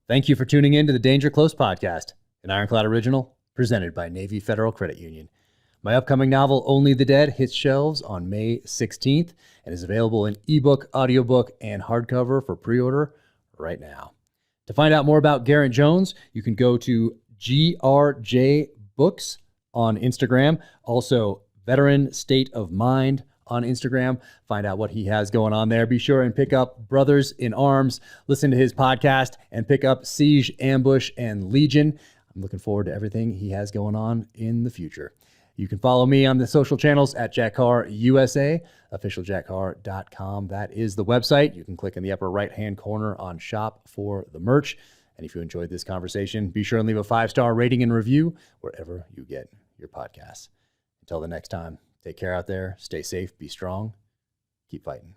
Speaker 3: Thank you for tuning in to the Danger Close podcast, an Ironclad original presented by Navy Federal Credit Union. My upcoming novel, Only the Dead, hits shelves on May 16th and is available in ebook, audiobook, and hardcover for pre-order right now. To find out more about Geraint Jones, you can go to GRJ Books on Instagram. Also, Veteran State of Mind on Instagram. Find out what he has going on there. Be sure and pick up Brothers in Arms, listen to his podcast, and pick up Siege, Ambush, and Legion. I'm looking forward to everything he has going on in the future. You can follow me on the social channels at Jack Carr USA, officialjackcarr.com. That is the website. You can click in the upper right-hand corner on Shop for the merch. And if you enjoyed this conversation, be sure and leave a 5-star rating and review wherever you get your podcasts. Until the next time, take care out there, stay safe, be strong, keep fighting.